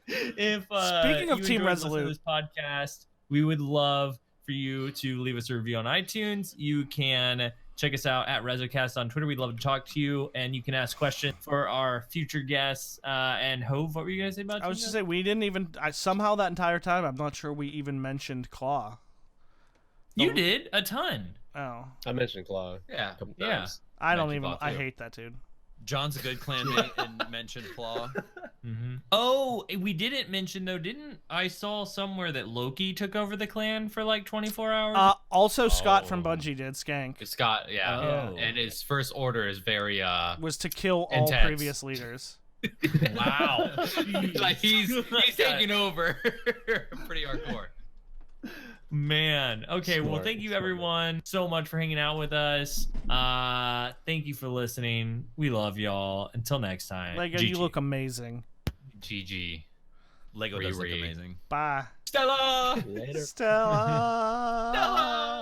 If Speaking of you Team enjoyed listening to Resolute. this podcast, we would love for you to leave us a review on iTunes. You can check us out at REZOcast on Twitter. We'd love to talk to you, and you can ask questions for our future guests. And Hove, what were you gonna say about? I was Team just saying we didn't even. Somehow that entire time, I'm not sure we even mentioned Claw. You did a ton. Oh, I mentioned Claw. Yeah. a couple Yeah. times. I don't Mentioned even. Claw, I too. hate that dude. John's a good clanmate and mentioned Claw. Oh, we didn't mention though, didn't I saw somewhere that Loki took over the clan for like 24 hours? Also, Scott from Oh. Bungie did Skank. Scott, yeah. Oh. And his first order is very Was to kill all Intense. previous leaders. Wow. like he's taking over pretty hardcore. Man. Okay, well, Smart, thank you smart. everyone so much for hanging out with us. Thank you for listening. We love y'all. Until next time. Lego, GG. you look amazing. GG. Lego does look Riri. amazing. Bye. Stella. Later. Stella. Stella.